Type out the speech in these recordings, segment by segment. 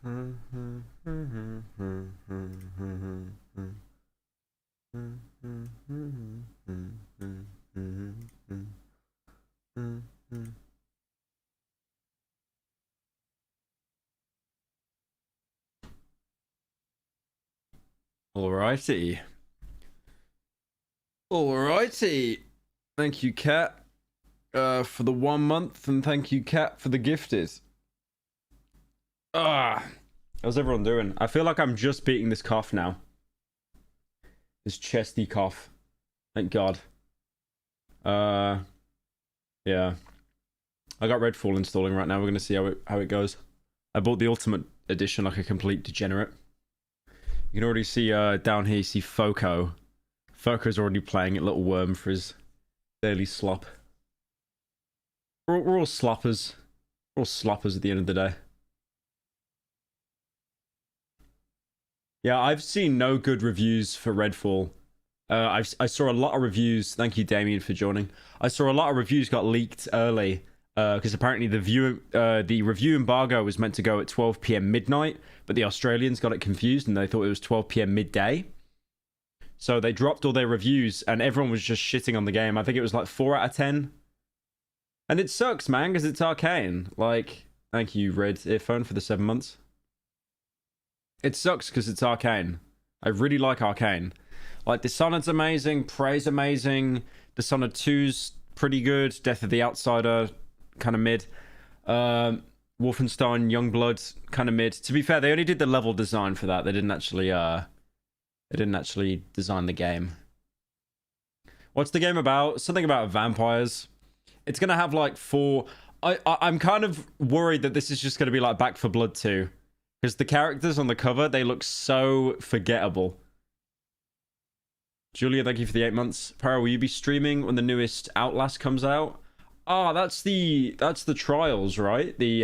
Alrighty. Alrighty. Thank you, Cat, for the 1 month, and thank you, Cat, for the gifted. How's everyone doing? I feel like I'm just beating this cough now. This chesty cough. Thank God. Yeah. I got Redfall installing right now. We're gonna see how it goes. I bought the Ultimate Edition like a complete degenerate. You can already see down here, you see Foco. Foco's already playing it, little worm, for his daily slop. We're all sloppers. We're all sloppers at the end of the day. Yeah, I've seen no good reviews for Redfall. I saw a lot of reviews. Thank you, Damien, for joining. I saw a lot of reviews got leaked early because apparently the review embargo was meant to go at 12 p.m. midnight, but the Australians got it confused and they thought it was 12 p.m. midday. So they dropped all their reviews and everyone was just shitting on the game. I think it was like 4 out of 10. And it sucks, man, because it's Arcane. Like, thank you, Red Earphone, for the 7 months. It sucks because it's Arcane. I really like Arcane. Like, Dishonored's amazing, Prey's amazing, Dishonored 2's pretty good, Death of the Outsider, kind of mid. Wolfenstein Youngblood, kind of mid. To be fair, they only did the level design for that. They didn't actually design the game. What's the game about? Something about vampires. It's gonna have like 4... I'm kind of worried that this is just gonna be like Back 4 Blood 2. Because the characters on the cover, they look so forgettable. Julia, thank you for the 8 months. Para, will you be streaming when the newest Outlast comes out? Ah, that's the Trials, right? The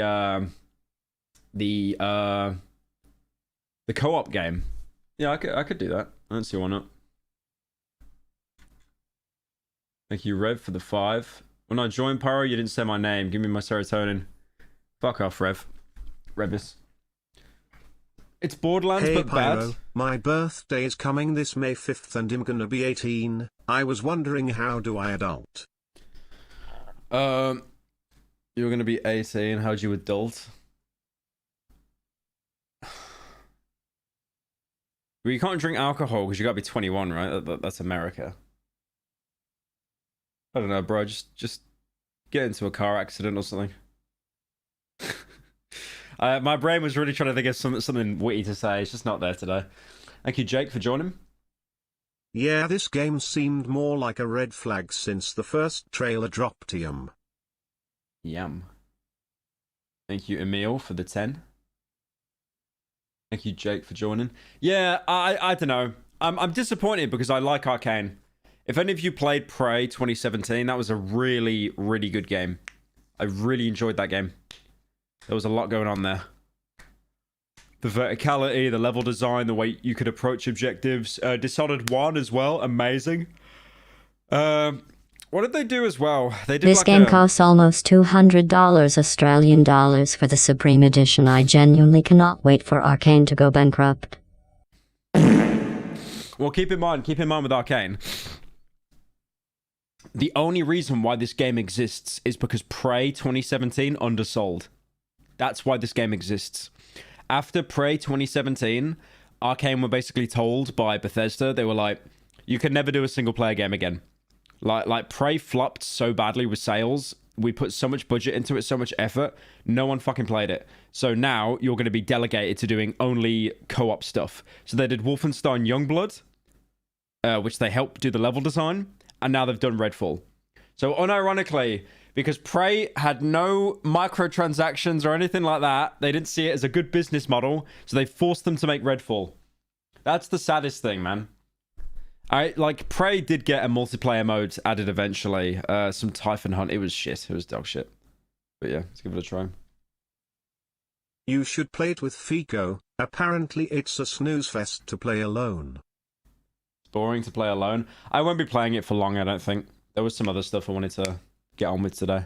co-op game. Yeah, I could do that. I don't see why not. Thank you, Rev, for the 5. When I joined Pyro, you didn't say my name. Give me my serotonin. Fuck off, Rev. Revis. It's Borderlands, hey, but Pyro, bad. My birthday is coming this May 5th and I'm gonna be 18. I was wondering, how do I adult? You're gonna be 18. How'd you adult? Well, you can't drink alcohol because you gotta be 21, right? That's America. I don't know, bro. Just get into a car accident or something. My brain was really trying to think of something witty to say. It's just not there today. Thank you, Jake, for joining. Yeah, this game seemed more like a red flag since the first trailer dropped. Yum. Thank you, Emil, for the 10. Thank you, Jake, for joining. Yeah, I don't know. I'm disappointed because I like Arcane. If any of you played Prey 2017, that was a really, really good game. I really enjoyed that game. There was a lot going on there. The verticality, the level design, the way you could approach objectives. Dishonored 1 as well, amazing. What did they do as well? They did this like game costs almost $200 Australian dollars for the Supreme Edition. I genuinely cannot wait for Arcane to go bankrupt. Well, keep in mind with Arcane, the only reason why this game exists is because Prey 2017 undersold. That's why this game exists. After Prey 2017, Arcane were basically told by Bethesda, they were like, you can never do a single player game again. Like Prey flopped so badly with sales. We put so much budget into it, so much effort. No one fucking played it. So now you're going to be delegated to doing only co-op stuff. So they did Wolfenstein Youngblood, which they helped do the level design. And now they've done Redfall. So unironically, because Prey had no microtransactions or anything like that, they didn't see it as a good business model, so they forced them to make Redfall. That's the saddest thing, man. Like, Prey did get a multiplayer mode added eventually. Some Typhon Hunt. It was shit. It was dog shit. But yeah, let's give it a try. You should play it with Fico. Apparently it's a snooze fest to play alone. It's boring to play alone. I won't be playing it for long, I don't think. There was some other stuff I wanted to get on with today.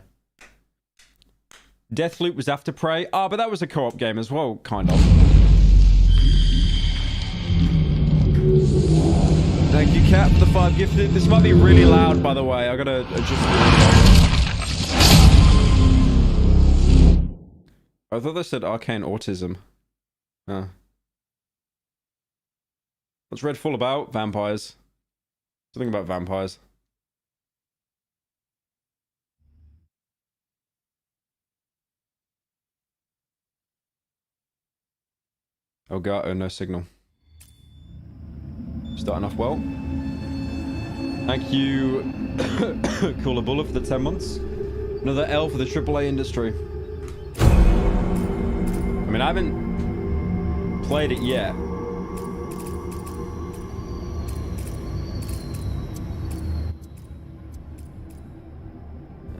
Deathloop was after Prey. Ah, but that was a co-op game as well, kind of. Thank you, Cat, for the 5 gifted. This might be really loud, by the way. I gotta adjust. I thought they said arcane autism. Huh. What's RedFall about? Vampires. Something about vampires. Oh god, oh no signal. Starting off well. Thank you, Cooler Buller, for the 10 months. Another L for the AAA industry. I mean, I haven't played it yet.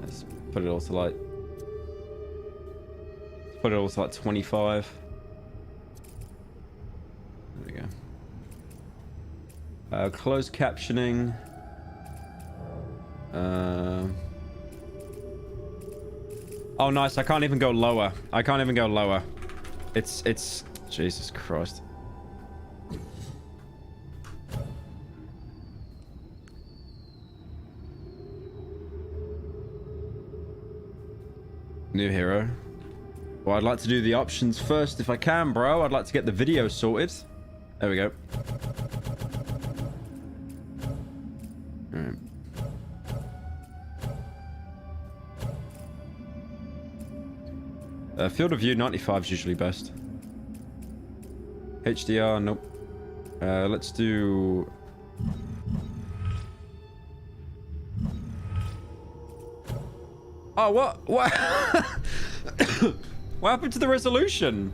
Let's put it all to like... Put it all to like 25. There we go. Closed captioning. Oh, nice. I can't even go lower. I can't even go lower. It's... Jesus Christ. New hero. Well, I'd like to do the options first if I can, bro. I'd like to get the video sorted. There we go. Alright. Field of view 95 is usually best. HDR, nope. Let's do... Oh, what? What? What happened to the resolution?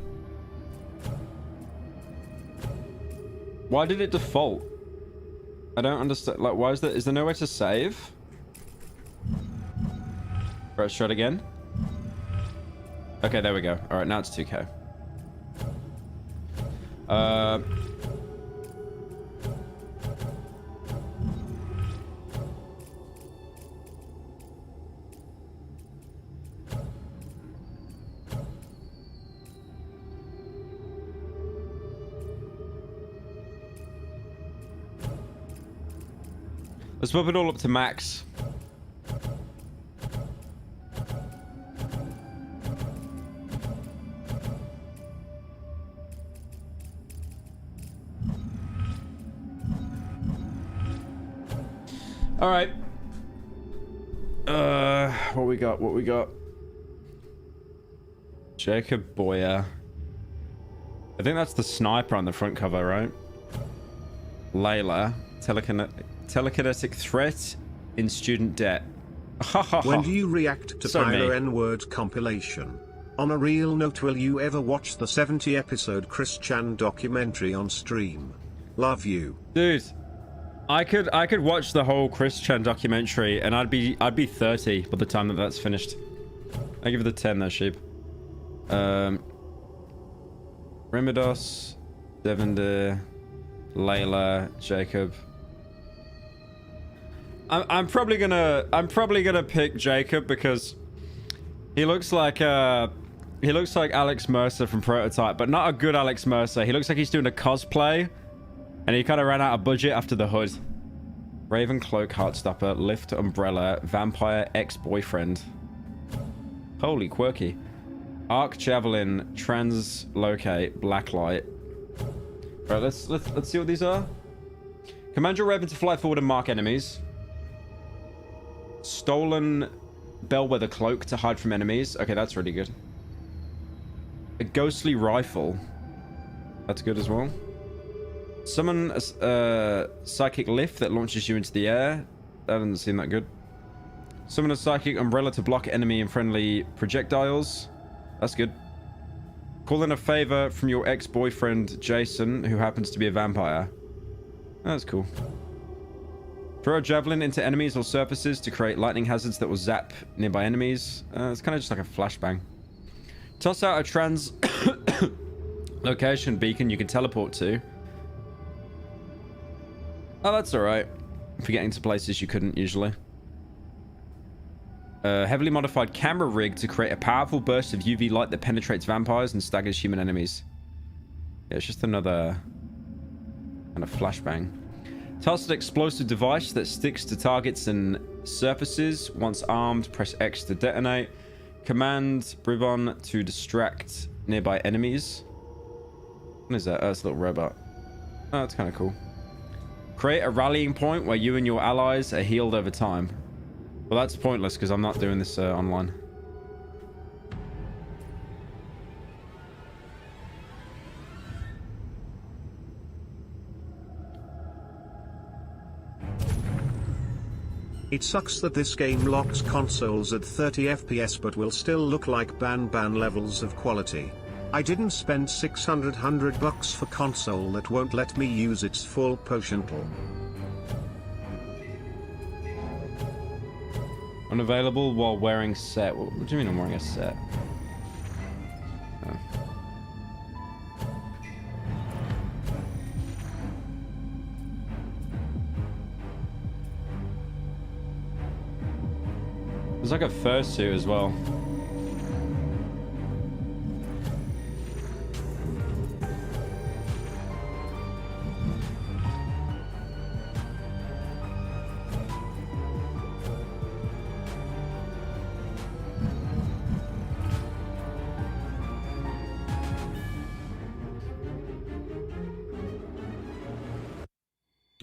Why did it default? I don't understand. Like, why is there... Is there no way to save? Let's try it again. Okay, there we go. All right, now it's 2K. Let's bump it all up to max. All right. What we got? What we got? Jacob Boyer. I think that's the sniper on the front cover, right? Layla. Telekinetic threat in student debt. When do you react to So Pyro me. N-word compilation? On a real note, will you ever watch the 70-episode Chris Chan documentary on stream? Love you. Dude, I could watch the whole Chris Chan documentary and I'd be 30 by the time that that's finished. I give it a 10 there, sheep. Remidos, Devender, Layla, Jacob. I'm probably gonna pick Jacob because he looks like Alex Mercer from Prototype, but not a good Alex Mercer. He looks like he's doing a cosplay, and he kind of ran out of budget after the hood. Raven Cloak, Heartstopper, Lift Umbrella, Vampire Ex-Boyfriend. Holy quirky. Arc Javelin, Translocate, Blacklight. Right, let's see what these are. Command your Raven to fly forward and mark enemies. Stolen Bellwether Cloak to hide from enemies. Okay, that's really good. A Ghostly Rifle. That's good as well. Summon a Psychic Lift that launches you into the air. That doesn't seem that good. Summon a Psychic Umbrella to block enemy and friendly projectiles. That's good. Call in a favor from your ex-boyfriend, Jason, who happens to be a vampire. That's cool. Throw a javelin into enemies or surfaces to create lightning hazards that will zap nearby enemies. It's kind of just like a flashbang. Toss out a trans location beacon you can teleport to. Oh, that's alright. For getting to places you couldn't usually. A heavily modified camera rig to create a powerful burst of UV light that penetrates vampires and staggers human enemies. Yeah, it's just another kind of flashbang. Tasks an explosive device that sticks to targets and surfaces. Once armed, press X to detonate. Command Bribon to distract nearby enemies. What is that? Oh, it's a little robot. Oh, that's kind of cool. Create a rallying point where you and your allies are healed over time. Well, that's pointless because I'm not doing this online. It sucks that this game locks consoles at 30 FPS but will still look like ban levels of quality. I didn't spend $600 for console that won't let me use its full potential. Unavailable while wearing set. What do you mean I'm wearing a set? Oh. There's like a fursuit as well.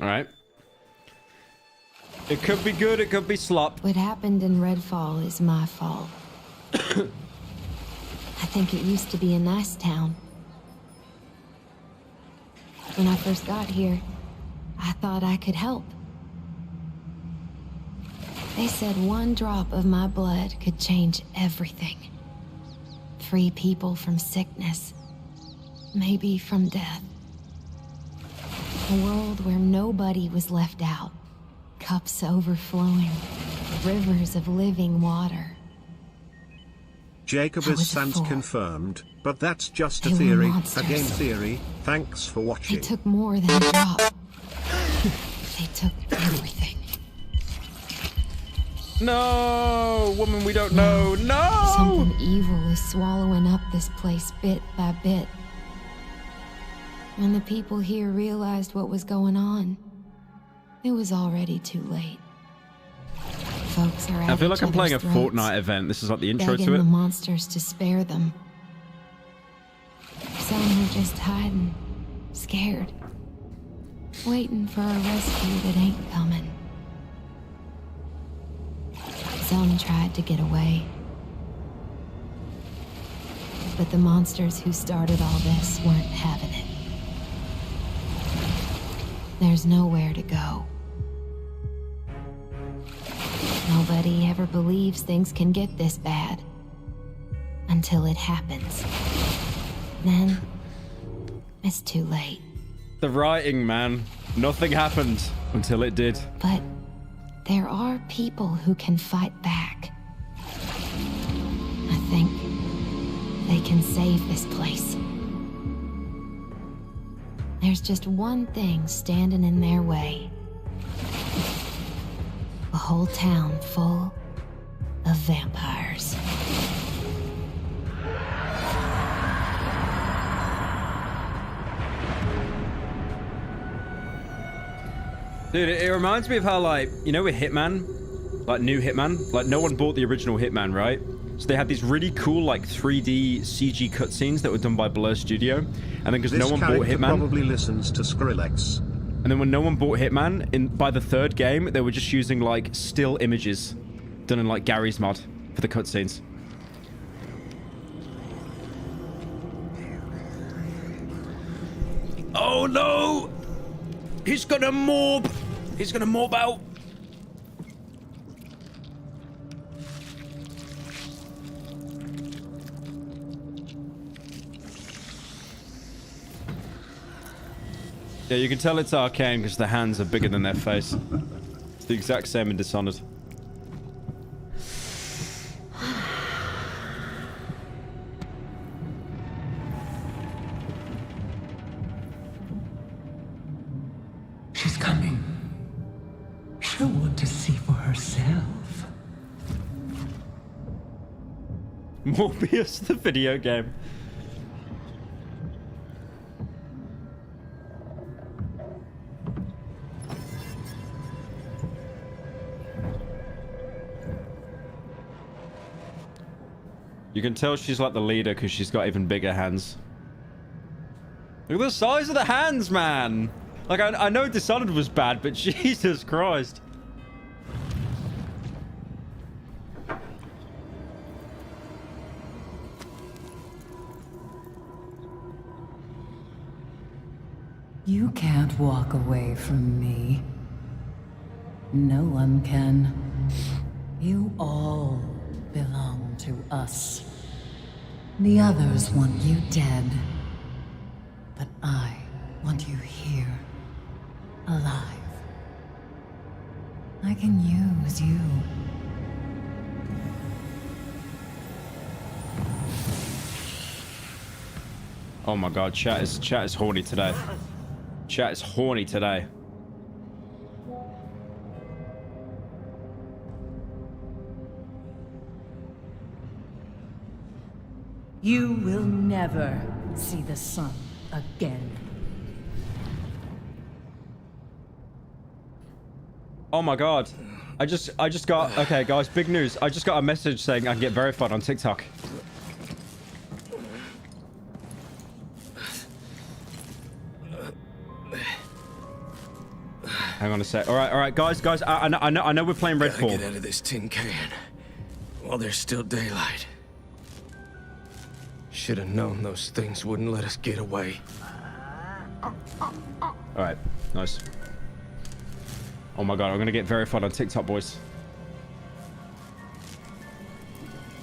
All right. It could be good, it could be slop. What happened in RedFall is my fault. I think it used to be a nice town. When I first got here, I thought I could help. They said one drop of my blood could change everything. Free people from sickness, maybe from death. A world where nobody was left out. Cups overflowing. Rivers of living water. Jacob is sans fool. confirmed, but that's just a They were theory, a monsters. game theory. Thanks for They watching. took more than a drop. They took everything. No, woman, we don't know. No! Something evil is swallowing up this place bit by bit. When the people here realized what was going on, it was already too late. Folks are at I feel like each I'm playing a other's throats, Fortnite event. This is like the intro begging to the it. monsters to spare them. Some are just hiding, scared, waiting for a rescue that ain't coming. Some tried to get away. But the monsters who started all this weren't having it. There's nowhere to go. Nobody ever believes things can get this bad. Until it happens. Then, it's too late. The writing, man. Nothing happened until it did. But there are people who can fight back. I think they can save this place. There's just one thing standing in their way. A whole town full of vampires. Dude, it reminds me of how, like, you know, with Hitman, like new Hitman, like no one bought the original Hitman, right? So they had these really cool, like 3D CG cutscenes that were done by Blur Studio, and then because no one bought Hitman, probably listens to Skrillex. and then when no one bought Hitman, by the third game, they were just using like still images done in like Gary's mod for the cutscenes. Oh no! He's gonna morb! He's gonna morb out! Yeah, you can tell it's Arcane because the hands are bigger than their face. It's the exact same in Dishonored. She's coming. She'll want to see for herself. Morbius the video game. You can tell she's like the leader because she's got even bigger hands. Look at the size of the hands, man. Like, I know Dishonored was bad, but Jesus Christ. You can't walk away from me. No one can. You all belong to us. The others want you dead. But I want you here. Alive. I can use you. Oh my god, chat is horny today. Chat is horny today. You will never see the sun again. Oh my god. I just got, okay guys, big news. I just got a message saying I can get verified on TikTok. Hang on a sec. All right, guys. I know we're playing RedFall. Gotta get out of this tin can while there's still daylight. Should have known those things wouldn't let us get away. All right, nice. Oh my god, I'm gonna get verified on TikTok, boys.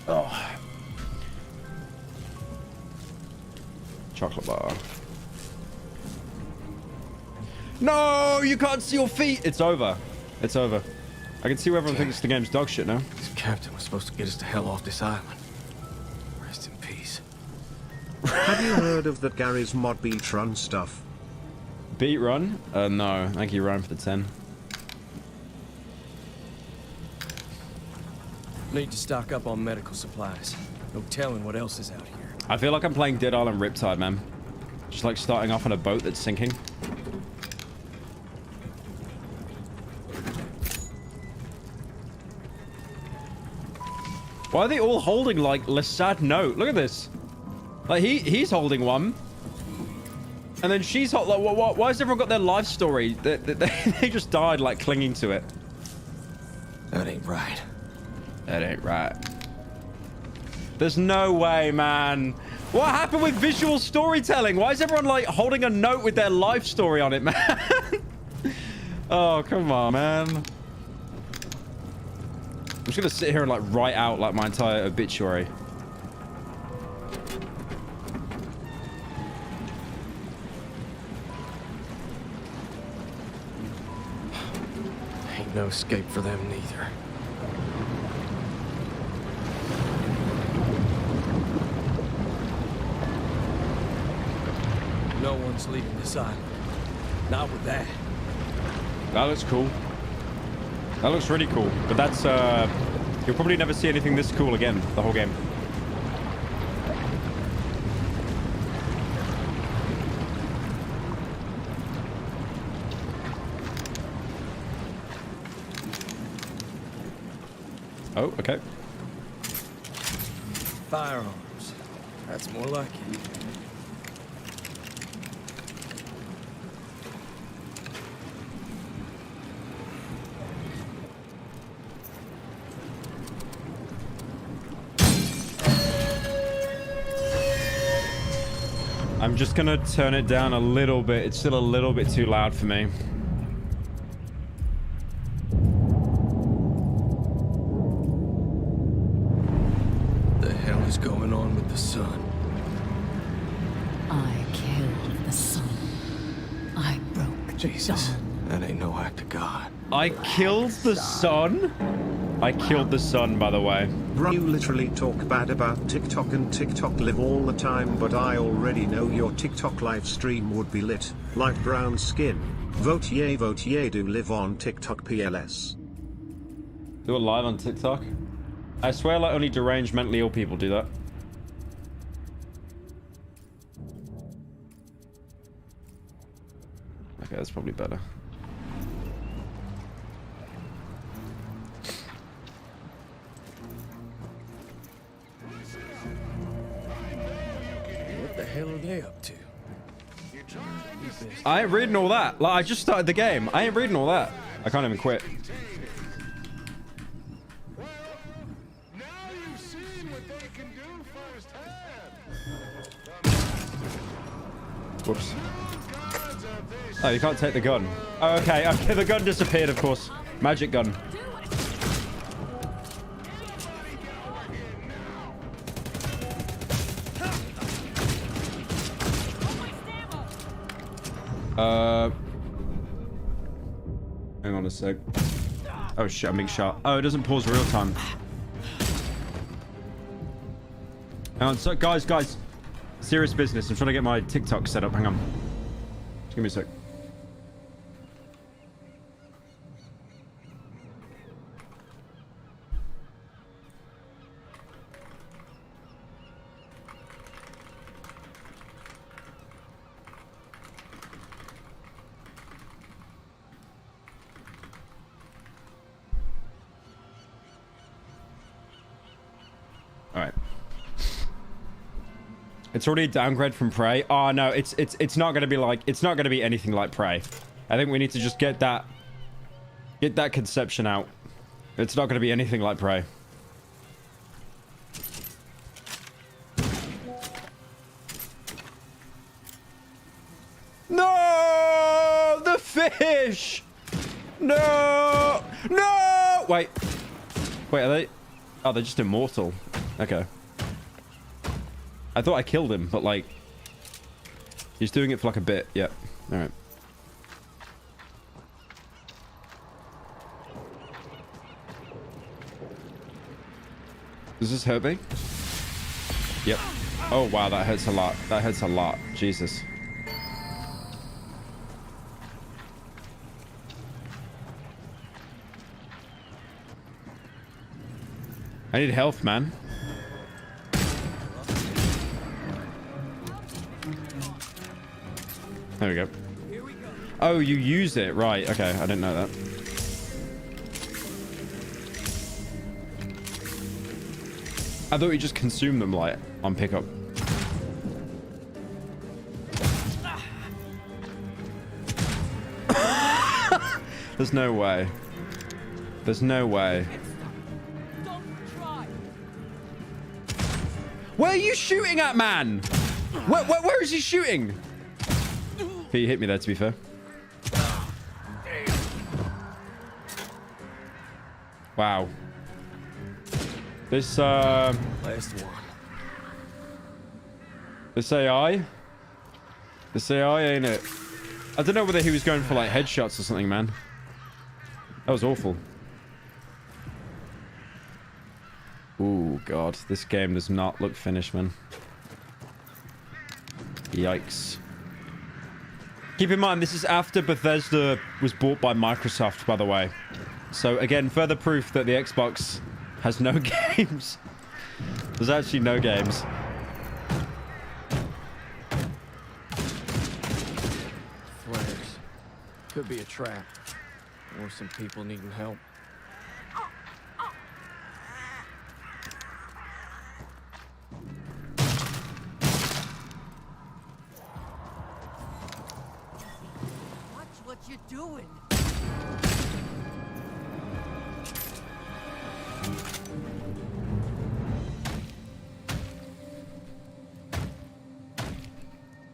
Oh. Chocolate bar. No, you can't see your feet. It's over. It's over. I can see where everyone thinks the game's dog shit now. This captain was supposed to get us the hell off this island. Rest in peace. Have you heard of that Gary's mod beat run stuff? Beat run? No. Thank you, Ryan, for the 10. Need to stock up on medical supplies. No telling what else is out here. I feel like I'm playing Dead Island Riptide, man. Just like starting off on a boat that's sinking. Why are they all holding like Le Sad Note? Look at this. Like he's holding one, and then she's hot. Like why has everyone got their life story? They just died like clinging to it. That ain't right. That ain't right. There's no way, man. What happened with visual storytelling? Why is everyone like holding a note with their life story on it, man? Oh, come on, man. I'm just gonna sit here and like write out like my entire obituary. Ain't no escape for them neither. No one's leaving this island. Not with that. That looks cool. That looks really cool. But that's, you'll probably never see anything this cool again, the whole game. Oh, okay. Firearms. That's more like it. I'm just gonna turn it down a little bit. It's still a little bit too loud for me. The hell is going on with the sun? I killed the sun. I broke Jesus, dawn. that ain't no act of God. I killed the sun? I killed the sun, by the way. Bro, you literally talk bad about TikTok and TikTok live all the time, but I already know your TikTok live stream would be lit. Light brown skin. Vote yay, do live on TikTok PLS. Do it live on TikTok? I swear like only deranged mentally ill people do that. Okay, that's probably better. What the hell are they up to? I ain't reading all that. Like, I just started the game. I ain't reading all that. I can't even quit. Whoops. Oh, you can't take the gun. Oh, okay. Okay, the gun disappeared, of course. Magic gun. Hang on a sec. Oh shit, I'm being shot. Oh, it doesn't pause real time. Hang on, so guys. Serious business. I'm trying to get my TikTok set up. Hang on. Just give me a sec. Alright. It's already a downgrade from Prey. Oh no, it's not gonna be like, it's not gonna be anything like Prey. I think we need to just get that conception out. It's not gonna be anything like Prey. No, the fish. No, no. Wait, are they? Oh, they're just immortal. Okay. I thought I killed him, but like... He's doing it for like a bit. Yeah. Alright. Does this hurt me? Yep. Oh wow, that hurts a lot. That hurts a lot. Jesus. I need health, man. There we go. Oh, you use it. Right. Okay. I didn't know that. I thought you just consume them like on pickup. There's no way. There's no way. Where are you shooting at, man? Where is he shooting? He hit me there, to be fair. Wow. This, Last one. This AI? This AI, ain't it? I don't know whether he was going for, like, headshots or something, man. That was awful. Ooh, God. This game does not look finished, man. Yikes. Keep in mind, this is after Bethesda was bought by Microsoft, by the way. So, again, further proof that the Xbox has no games. There's actually no games. Flares. Could be a trap. Or some people needing help. What you doing?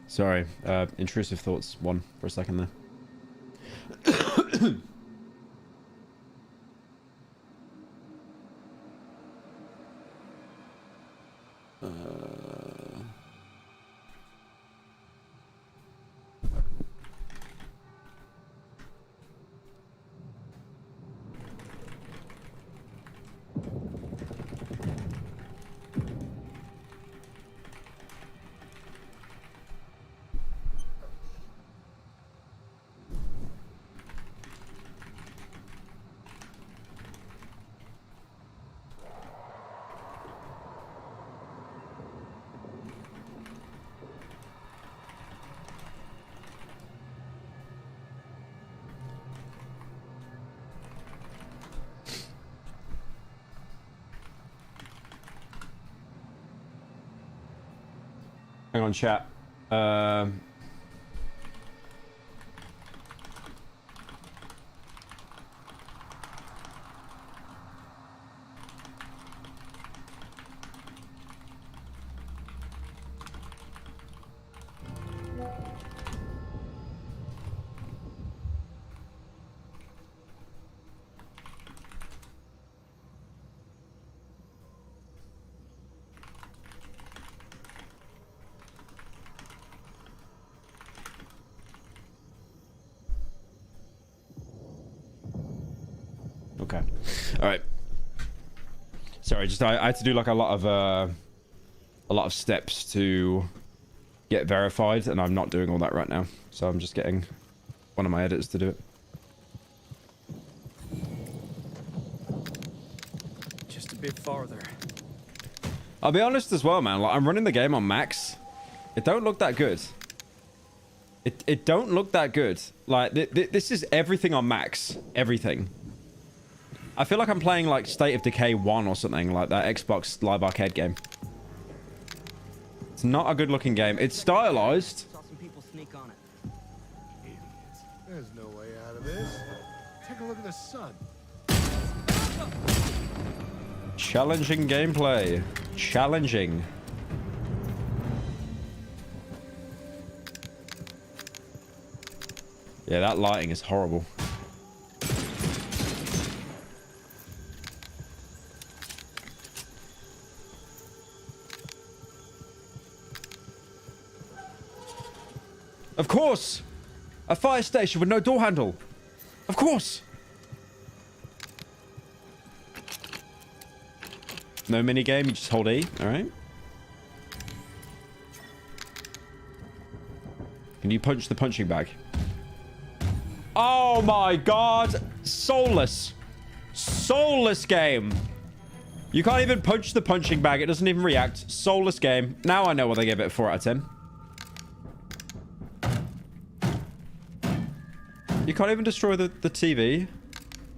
Sorry, intrusive thoughts one for a second there. Hang on, chat. Okay. All right. Sorry, just I had to do like a lot of steps to get verified, and I'm not doing all that right now. So I'm just getting one of my editors to do it. Just a bit farther. I'll be honest as well, man. Like, I'm running the game on max. It don't look that good. It don't look that good. Like this is everything on max. Everything. I feel like I'm playing like State of Decay 1 or something, like that Xbox Live Arcade game. It's not a good looking game. It's stylized. Saw some people sneak on it. Idiots. There's no way out of this. Take a look at the sun. Challenging gameplay. Challenging. Yeah, that lighting is horrible. Of course! A fire station with no door handle. Of course! No minigame, you just hold E, alright? Can you punch the punching bag? Oh my god! Soulless! Soulless game! You can't even punch the punching bag, it doesn't even react. Soulless game. Now I know what they gave it a 4 out of 10. You can't even destroy the TV?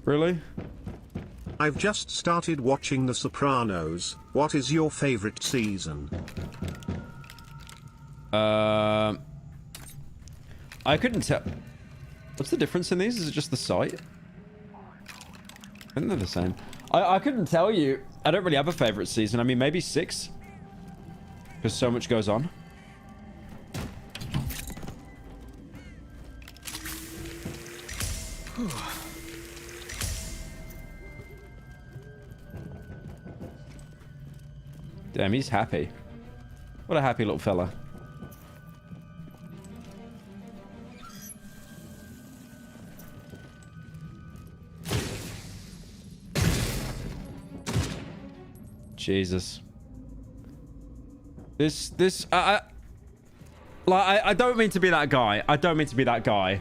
Really? I've just started watching The Sopranos. What is your favorite season? I couldn't tell. What's the difference in these? Is it just the site? I think they're the same. I couldn't tell you. I don't really have a favorite season. I mean, maybe 6. Because so much goes on. Damn, he's happy. What a happy little fella. Jesus. I don't mean to be that guy. I don't mean to be that guy.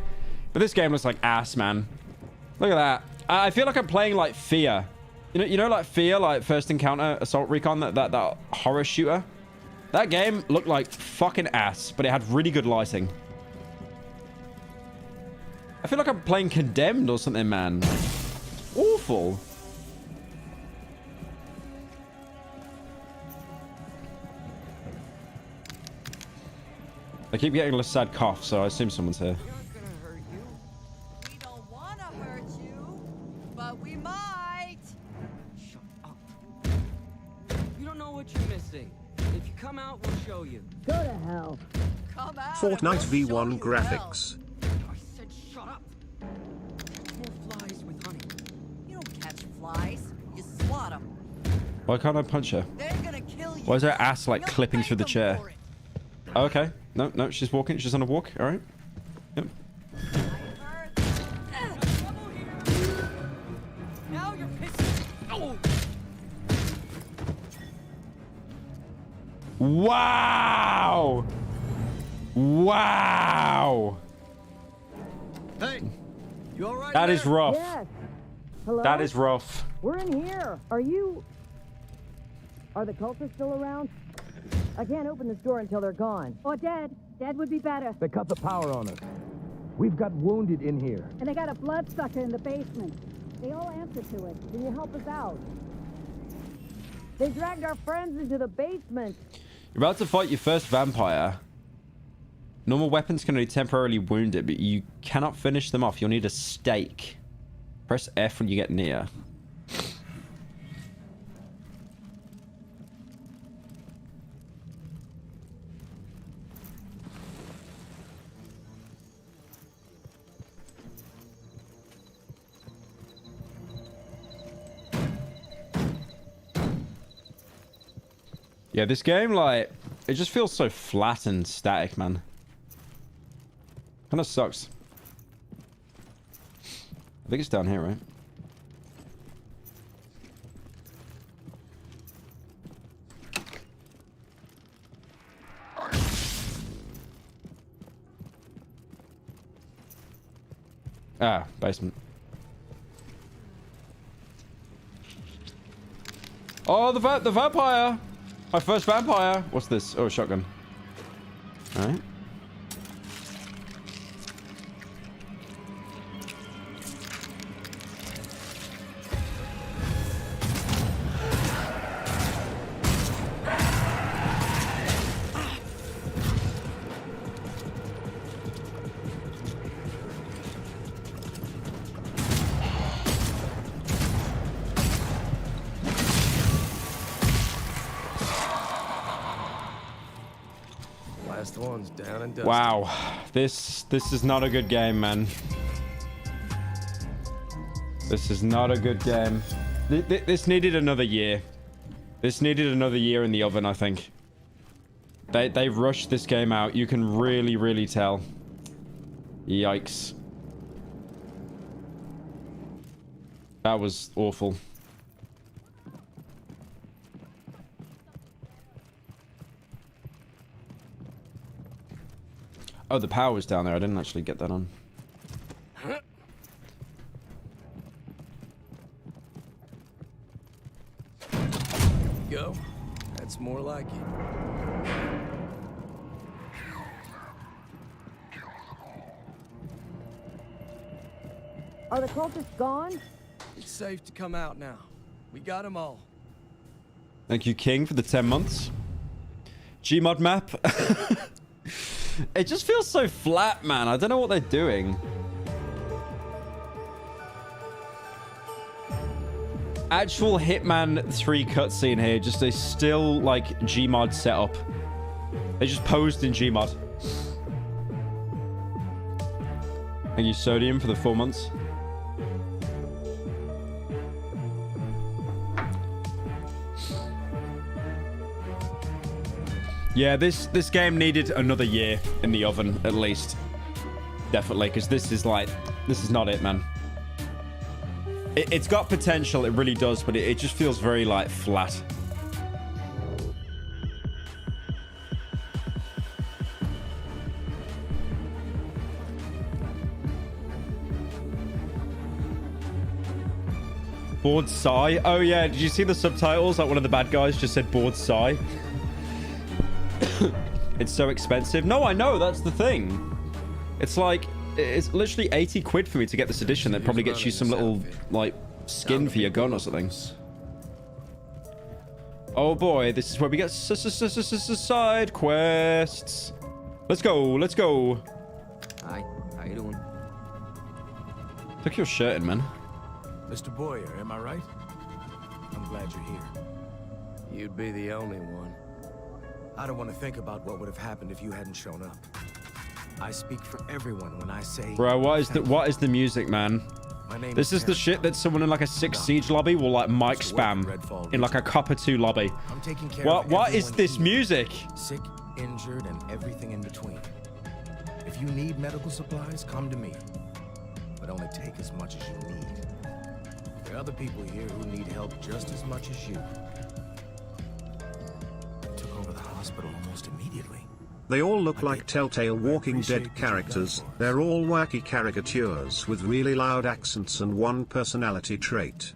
But this game looks like ass, man. Look at that. I feel like I'm playing like Fear. You know, like Fear, like First Encounter, Assault Recon, that horror shooter. That game looked like fucking ass, but it had really good lighting. I feel like I'm playing Condemned or something, man. Awful. I keep getting a sad cough, so I assume someone's here. We don't want to hurt you, but we might. Shut up. You don't know what you're missing. If you come out, we'll show you. Go to hell. Come out. Fortnite and we'll show V1 you graphics. hell. I said shut up. More flies with honey. You don't catch flies. You swat them. Why can't I punch her? They're gonna kill you. Why is her ass like You'll clipping through the thank chair? them for it. Oh, okay. No, she's walking. She's on a walk. All right. Yep. Now you're pissing. Oh. Wow! Wow! Hey, you all right? That is there? rough. Yes. Hello? That is rough. We're in here. Are the cultists still around? I can't open this door until they're gone. Or dead. Dead would be better. They cut the power on us. We've got wounded in here. And they got a bloodsucker in the basement. They all answer to it. Can you help us out? They dragged our friends into the basement. You're about to fight your first vampire. Normal weapons can only temporarily wound it, but you cannot finish them off. You'll need a stake. Press F when you get near. Yeah, this game, like, it just feels so flat and static, man. Kind of sucks. I think it's down here, right? Ah, basement. Oh, the vampire! My first vampire! What's this? Oh, a shotgun. Alright. Last one's down and dusty. Wow. This is not a good game, man. This is not a good game. This needed another year. This needed another year in the oven, I think. They rushed this game out. You can really, really tell. Yikes. That was awful. Oh, the power was down there. I didn't actually get that on. Go. That's more like it. Are the cultists gone? It's safe to come out now. We got them all. Thank you, King, for the 10 months. Gmod map. It just feels so flat, man. I don't know what they're doing. Actual Hitman 3 cutscene here. Just a still, like, Gmod setup. They just posed in Gmod. Thank you, Sodium, for the 4 months. Yeah, this game needed another year in the oven, at least. Definitely, because this is not it, man. It's got potential, it really does, but it just feels very, like, flat. Bored sigh? Oh, yeah, did you see the subtitles? Like, one of the bad guys just said bored sigh. It's so expensive. No, I know, that's the thing. It's like, it's literally 80 quid for me to get this edition that probably gets you some little, like, skin for your gun or something. Oh boy, this is where we get side quests. Let's go, let's go. Hi, how you doing? Took your shirt in, man. Mr. Boyer, am I right? I'm glad you're here. You'd be the only one. I don't want to think about what would have happened if you hadn't shown up. I speak for everyone when I say... Bro, what is the music, man? This is the shit that someone in like a 6 Siege lobby will like mic spam in like a Copper 2 lobby. I'm taking care what is this music? Sick, injured, and everything in between. If you need medical supplies, come to me. But only take as much as you need. There are other people here who need help just as much as you. Took over the hospital almost immediately. They all look like Telltale Walking Dead characters. They're all wacky caricatures with really loud accents and one personality trait.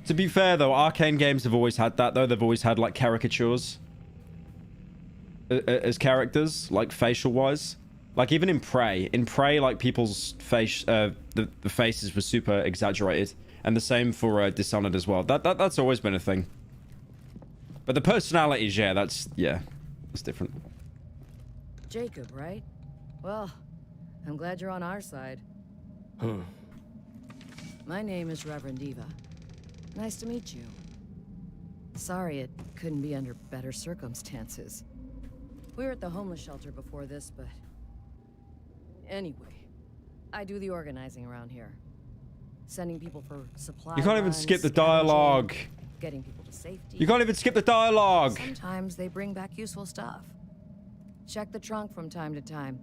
To be fair, though, Arcane games have always had that, though. They've always had, like, caricatures as characters, like, facial-wise. Like, even in Prey. In Prey, like, people's face, the faces were super exaggerated. And the same for Dishonored as well. That's always been a thing. But the personalities, yeah, that's... Yeah. It's different. Jacob, right? Well, I'm glad you're on our side. My name is Reverend Eva. Nice to meet you. Sorry it couldn't be under better circumstances. We were at the homeless shelter before this, but... Anyway, I do the organizing around here. Sending people for supplies. You can't even skip the dialogue. Getting people to safety. You can't even skip the dialogue. Sometimes they bring back useful stuff. Check the trunk from time to time.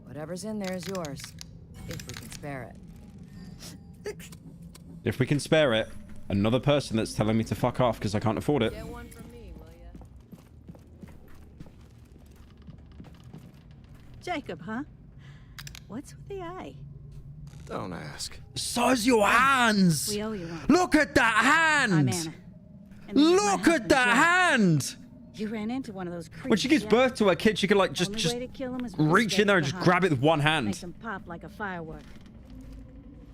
Whatever's in there is yours, if we can spare it. If we can spare it. Another person that's telling me to fuck off because I can't afford it. Get one from me, will ya? Jacob, huh? What's with the eye? Don't ask. Size your hands. We owe you one. Look at that hand. I'm Anna. And this is my Look at husband, that Jack. hand. You ran into one of those creeps. When she gives yeah? birth to her kid, she can like just Only way to kill 'em is with a reach stake in there and to just the grab it with one Make hand. them pop like a firework.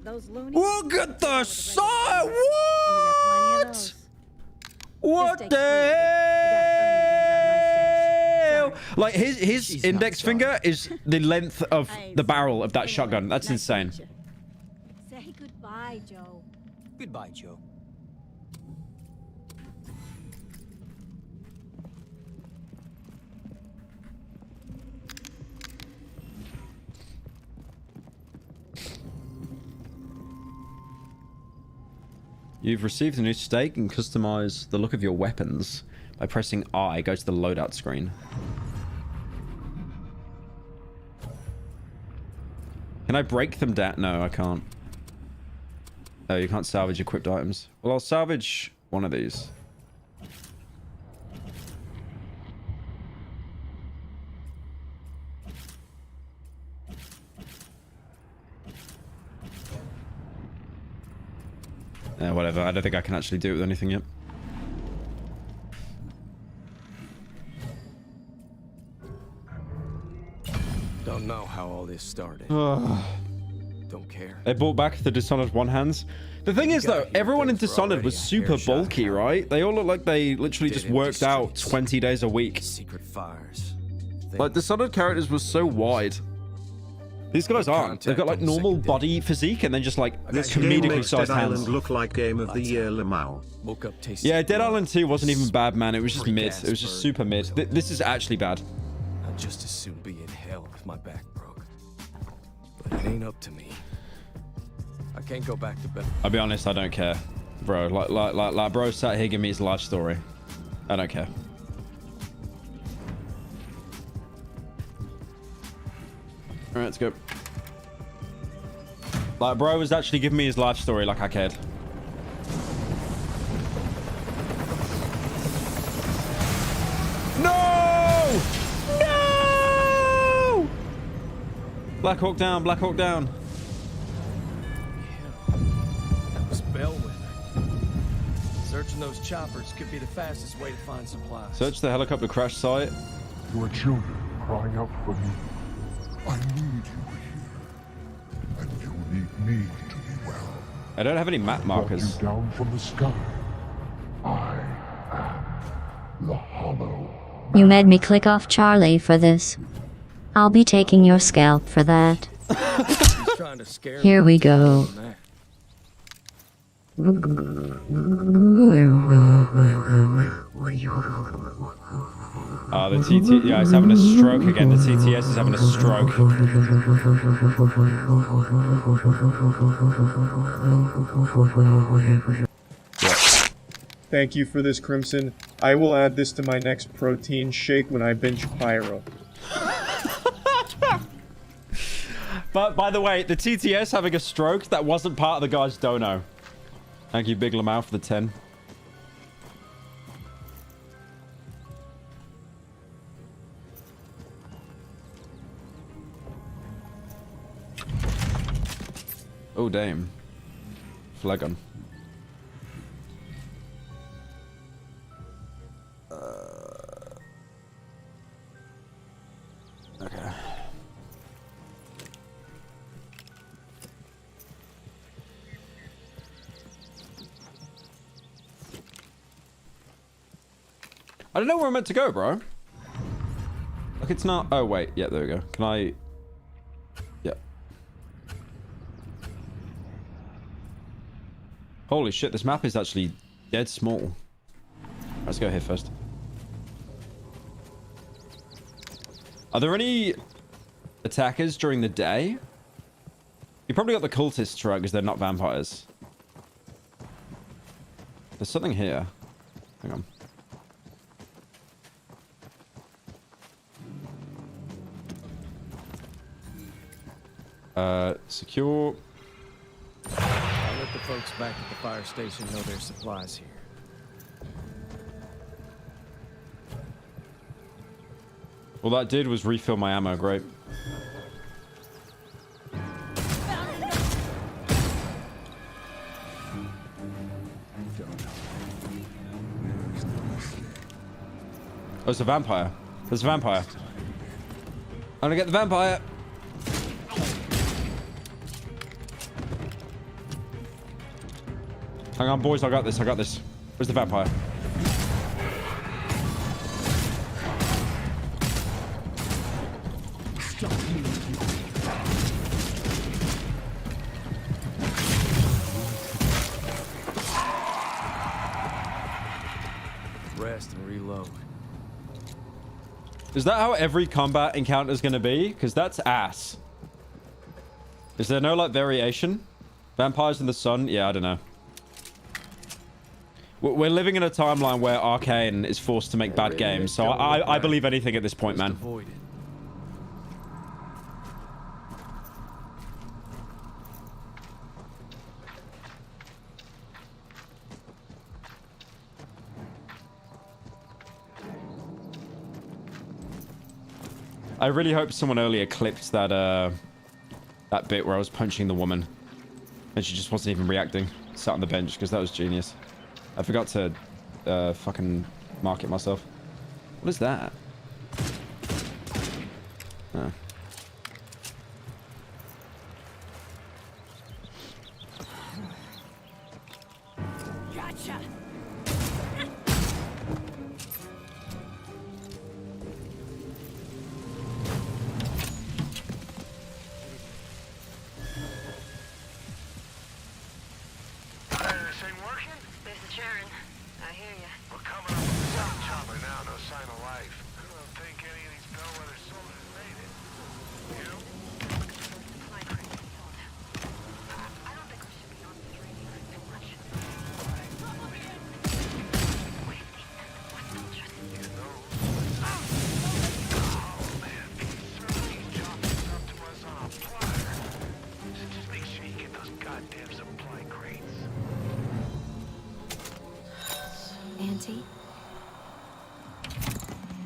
Those loonies. Look at the size. What? What the hell? Like his index finger is the length of the barrel of that shotgun. That's insane. Say goodbye, Joe. Goodbye, Joe. You've received a new stake and customize the look of your weapons by pressing I. Go to the loadout screen. Can I break them down? No, I can't. Oh, you can't salvage equipped items. Well, I'll salvage one of these. Whatever. I don't think I can actually do it with anything yet. Don't know how all this started. Don't care. They brought back the Dishonored one hands. The thing is, though, everyone in Dishonored was super bulky, right? They all look like they literally just worked out 20 days a week. Secret fires. Like, Dishonored characters were so wide. These guys aren't. They've got like normal body physique and then just like This game comedically makes Dead sized hands. Island look like Game of the Year Lamau. Woke up tasting Yeah, Dead Island 2 wasn't even bad, man. It was just Free mid. gas It was just bird. super mid. This is actually bad. I'd just as soon be in hell if my back broke. But it ain't up to me. I can't go back to bed. I'll be honest, I don't care. Bro, like bro sat here giving me his life story. I don't care. Alright, let's go. Like, bro was actually giving me his life story like I cared. No! No! Black Hawk down, Black Hawk down. That was Bellwether. Searching those choppers could be the fastest way to find supplies. Search the helicopter crash site. Your children crying out for me. I need you here. And you need me to be well. I don't have any map markers. You down from the sky. I am the Hollow. You made me click off Charlie for this. I'll be taking your scalp for that. He's trying to scare me. Here we go. The TT, yeah, he's having a stroke again. The TTS is having a stroke. Thank you for this, Crimson. I will add this to my next protein shake when I binge Pyro. But by the way, the TTS having a stroke, that wasn't part of the guy's dono. Thank you, Big Lamau, for the 10. Oh, damn. Flagon. Okay. I don't know where I'm meant to go, bro. it's not? Oh, wait. Yeah, there we go. Can I... Yeah. Holy shit, this map is actually dead small. Let's go here first. Are there any attackers during the day? You probably got the cultists, right? Because they're not vampires. There's something here. Hang on. Secure. I'll let the folks back at the fire station know there's supplies here. All that did was refill my ammo. Great. Oh, it's a vampire. There's a vampire. I'm gonna get the vampire. Hang on, boys. I got this. I got this. Where's the vampire? Rest and reload. Is that how every combat encounter is going to be? Because that's ass. Is there no, like, variation? Vampires in the sun? Yeah, I don't know. We're living in a timeline where Arcane is forced to make bad games, so I believe anything at this point, man. I really hope someone earlier clipped that that bit where I was punching the woman and she just wasn't even reacting. Sat on the bench, because that was genius. I forgot to fucking mark it myself. What is that? Oh. Gotcha.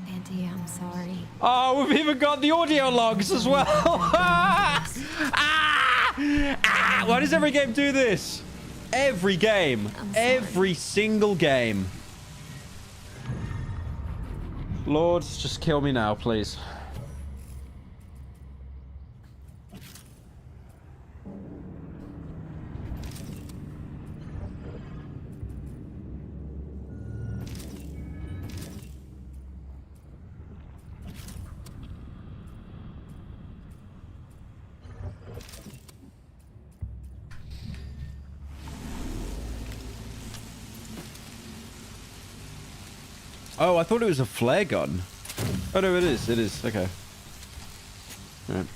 Auntie, I'm sorry. Oh, we've even got the audio logs as well. Why does every game do this? Every game. Every single game. Lord, just kill me now, please. Oh, I thought it was a flare gun. Oh, no, it is. It is. Okay. All right.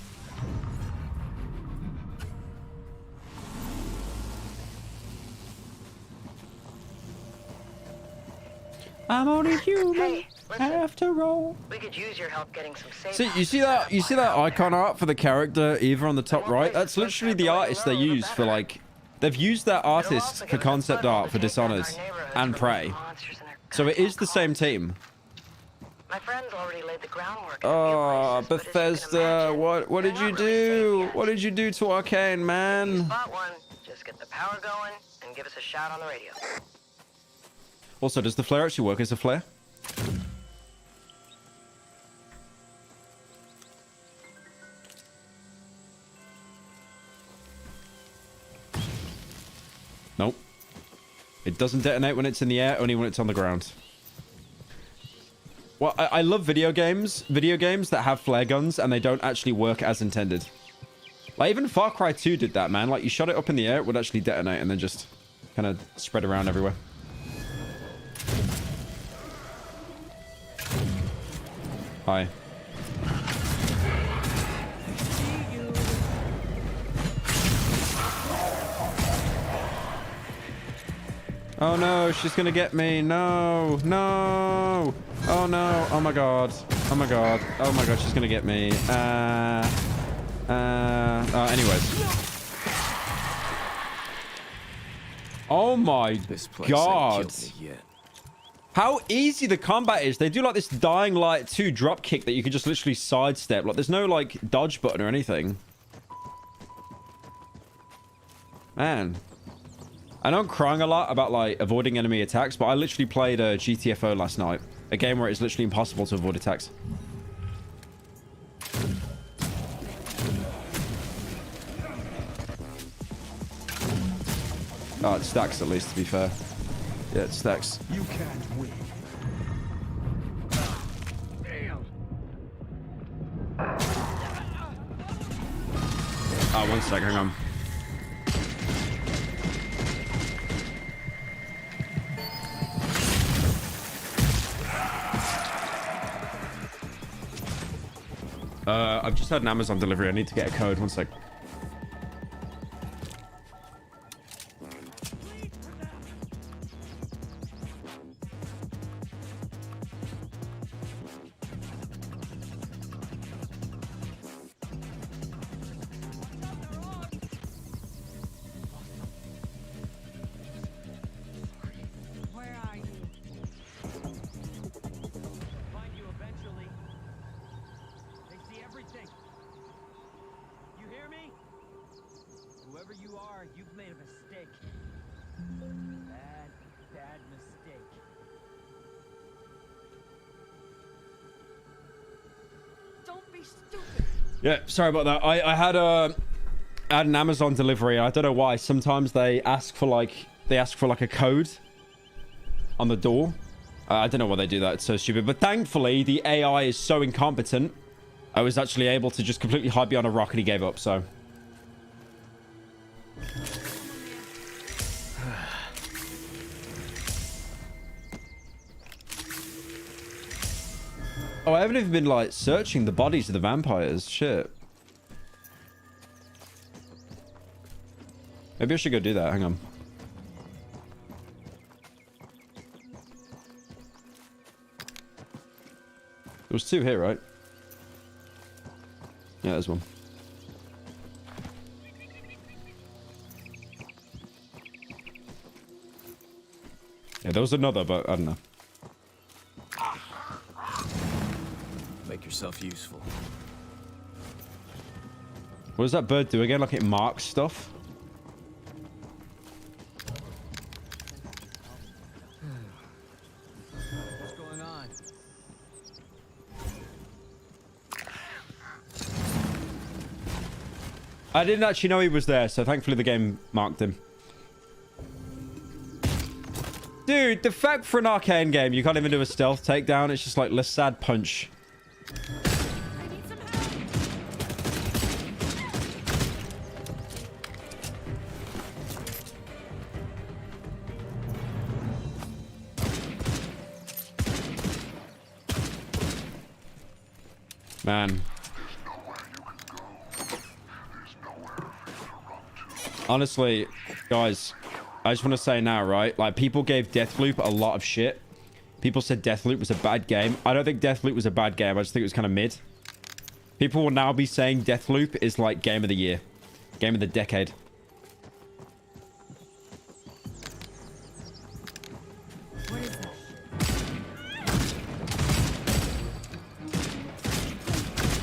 I'm only human. Hey, listen. After all. We could use your help getting some safe. See, you see that? You see that icon art for the character Eva on the top right? That's literally the artist they use for, like, they've used that artist for concept art for Dishonored and Prey. So it is the same team. My friends already laid the groundwork. Oh, Bethesda, what did you do? What did you do to Arcane, man? Spot one, just get the power going and give us a shout on the radio. Also, does the flare actually work as a flare? Nope. It doesn't detonate when it's in the air, only when it's on the ground. Well, I love video games that have flare guns and they don't actually work as intended. Like, even Far Cry 2 did that, man. Like, you shot it up in the air, it would actually detonate and then just kind of spread around everywhere. Hi. Oh no, she's gonna get me. No, no. Oh no. Oh my god. Oh my god. Oh my god, she's gonna get me. Anyways. Oh my god. How easy the combat is. They do like this Dying Light 2 drop kick that you can just literally sidestep. Like, there's no like dodge button or anything. Man. I know I'm crying a lot about like avoiding enemy attacks, but I literally played GTFO last night. A game where it's literally impossible to avoid attacks. Oh, it stacks at least, to be fair. Yeah, it stacks. You can't win. Oh, 1 sec, hang on. I've just had an Amazon delivery. I need to get a code. 1 sec. Yeah, sorry about that. I had an Amazon delivery. I don't know why. Sometimes they ask for like a code on the door. I don't know why they do that. It's so stupid. But thankfully, the AI is so incompetent. I was actually able to just completely hide behind a rock and he gave up. So. Oh, I haven't even been, like, searching the bodies of the vampires. Shit. Maybe I should go do that. Hang on. There was 2 here, right? Yeah, there's 1. Yeah, there was another, but I don't know. Make yourself useful. What does that bird do again? Like it marks stuff? What's going on? I didn't actually know he was there, so thankfully the game marked him. Dude, the fact for an arcane game you can't even do a stealth takedown, it's just like less sad punch. Man. Honestly, guys, I just want to say now, right? Like, people gave Deathloop a lot of shit. People said Deathloop was a bad game. I don't think Deathloop was a bad game. I just think it was kind of mid. People will now be saying Deathloop is like game of the year. Game of the decade. What is that?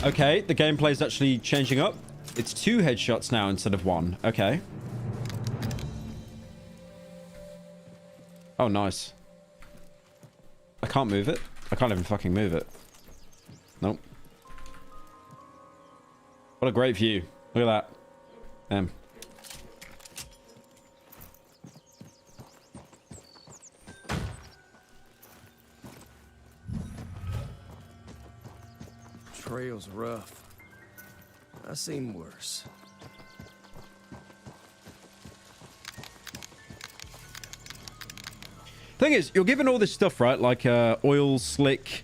Okay, the gameplay is actually changing up. It's 2 headshots now instead of 1. Okay. Oh, nice. I can't move it. I can't even fucking move it. Nope. What a great view. Look at that. Damn. trail's rough. I've seen worse. Thing is, you're given all this stuff, right? Like oil slick,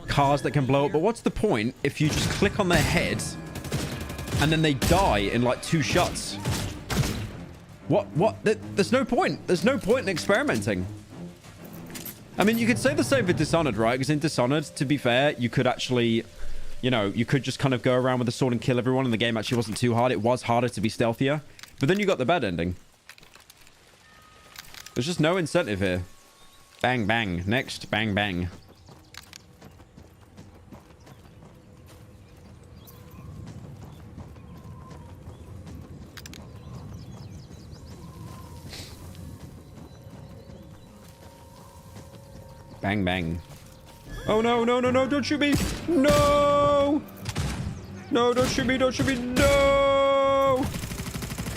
cars that can blow up. But what's the point if you just click on their head and then they die in like 2 shots? What? There's no point. There's no point in experimenting. I mean, you could say the same for Dishonored, right? Because in Dishonored, to be fair, you could actually, you know, you could just kind of go around with a sword and kill everyone, and the game actually wasn't too hard. It was harder to be stealthier. But then you got the bad ending. There's just no incentive here. Bang, bang. Next, bang, bang. Bang, bang. Oh, no, no, no, no. Don't shoot me. No. No, don't shoot me. Don't shoot me. No.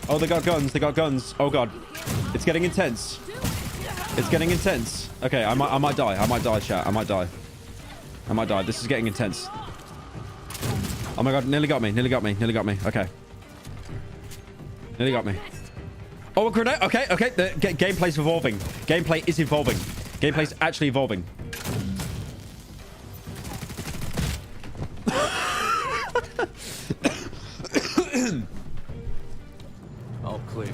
Oh, they got guns. They got guns. Oh, God. It's getting intense. It's getting intense. Okay, I might die. I might die, chat. I might die. I might die. This is getting intense. Oh, my God. Nearly got me. Nearly got me. Nearly got me. Okay. Nearly got me. Oh, a grenade. Okay, okay. The gameplay's evolving. Gameplay is evolving. Gameplay's actually evolving. All clear.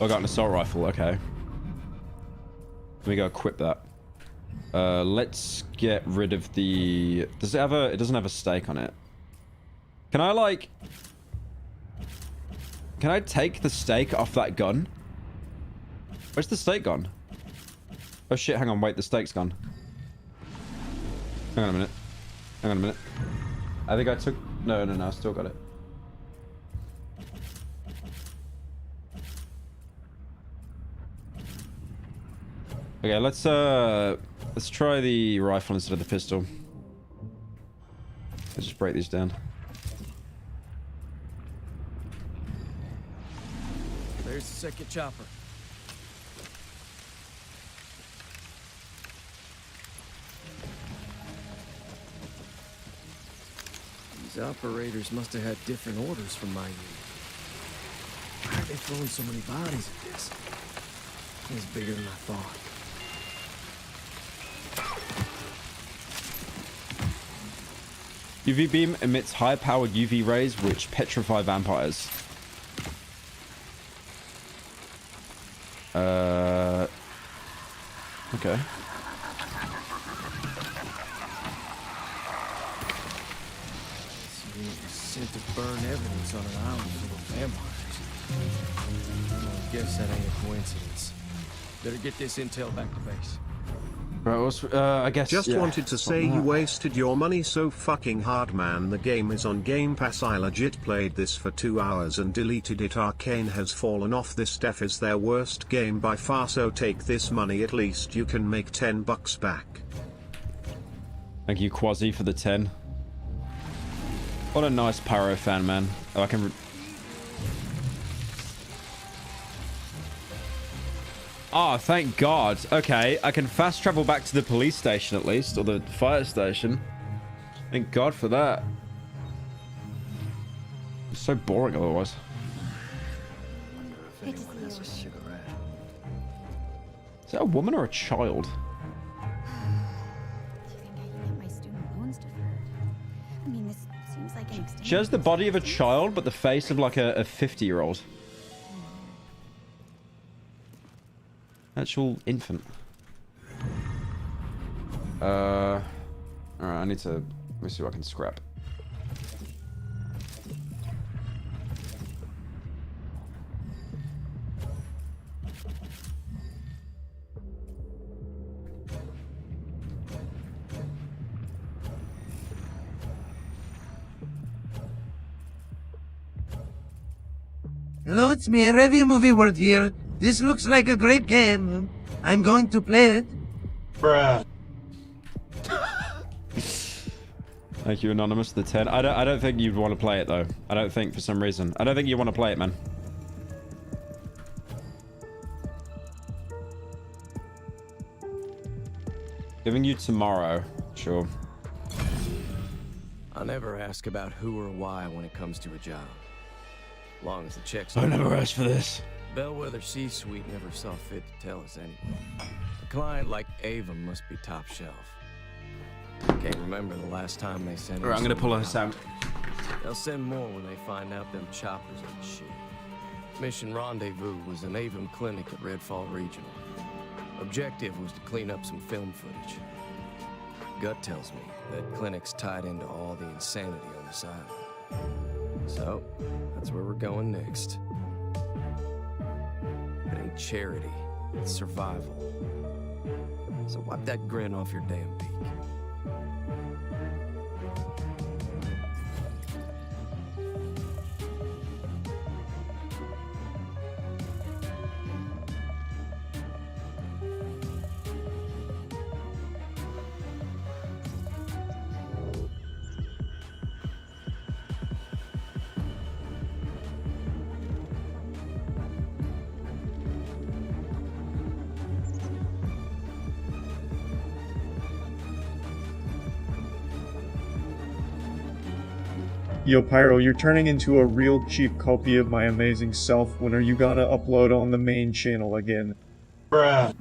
Oh, I got an assault rifle. Okay. Let me go equip that. Let's get rid of the... Does it have a... It doesn't have a stake on it. Can I, like... Can I take the stake off that gun? Where's the stake gone? Oh, shit. Hang on. Wait. The stake's gone. Hang on a minute. Hang on a minute. I think I took... No, no, no. I still got it. Okay, let's try the rifle instead of the pistol. Let's just break these down. There's the second chopper. These operators must have had different orders from my unit. Why are they throwing so many bodies at this? It's bigger than I thought. UV beam emits high-powered UV rays which petrify vampires. Okay. It's sent to burn evidence on an island full of vampires. I guess that ain't a coincidence. Better get this intel back to base. Right, I guess. Just wanted to say you wasted your money so fucking hard, man. The game is on Game Pass. I legit played this for 2 hours and deleted it. Arcane has fallen off. This def is their worst game by far, so take this money. At least you can make $10 back. Thank you, Quasi, for the 10. What a nice Pyro fan, man. Oh, I can... Oh, thank God. Okay, I can fast travel back to the police station at least, or the fire station. Thank God for that. It's so boring otherwise. Is that a woman or a child? She has the body of a child, but the face of like a 50-year-old. Actual infant. Alright, I need to... Let me see what I can scrap. Hello, it's me, Review Movie World here. This looks like a great game. I'm going to play it. Bruh. Thank you, Anonymous, the 10. I don't think you'd want to play it, though. I don't think, for some reason. I don't think you want to play it, man. Giving you tomorrow. Sure. I never ask about who or why when it comes to a job. Long as the checks... I never asked for this. Bellwether C-Suite never saw fit to tell us anything. A client like Ava must be top shelf. Can't remember the last time they sent... Alright, I'm gonna pull her sound. They'll send more when they find out them choppers are the shit. Mission Rendezvous was an Avon clinic at RedFall Regional. Objective was to clean up some film footage. Gut tells me that clinic's tied into all the insanity on this island. So, that's where we're going next. It ain't charity, it's survival. So wipe that grin off your damn beak. Yo, Pyro, you're turning into a real cheap copy of my amazing self. When are you gonna upload on the main channel again? Bruh.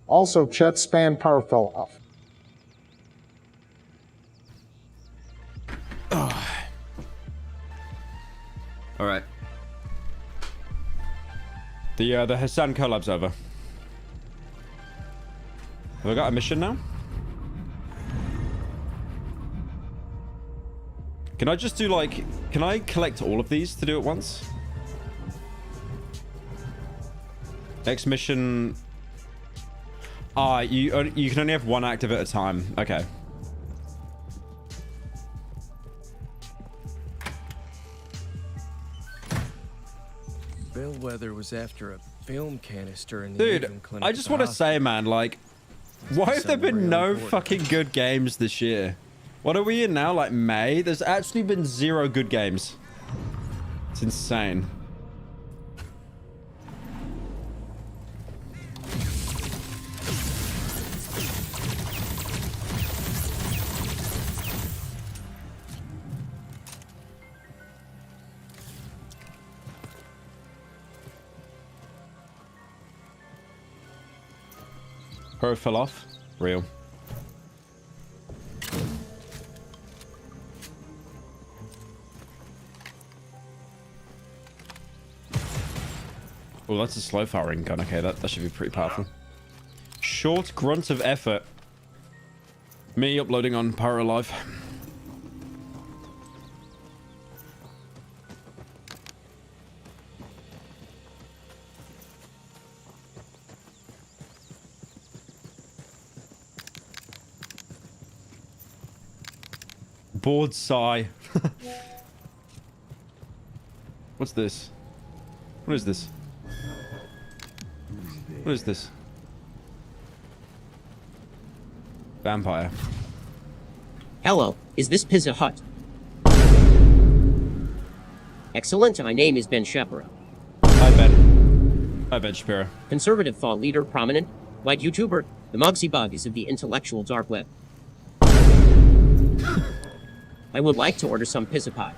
Also, chat spam power fell off. Alright. The Hassan collab's over. Have I got a mission now? Can I just do like... Can I collect all of these to do it once? Next mission... Ah, you can only have one active at a time. Okay. Bellwether was after a film canister in the Avon clinic. I just want to say, man, like... Why have there been no fucking good games this year? What are we in now? Like May? There's actually been 0 good games. It's insane. Pro fell off. Real. Oh, that's a slow firing gun. Okay, that should be pretty powerful. Short grunt of effort. Me uploading on Pyro Live. Bored sigh. What's this? What is this? What is this? Vampire. Hello, is this Pizza Hut? Excellent, my name is Ben Shapiro. Hi, Ben. Hi, Ben Shapiro. Conservative thought leader, prominent, white YouTuber, the Mugsy Buggies of the intellectual dark web. I would like to order some pizza pie.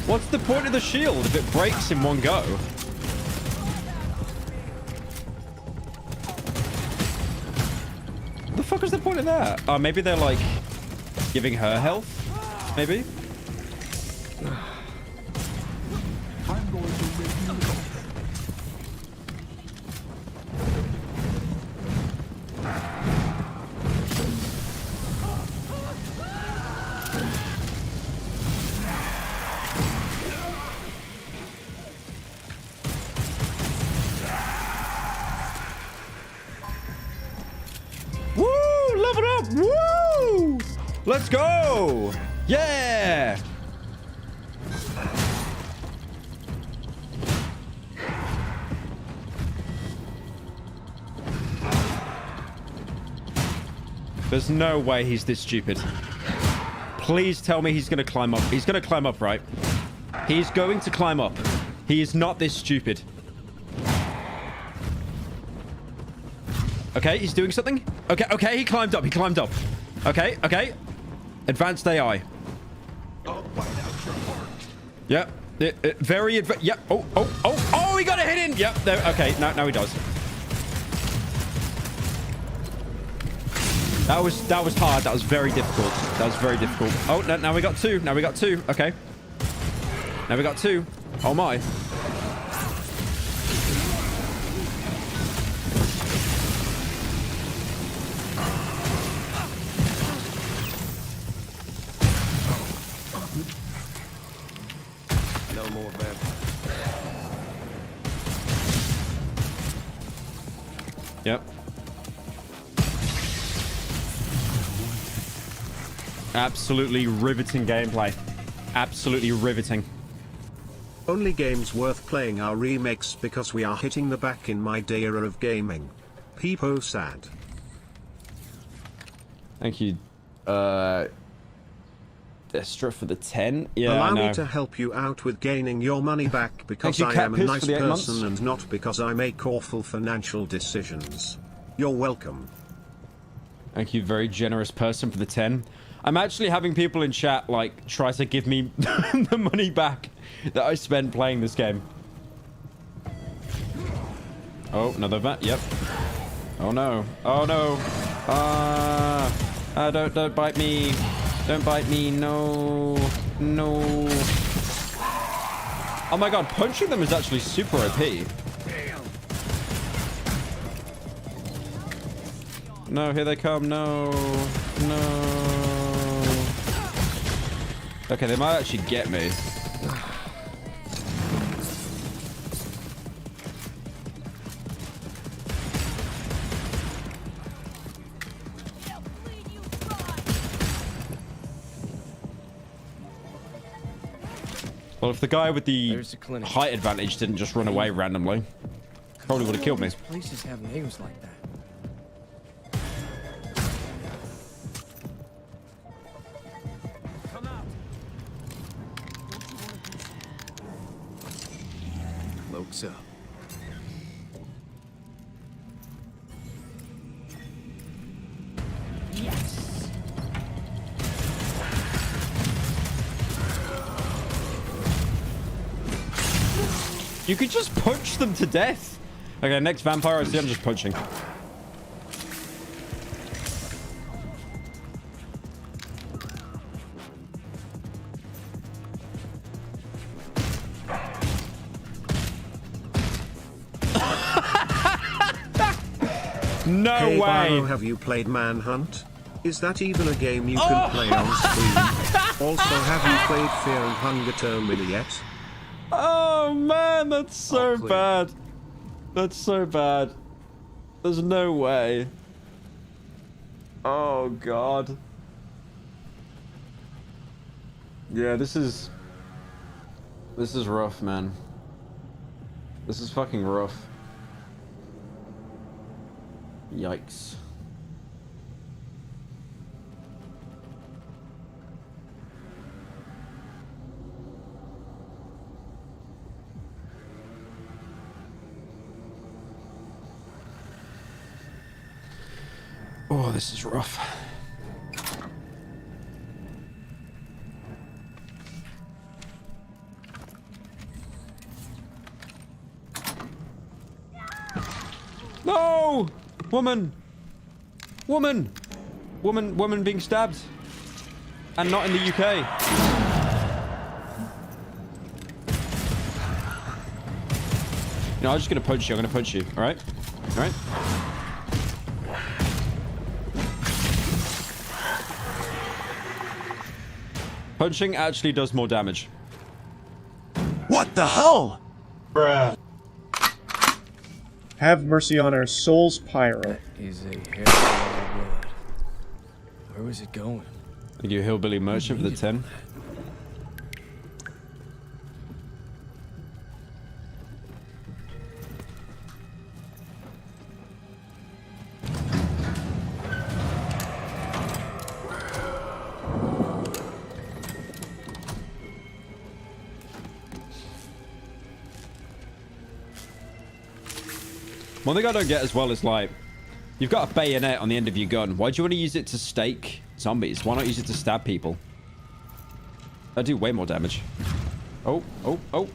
What's the point of the shield if it breaks in one go? What the fuck is the point of that? Oh, maybe they're like giving her health? Maybe? I'm going to make you know. let's go! Yeah! There's no way he's this stupid. Please tell me he's going to climb up. He's going to climb up, right? He's going to climb up. He is not this stupid. Okay, he's doing something. Okay, okay, he climbed up. He climbed up. Okay, okay. Advanced AI. Yep. Very advanced. Yep. Oh, he got a hit in. Yep. There. Okay, now he does. That was hard. That was very difficult. That was very difficult. Oh, no, now we got two. Now we got two. Okay. Now we got two. Oh my. No more vampires. Yep. Absolutely riveting gameplay. Absolutely riveting. Only games worth playing are remakes because we are hitting the back in my day era of gaming. Peepo sad. Thank you, Destra for the 10. Yeah, Allow I know. me to help you out with gaining your money back because you, I am a Catpiss, nice for the 8 months. person and not because I make awful financial decisions. You're welcome. Thank you, very generous person, for the 10. I'm actually having people in chat, like, try to give me the money back that I spent playing this game. Oh, another vat. Yep. Oh, no. Oh, no. Don't bite me. Don't bite me. No. No. Oh, my God. Punching them is actually super OP. No, here they come. No. No. Okay, they might actually get me. Well, if the guy with the height advantage didn't just run away randomly, probably would have killed me. Places have names like that. Cloaks up. Yes. You could just punch them to death. Okay, next vampire I see, I'm just punching. No hey, way. Byro, have you played Manhunt? Is that even a game you can play on Steam? Also, have you played Fear and Hunger Terminal yet? Oh man, that's so bad. That's so bad. There's no way. Oh god. Yeah, this is rough, man. This is fucking rough. Yikes. Oh, this is rough. No! Woman! Woman! Woman being stabbed. And not in the UK. No, I'm just gonna punch you. I'm gonna punch you. Alright? Alright? Punching actually does more damage. What the hell? Bruh. Have mercy on our souls, Pyro. Is a hair of blood. Where was it going? Thank you, Hillbilly Merchant, for the 10. One thing I don't get as well is, like, you've got a bayonet on the end of your gun. Why do you want to use it to stake zombies? Why not use it to stab people? That'd do way more damage. Oh, oh, oh.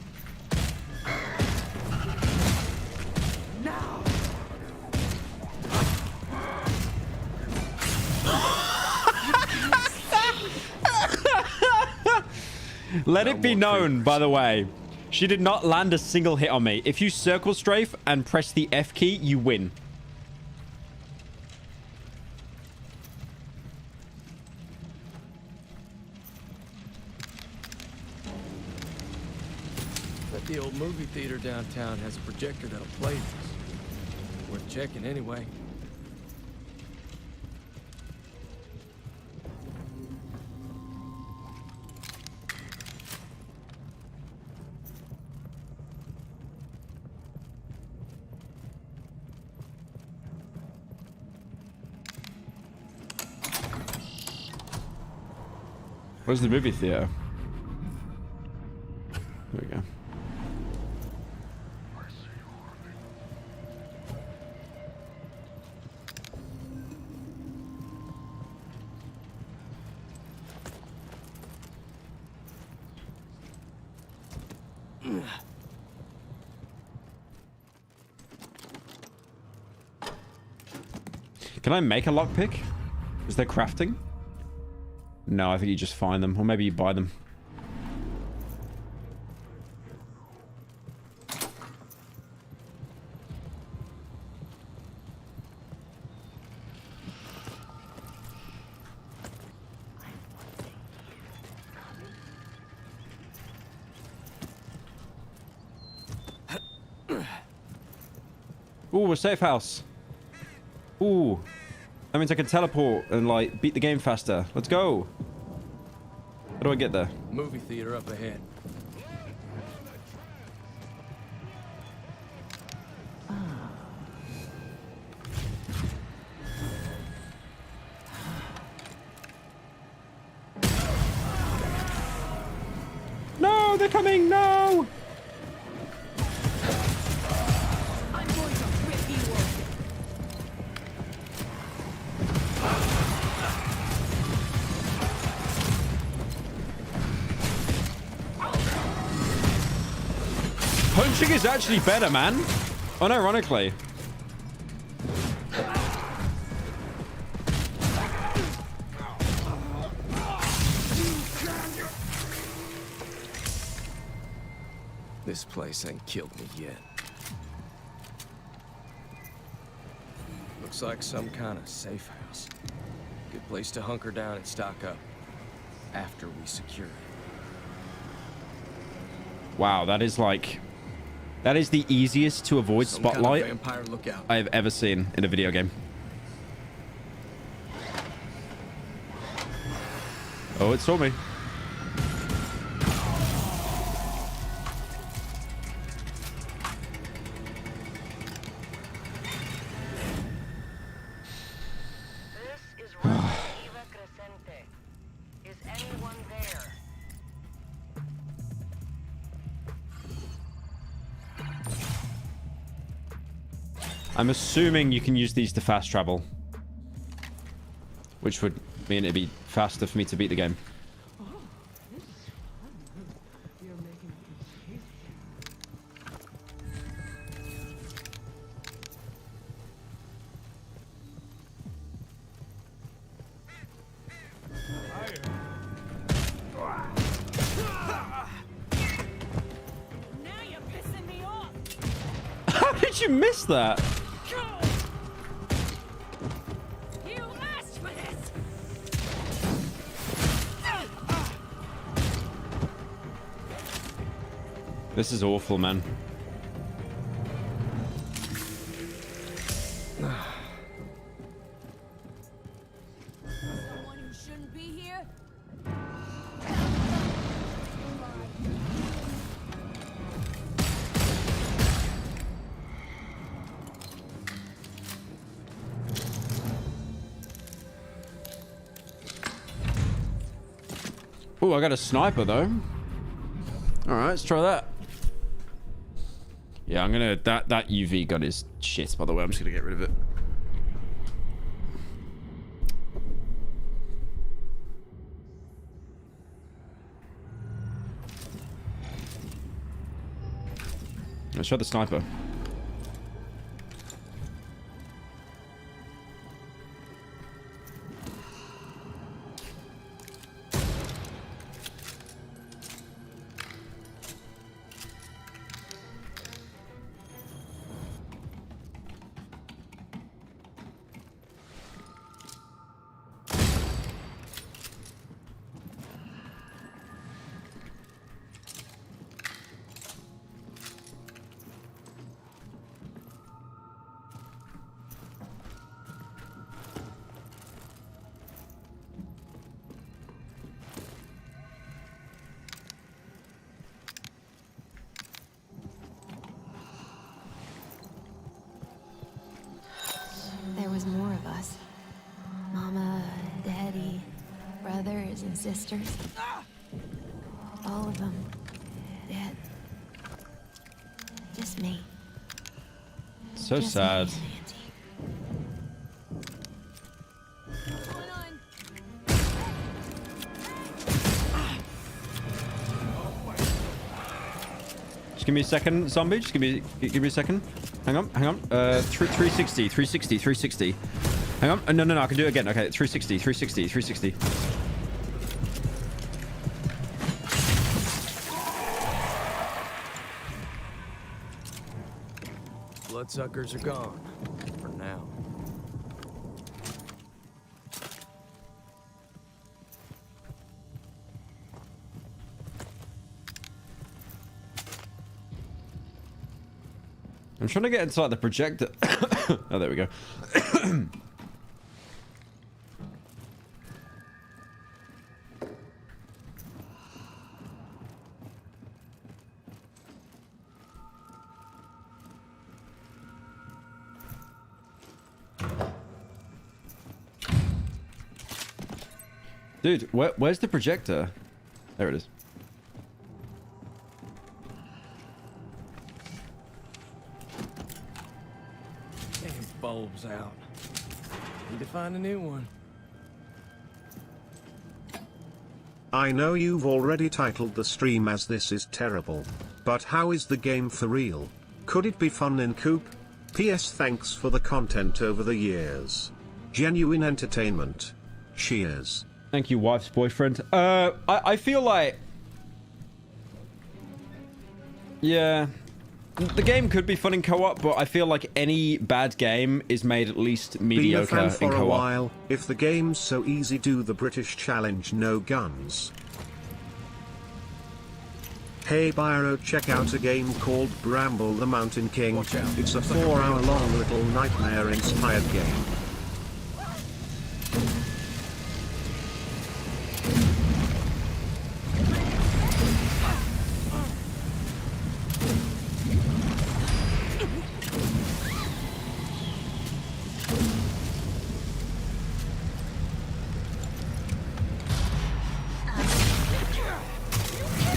Let it be known, by the way, she did not land a single hit on me. If you circle strafe and press the F key, you win. Bet the old movie theater downtown has a projector that'll play this. Worth checking anyway. Where's the movie theater? There we go. Can I make a lockpick? Is there crafting? No, I think you just find them. Or maybe you buy them. Ooh, a safe house. Ooh. That means I can teleport and, like, beat the game faster. Let's go. How do I get there? Movie theater up ahead. No, they're coming. No. Punching is actually better, man. Unironically. This place ain't killed me yet. Looks like some kind of safe house. Good place to hunker down and stock up after we secure it. Wow, that is like... That is the easiest to avoid spotlight kind of vampire lookout. I have ever seen in a video game. Oh, it saw me. Is anyone there? I'm assuming you can use these to fast travel. Which would mean it'd be faster for me to beat the game. How did you miss that? This is awful, man. Someone who shouldn't be here? Oh, I got a sniper though. All right, let's try that. Yeah, I'm gonna... That UV gun is shit, by the way. I'm just gonna get rid of it. Let's try the sniper. There was more of us. Mama, Daddy, brothers and sisters. All of them dead. Just me. So Just sad. me and Auntie. Just give me a second, zombie. Just give me a second. Hang on. 360. Hang on. No, I can do it again. Okay, 360. Bloodsuckers are gone. For now. I'm trying to get inside the projector. Oh, there we go. Dude, where's the projector? There it is. Bulbs out. Need to find a new one. I know you've already titled the stream as "This is terrible," but how is the game for real? Could it be fun in Coop? P.S. Thanks for the content over the years. Genuine entertainment. Cheers. Thank you, wife's boyfriend. I feel like... Yeah... The game could be fun in co-op, but I feel like any bad game is made at least mediocre Been a fan in for a co-op. while. If the game's so easy, do the British challenge, no guns. Hey Byro, check out a game called Bramble the Mountain King. It's a 4-hour-long little nightmare-inspired game.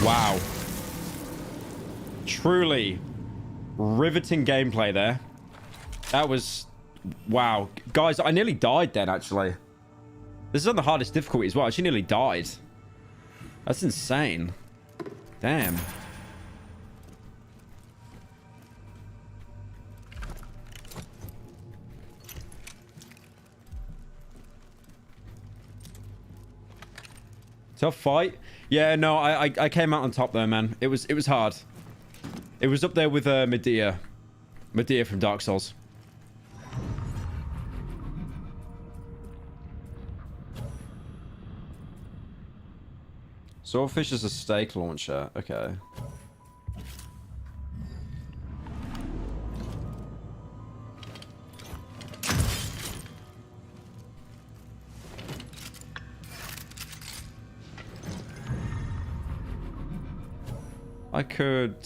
Wow. Truly riveting gameplay there. That was... Wow. Guys, I nearly died then, actually. This is on the hardest difficulty as well. I actually nearly died. That's insane. Damn. Tough fight. Yeah, no, I came out on top there, man. It was hard. It was up there with Medea. Medea from Dark Souls. Swordfish is a steak launcher. Okay. I could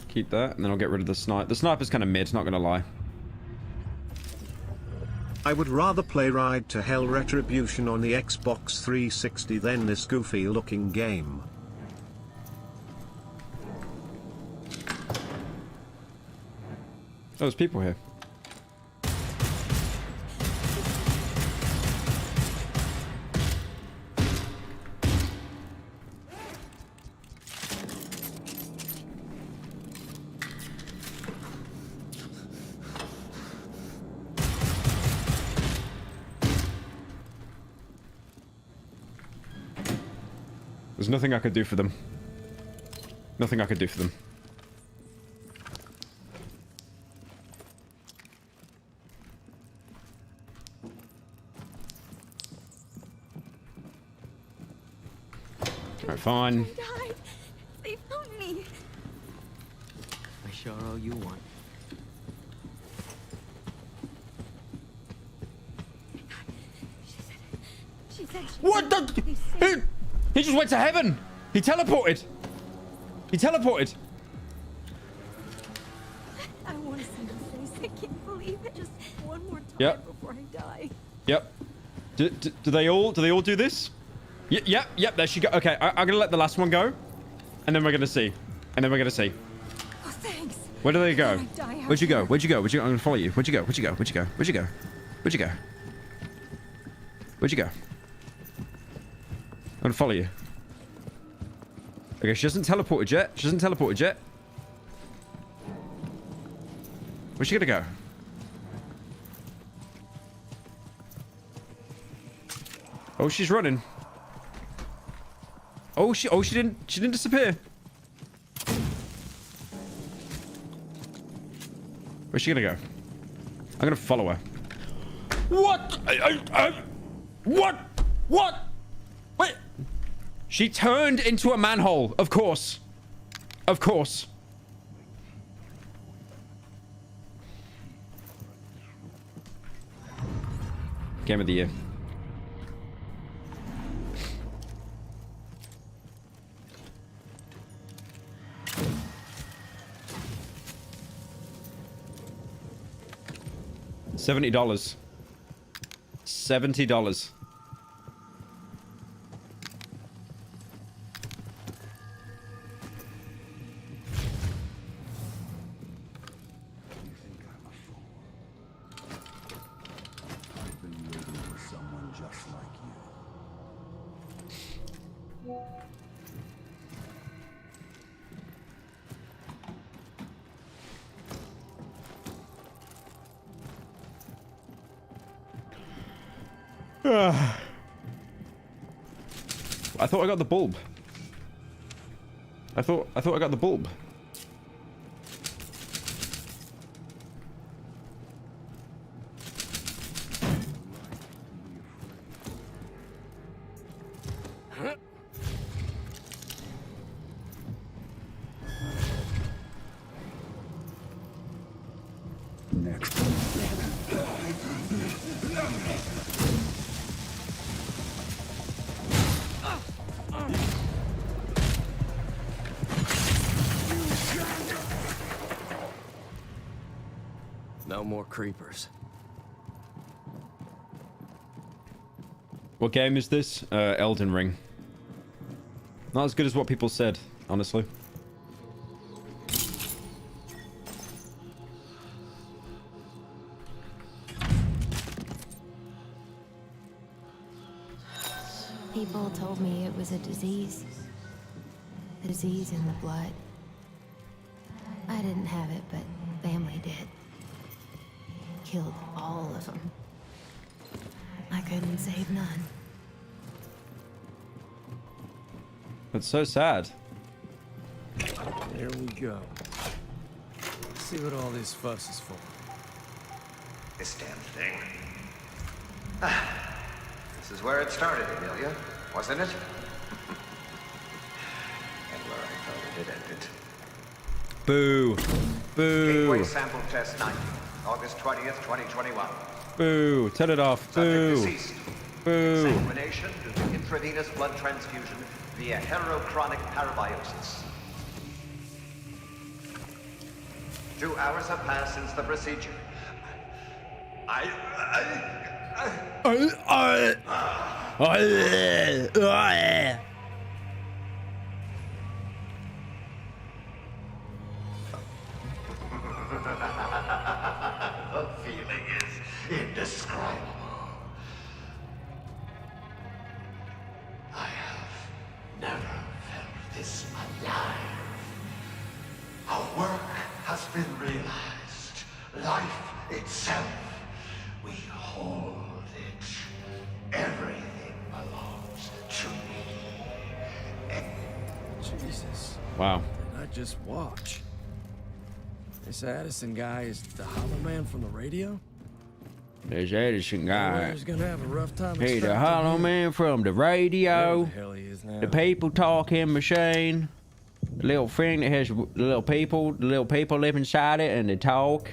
keep that, and then I'll get rid of the sniper. The sniper's kind of mid, not gonna lie. I would rather play Ride to Hell Retribution on the Xbox 360 than this goofy looking game. Oh, there's people here. There's nothing I could do for them. Nothing I could do for them. Alright, fine. I died. They found me. I sure owe you one. She said What the? He just went to heaven. He teleported. He teleported. I want to see his face. I can't believe it. Just one more time before I die. Yep. Do they all do this? Yep. There she go. Okay, I'm gonna let the last one go, and then we're gonna see. Oh, thanks. Where do they go? Where'd you go? Where'd I'm gonna follow you. Where'd you go? Where'd you go? I'm gonna follow you. Okay, she hasn't teleported yet. Where's she gonna go? Oh, she's running. Oh, she didn't disappear. Where's she gonna go? I'm gonna follow her. What? What? Wait. She turned into a manhole. Of course. Game of the year. $70. $70. I thought I got the bulb. I thought I got the bulb. No more creepers. What game is this? Elden Ring. Not as good as what people said, honestly. People told me it was a disease. A disease in the blood. I didn't have it, but family did. Killed all of them. I couldn't save none. That's so sad. There we go. Let's see what all this fuss is for. This damn thing. This is where it started, Amelia, wasn't it? And where I thought it ended. Boo. Boo. Gateway sample test 90, August 20th, 2021. Boo. Turn it off. Boo. Subject deceased. Boo. Exsanguination due to intravenous blood transfusion via heterochronic parabiosis. 2 hours have passed since the procedure. I The feeling is indescribable. I have never felt this alive. Our work has been realized. Life itself. We hold it. Everything belongs to me. Jesus. Wow. Did I just watch? This Addison guy is the Hollow Man from the radio? There's Edison guy. He's gonna have a rough time. Hey, the Hollow Man from the radio. Where the hell he is now. The people talking machine. The little thing that has the little people live inside it and they talk.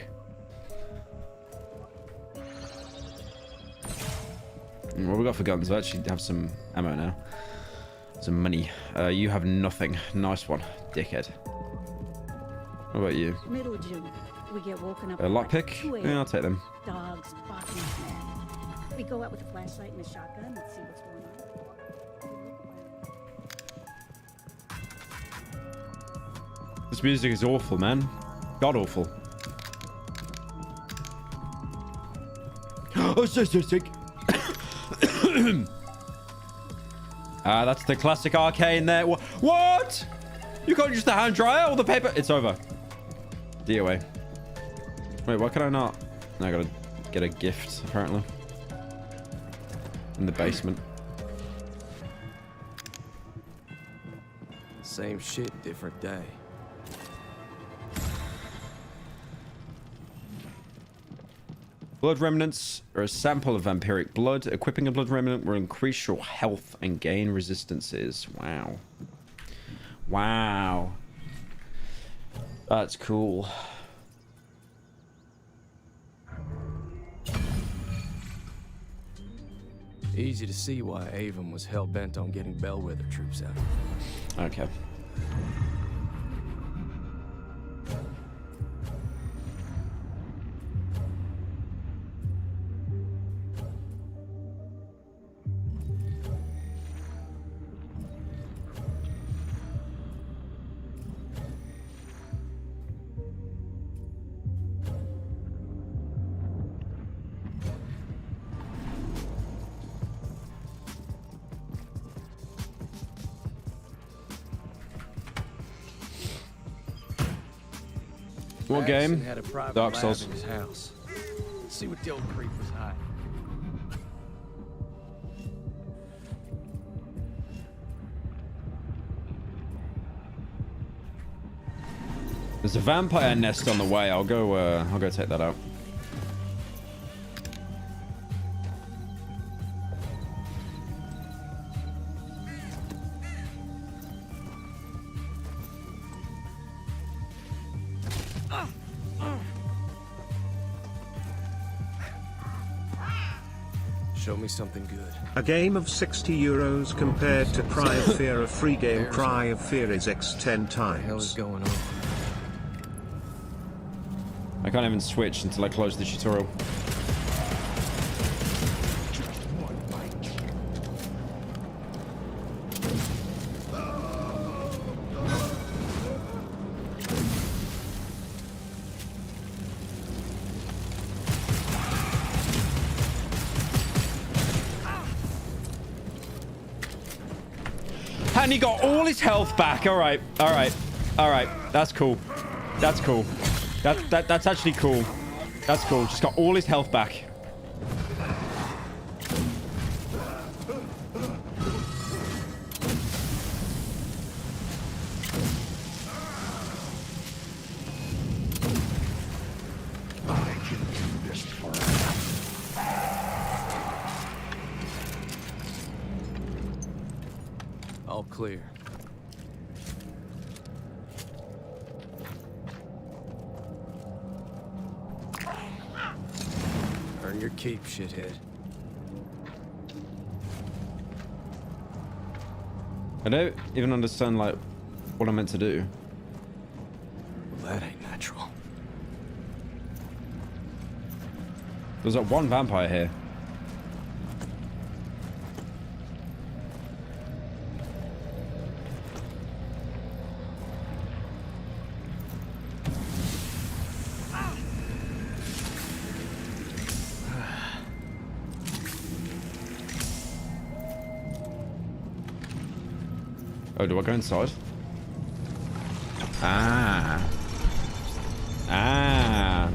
What we got for guns? I actually have some ammo now. Some money. You have nothing. Nice one, dickhead. What about you? Middle of June, we get woken up. A lockpick? Yeah, I'll take them. Dogs barking. We go out with a flashlight and a shotgun and see what's going on. This music is awful, man. God awful. Oh, so sick. That's the classic arcane there. What? You can't use the hand dryer or the paper? It's over. DOA. Wait, why can I not? No, I gotta get a gift, apparently. In the basement. Same shit, different day. Blood remnants are a sample of vampiric blood. Equipping a blood remnant will increase your health and gain resistances. Wow. Wow. That's cool. Easy to see why Avon was hell-bent on getting Bellwether troops out. Okay. What game? Had a private Dark lab Souls. in his house. Let's see what the old creep was hiding. There's a vampire nest on the way. I'll go take that out. Show me something good. A game of €60 compared to Cry of Fear, a free game. Cry of Fear is X 10 times. What the hell is going on? I can't even switch until I close the tutorial. And he got all his health back. All right, all right, all right. That's cool. That's cool. That's actually cool. That's cool. Just got all his health back. All clear. Earn your keep, shithead. I don't even understand, like, what I'm meant to do. Well, that ain't natural. There's like one vampire here. Oh, do I go inside? Ah. Ah.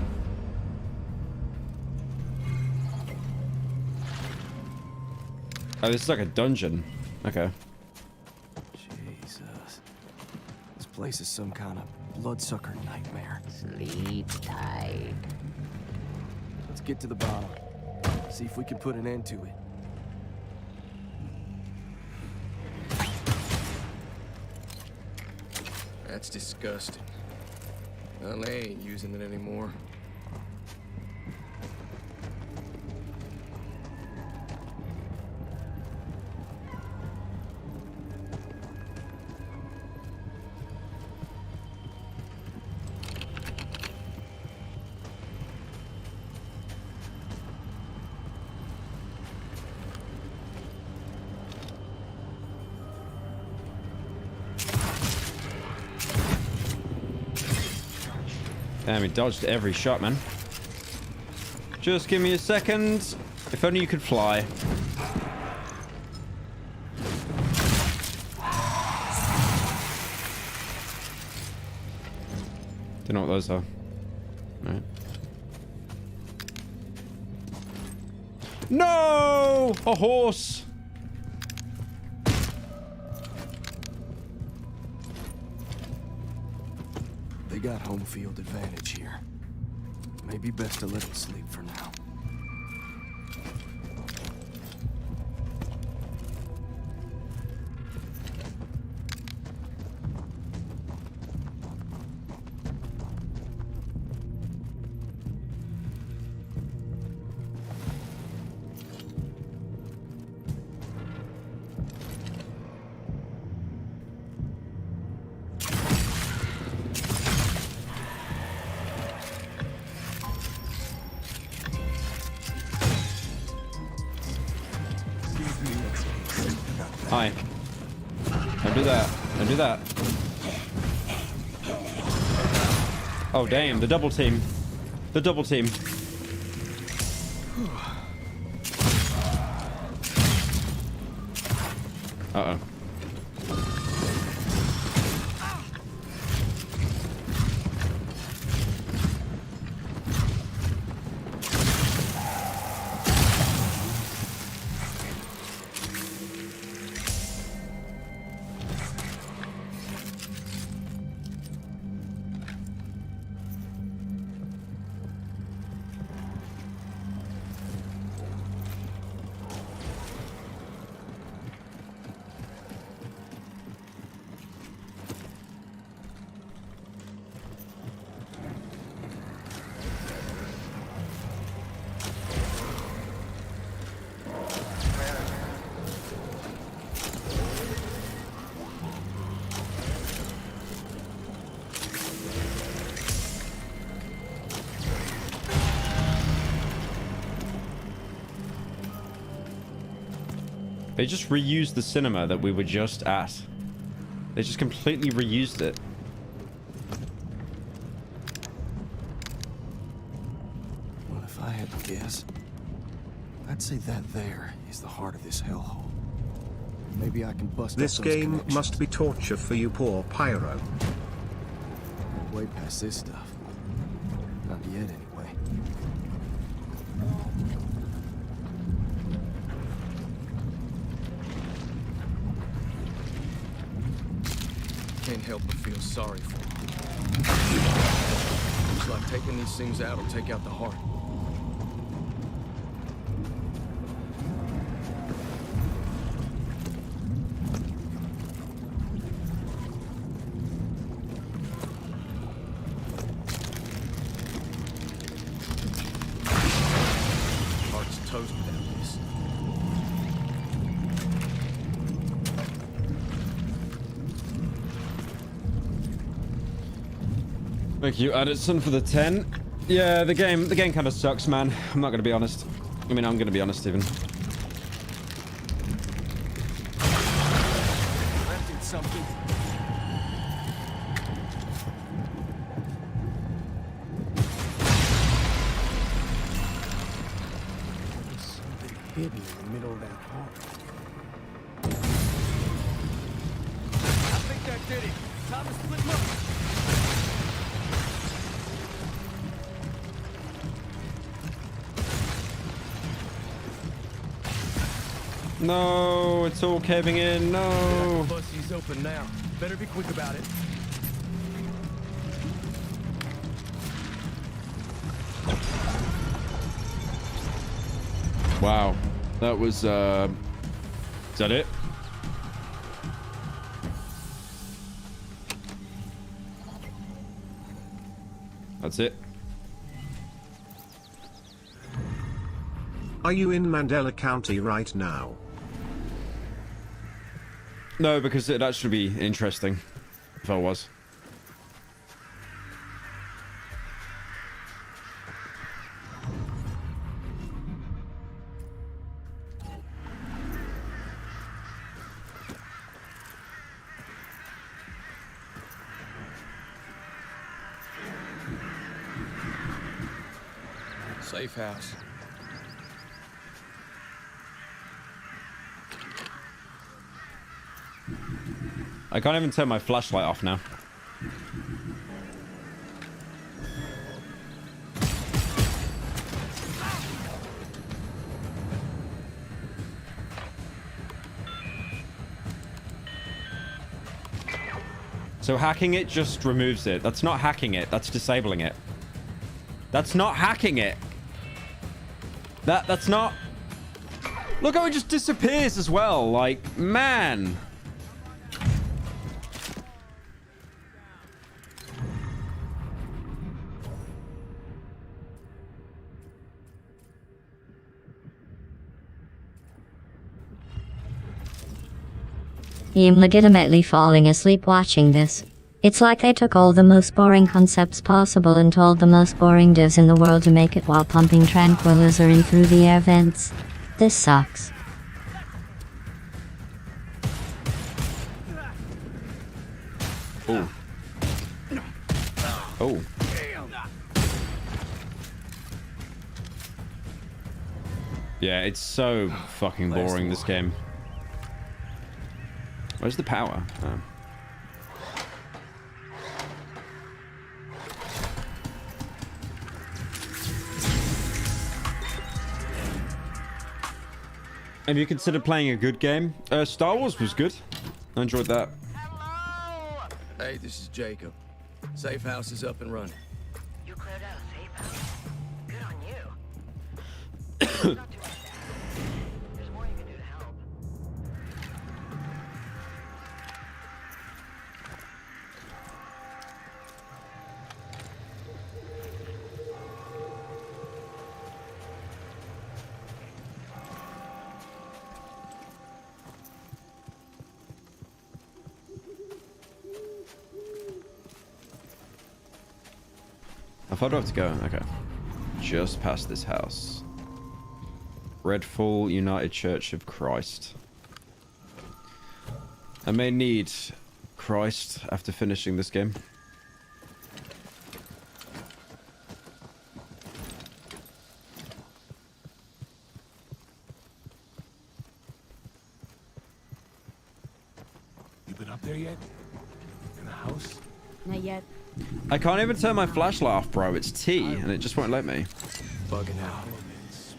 Oh, this is like a dungeon. Okay. Jesus. This place is some kind of bloodsucker nightmare. Sleep tight. Let's get to the bottom. See if we can put an end to it. That's disgusting. Well, they ain't using it anymore. Damn, he dodged every shot, man. Just give me a second. If only you could fly. Don't know what those are. Right. No! A horse! They got home field advantage here. Maybe best to let them sleep for now. Hi. Don't do that. Don't do that. Oh, damn. The double team. The double team. Uh-oh. They just reused the cinema that we were just at. They just completely reused it. Well, if I had to guess, I'd say that there is the heart of this hellhole. Maybe I can bust up This those game connections. must be torture for you poor Pyro. Way past this stuff. Not yet, anyway. Can't help but feel sorry for him. It's like taking these things out will take out the heart. Heart's toast without this. Thank you, Addison, for the 10. Yeah, the game kind of sucks, man. I'm not gonna be honest. I mean, I'm gonna be honest, even. Left something. There's something hidden in the middle of that heart. did it. Time to split them up. No, it's all caving in. No. Busy's open now. Better be quick about it. Wow. That was, is that it? That's it. Are you in Mandela County right now? No, because it'd actually be interesting if I was. Safe house. I can't even turn my flashlight off now. So hacking it just removes it. That's not hacking it. That's disabling it. That's not hacking it. That's not... Look how it just disappears as well. Like, man. I'm legitimately falling asleep watching this. It's like they took all the most boring concepts possible and told the most boring devs in the world to make it while pumping tranquilizer in through the air vents. This sucks. Oh. Oh. Yeah, it's so fucking boring, this game. Where's the power? Oh. Have you considered playing a good game? Star Wars was good. I enjoyed that. Hey, this is Jacob. Safe house is up and running. You cleared out a safe house. Good on you. Not too much damage. There's more you can do to help. How far do I have to go? Okay. Just past this house. RedFall United Church of Christ. I may need Christ after finishing this game. You been up there yet? In the house? Not yet. I can't even turn my flashlight off, bro. It's T, and it just won't let me. Bugging out.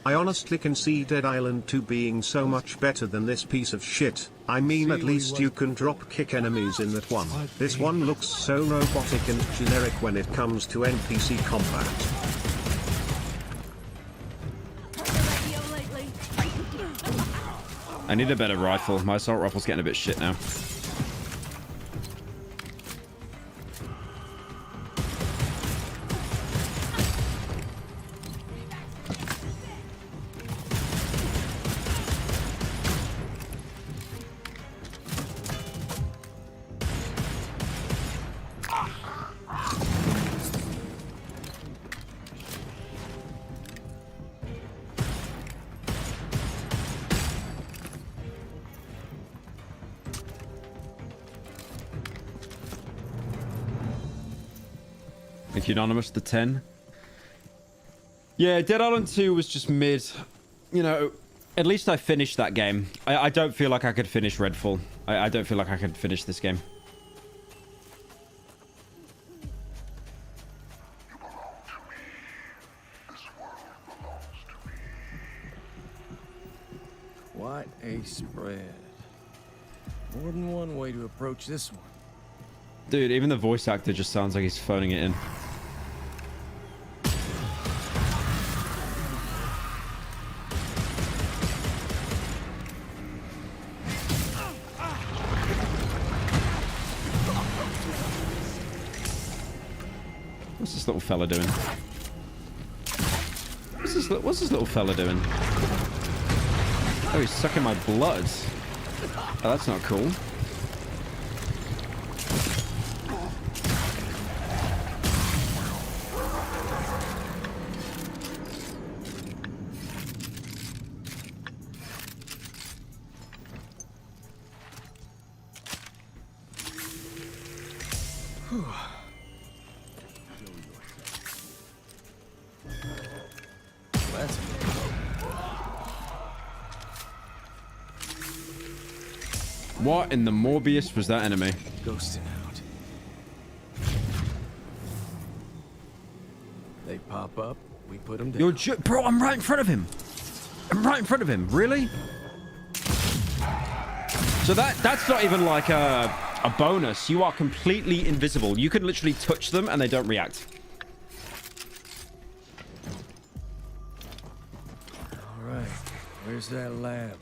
I honestly can see Dead Island 2 being so much better than this piece of shit. I mean, at least you can drop kick enemies in that one. This one looks so robotic and generic when it comes to NPC combat. I need a better rifle. My assault rifle's getting a bit shit now. Thank you, Anonymous, the 10. Yeah, Dead Island 2 was just mid. You know, at least I finished that game. I don't feel like I could finish RedFall. I don't feel like I could finish this game. spread. More than one way to approach this one. Dude, even the voice actor just sounds like he's phoning it in. What's this little fella doing? What's this little fella doing? Oh, he's sucking my blood. Oh, that's not cool. What in the Morbius was that enemy? Ghosting out. They pop up, we put them down. Bro, I'm right in front of him. I'm right in front of him. Really? So that's not even like a bonus. You are completely invisible. You can literally touch them and they don't react. All right, where's that lab?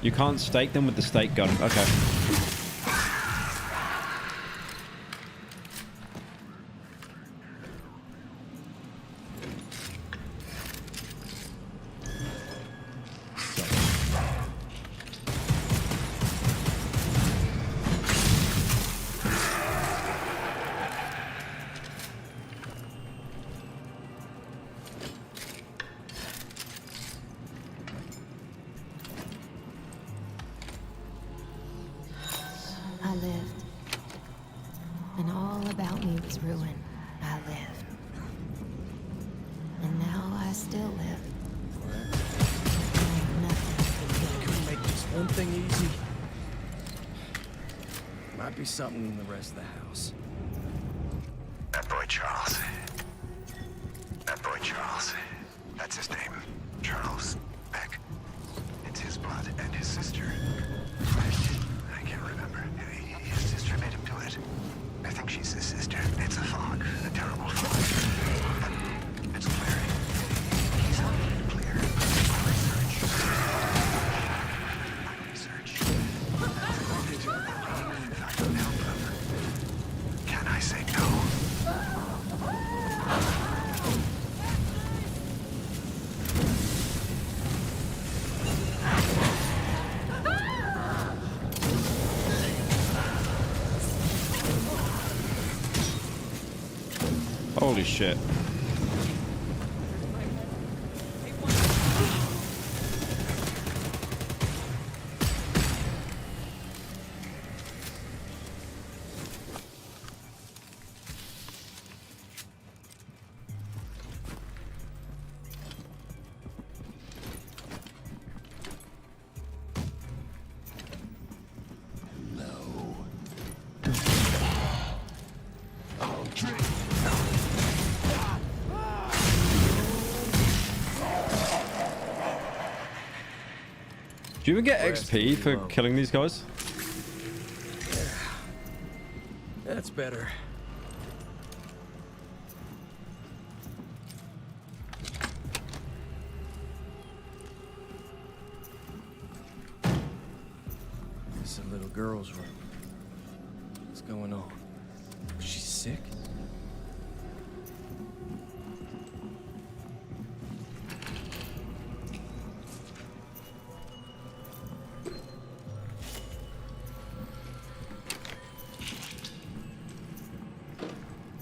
You can't stake them with the stake gun. Okay. I lived. And all about me was ruin. I lived. And now I still live. Nothing. Can we make this one thing easy? Might be something in the rest of the house. That boy Charles. That boy Charles. That's his name. Charles Beck. It's his blood and his sister. I can't remember. His sister made him do it. I think she's his sister. It's a fog. A terrible fog. But it's clearing. He's helping it clear. My research. I wanted to. If I can help him. Can I say no? Holy shit. Do you even get XP for killing these guys? Yeah. That's better. This is a little girl's room. What's going on? She's sick?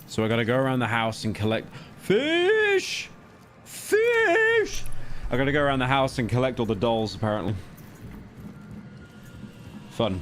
So I gotta go around the house and collect fish. Fish. I gotta go around the house and collect all the dolls, apparently. Fun.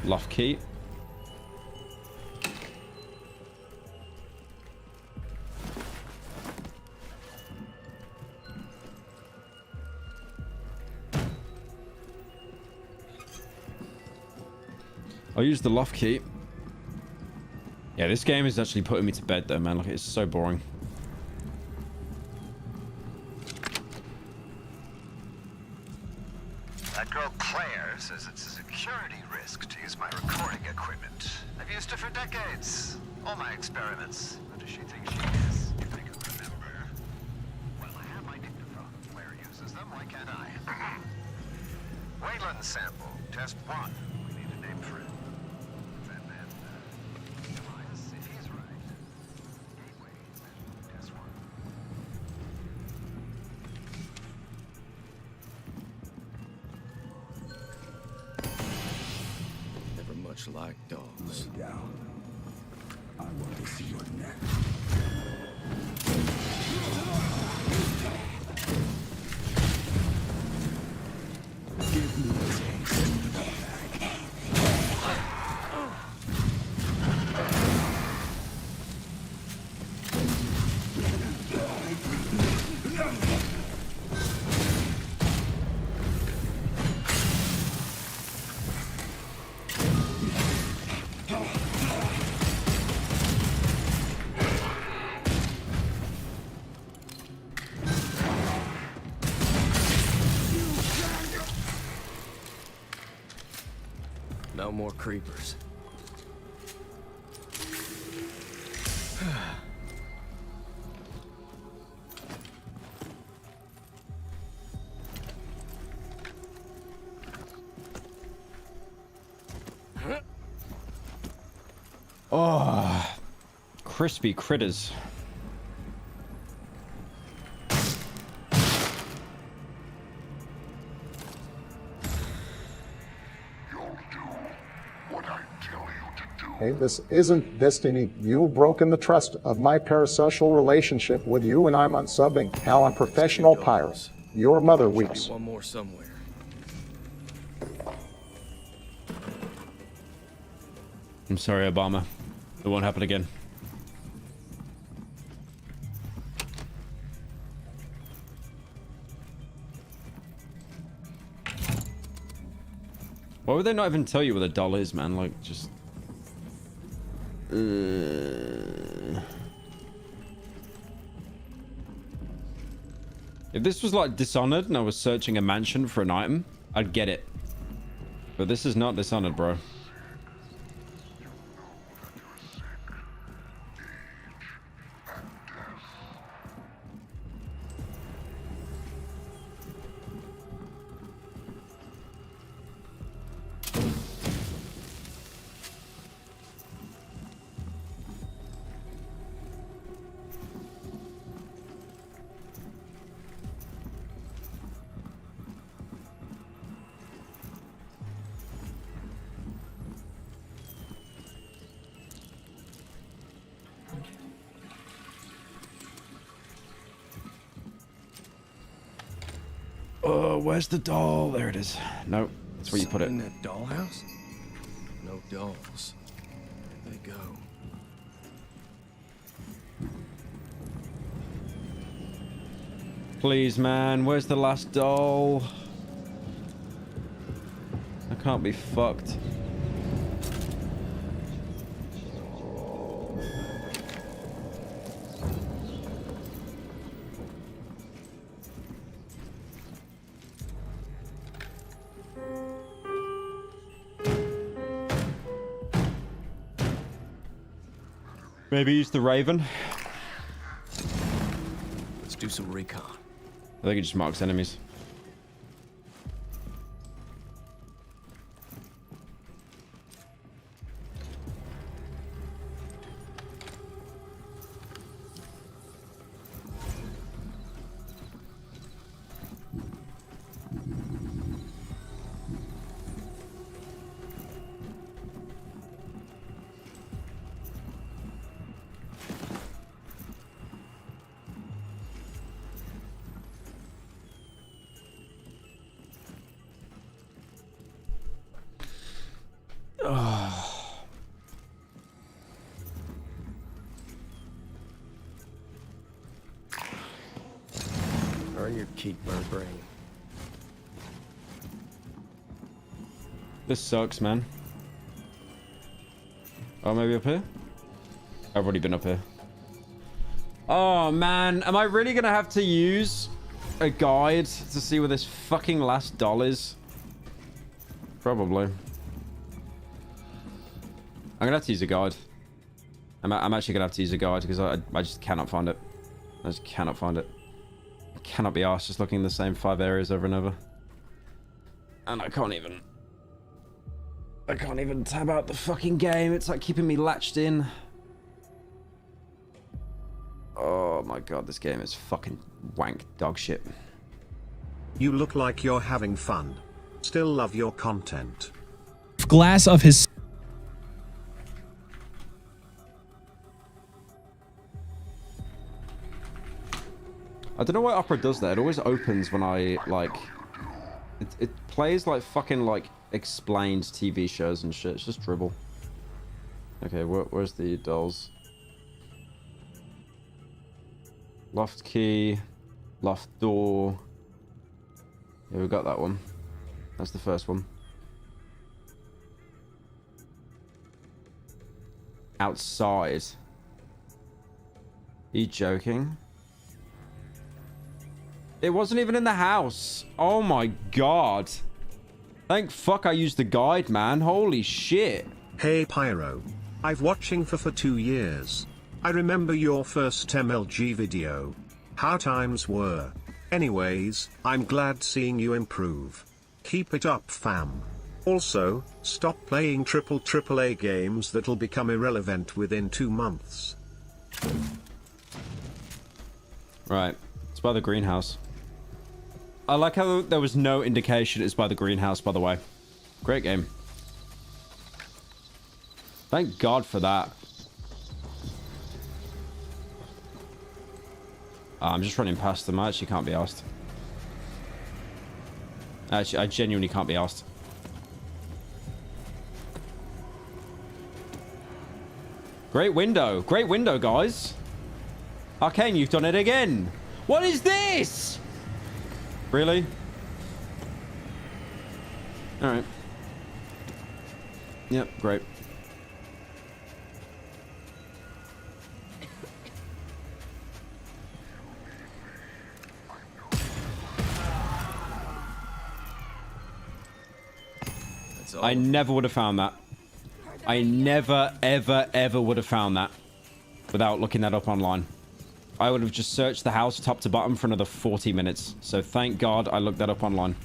Loft key. I'll use the loft key. Yeah, this game is actually putting me to bed though, man. Like, it's so boring. That girl Claire says it's a security risk to use my recording equipment. I've used it for decades. All my experiments. Who does she think she is? If I can remember. Well, I have my dictaphone. Claire uses them. Why can't I? Wayland sample. Test 1. We need a name for it. And then, Elias, if he's right. Gateway. Test 1. Never much like dogs. Lay down. I want to see your neck. Give me a taste. No more creepers. Oh, crispy critters. Hey, this isn't Destiny. You've broken the trust of my parasocial relationship with you, and I'm unsubbing. Now I'm professional pirate. Your mother weeps. One more somewhere. I'm sorry, Obama. It won't happen again. Why would they not even tell you what a doll is, man? Like, just... If this was like Dishonored and I was searching a mansion for an item, I'd get it. But this is not Dishonored, bro. Where's the doll? There it is. No, that's where you put it. In that dollhouse? No dolls. There they go. Please, man. Where's the last doll? I can't be fucked. Maybe use the Raven. Let's do some recon. I think it just marks enemies. Or your keeper brain. This sucks, man. Oh, maybe up here? I've already been up here. Oh, man. Am I really going to have to use a guide to see where this fucking last doll is? Probably. I'm going to have to use a guide. I'm actually going to have to use a guide because I just cannot find it. I just cannot find it. I cannot be arsed just looking in the same 5 areas over and over. And I can't even tab out the fucking game. It's like keeping me latched in. Oh my god, this game is fucking wank dog shit. You look like you're having fun. Still love your content. Glass of his... I don't know why Opera does that. It always opens when I, like... It plays like fucking, like, explained TV shows and shit. It's just dribble. Okay, where's the dolls? Loft key. Loft door. Yeah, we got that one. That's the first one. Outside. Are you joking? It wasn't even in the house. Oh my god. Thank fuck I used the guide, man. Holy shit. Hey Pyro. I've watching for 2 years. I remember your first MLG video. How times were. Anyways, I'm glad seeing you improve. Keep it up, fam. Also, stop playing AAA games that'll become irrelevant within 2 months. Right. It's by the greenhouse. I like how there was no indication it's by the greenhouse, by the way. Great game. Thank God for that. I'm just running past them. I actually can't be asked. Actually, I genuinely can't be asked. Great window. Great window, guys. Arcane, you've done it again. What is this? Really? Alright. Yep, great. I never would have found that. I never, ever, ever would have found that without looking that up online. I would have just searched the house top to bottom for another 40 minutes. So thank God I looked that up online.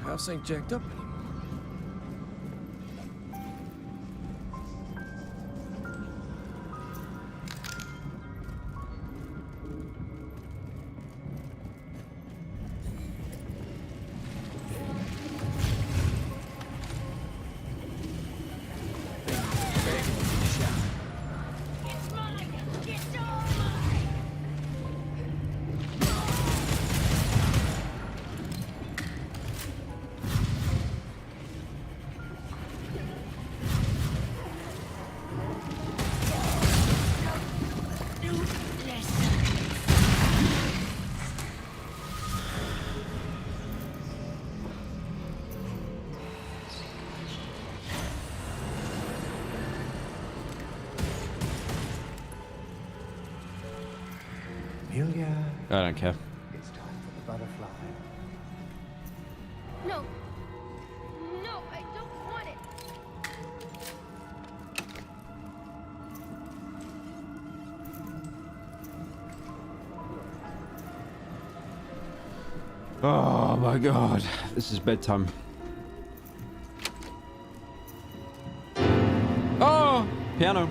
House ain't jacked up anymore. I don't care. It's time for the butterfly. No. No, I don't want it. Oh my god. This is bedtime. Oh! Piano.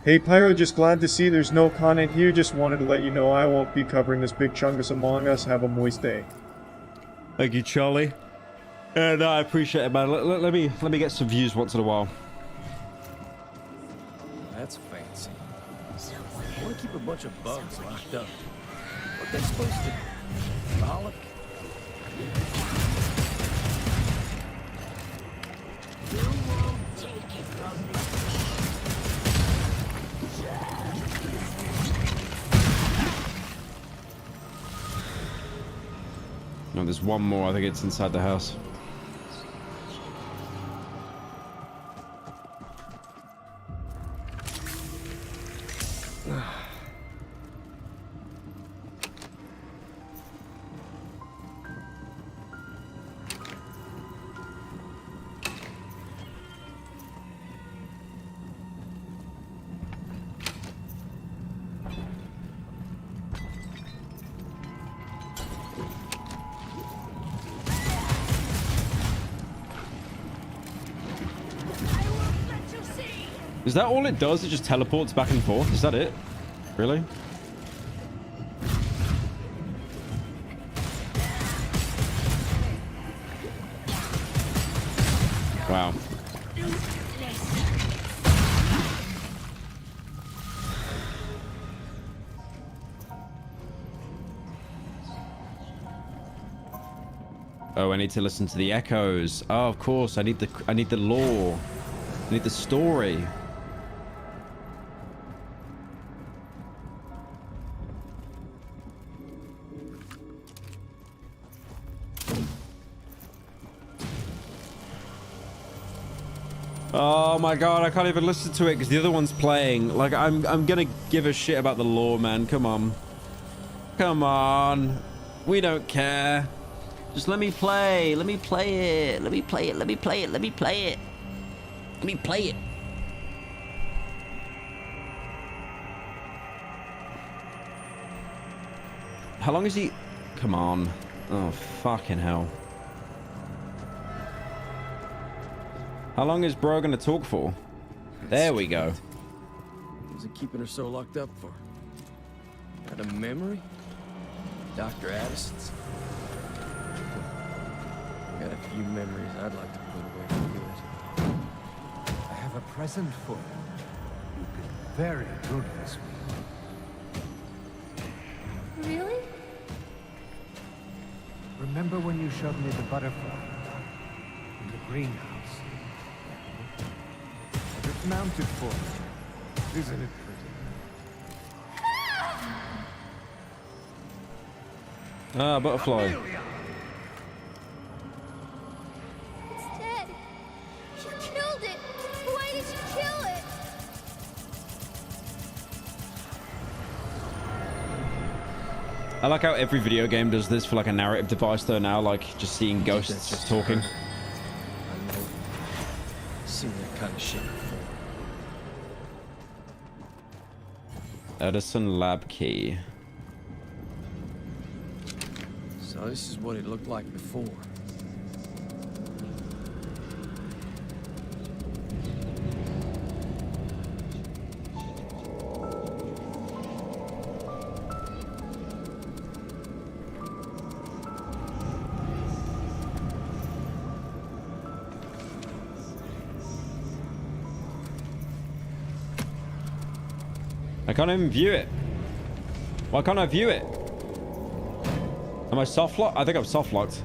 Hey Pyro, just glad to see there's no content here. Just wanted to let you know I won't be covering this big chunk of Among Us. Have a moist day. Thank you, Charlie. And I appreciate it, man. Let me get some views once in a while. That's fancy. I want to keep a bunch of bugs locked up. What they supposed to do? Bollock? You won't take it from me. No, there's one more. I think it's inside the house. Is that all it does? It just teleports back and forth? Is that it? Really? Wow. Oh, I need to listen to the echoes. Oh, of course. I need the lore. I need the story. Oh my god, I can't even listen to it because the other one's playing. Like, I'm gonna give a shit about the lore, man. Come on. Come on. We don't care. Just let me play. Let me play it. Let me play it. Let me play it. Let me play it. Let me play it. How long is he? Come on. Oh, fucking hell. How long is bro gonna talk for? There we go. What's it keeping her so locked up for? Got a memory? Dr. Addison's? Got a few memories I'd like to put away for good. I have a present for you. You've been very good this week. Really? Remember when you showed me the butterfly in the greenhouse? It's mounted for me. Isn't it pretty? Ah, butterfly. It's dead. You killed it. Why did you kill it? I like how every video game does this for like a narrative device though now, like just seeing ghosts talking. I know. Seen that kind of shit before. Edison lab key. So this is what it looked like before. I can't even view it. Why can't I view it? Am I soft locked? I think I'm soft locked.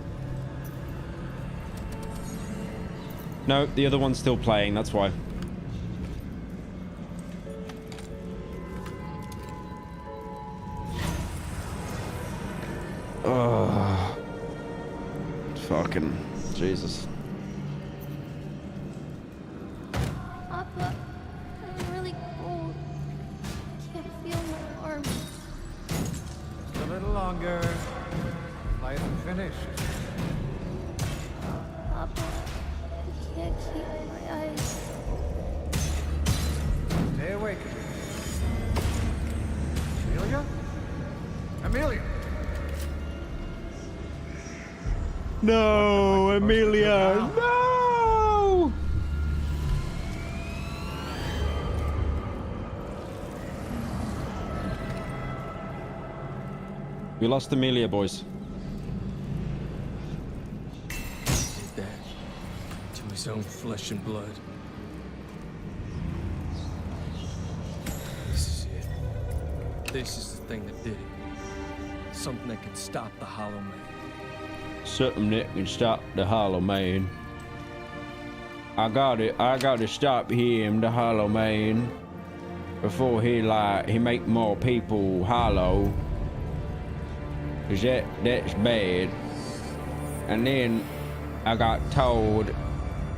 No, the other one's still playing, that's why. Oh. Fucking Jesus. Papa, I'm really cold. I can't feel my arms. Just a little longer. Flight isn't finished. Papa, I can't keep my eyes. Stay awake. Amelia? Amelia! No, Amelia, no! We lost Amelia, boys. Did that to his own flesh and blood. This is it. This is the thing that did it. Something that could stop the Hollow Man. Something that can stop the Hollow Man. I got to stop him, the Hollow Man, before he make more people hollow. Cause that's bad. And then I got told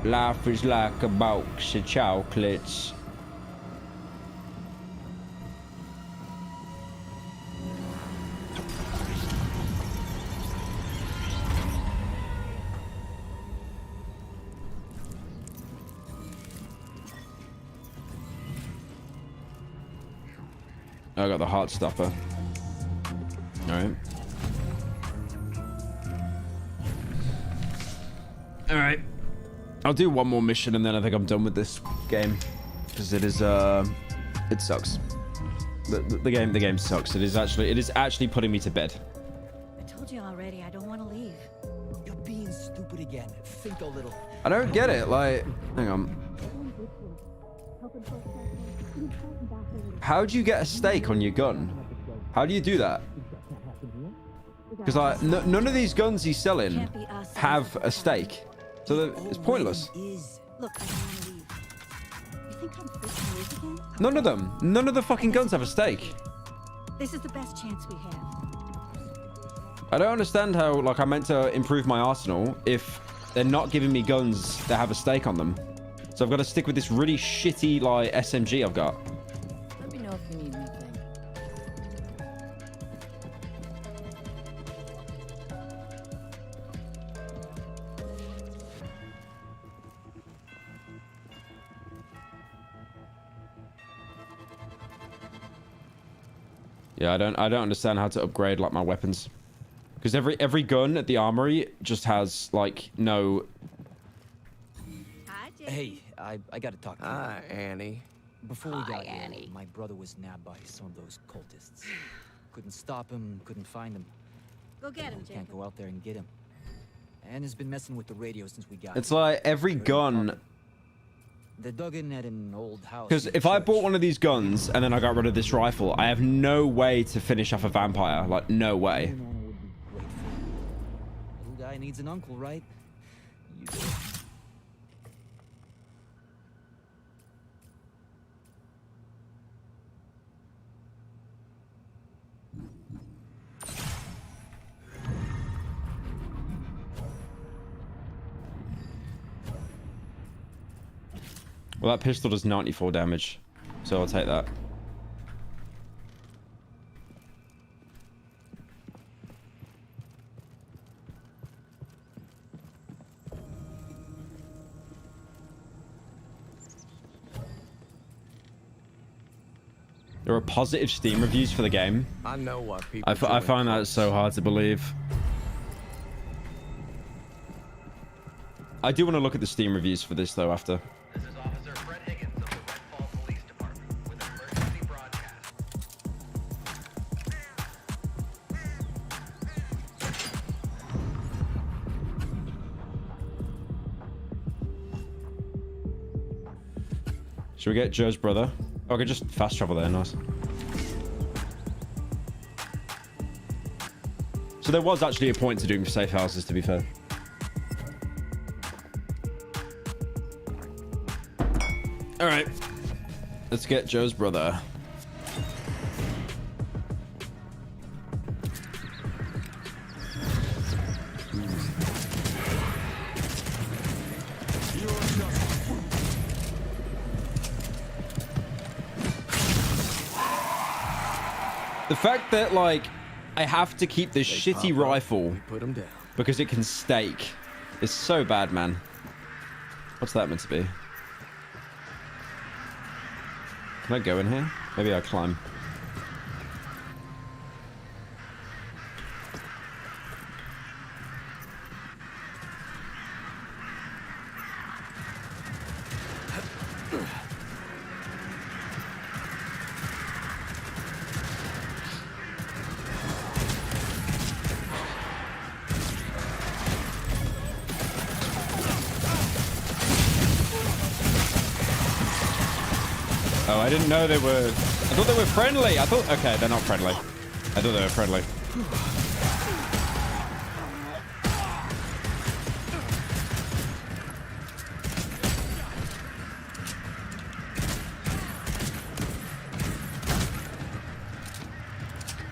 life is like a box of chocolates. I got the heart stopper. Alright. Alright. I'll do one more mission and then I think I'm done with this game. Because it is it sucks. The game sucks. It is actually putting me to bed. I told you already, I don't want to leave. You're being stupid again. Think a little. I don't get it, like, hang on. How do you get a stake on your gun? How do you do that? Because like none of these guns he's selling have a stake, so it's pointless. Look, I don't want to leave. You think I'm freaking weird again? None of them. None of the fucking guns have a stake. This is the best chance we have. I don't understand how like I meant to improve my arsenal if they're not giving me guns that have a stake on them. So I've got to stick with this really shitty like SMG I've got. Let me know if you need anything. Yeah, I don't understand how to upgrade like my weapons. Because every gun at the armory just has like no. Hey, I gotta talk to you. Hi, Annie. Before we got here, my brother was nabbed by some of those cultists. Couldn't stop him, couldn't find him. Go get him, Can't Jacob. go out there and get him. And has been messing with the radio since we got It's here. like every gun. They dug in at an old house. Because if I bought one of these guns and then I got rid of this rifle, I have no way to finish off a vampire. Like, no way. Little guy needs an uncle, right? You do. Well, that pistol does 94 damage, so I'll take that. There are positive Steam reviews for the game. I know why people. I find that so hard to believe. I do want to look at the Steam reviews for this though after. This is Officer Fred Higgins of the RedFall Police Department with an emergency broadcast. Should we get Joe's brother? Oh, I could just fast travel there, nice. So there was actually a point to doing safe houses, to be fair. All right, let's get Joe's brother. The fact that like I have to keep this shitty rifle Put him down. because it can stake is so bad, man. What's that meant to be? Can I go in here? Maybe I climb. Oh, I didn't know they were... I thought they were friendly. I thought... Okay, they're not friendly. I thought they were friendly.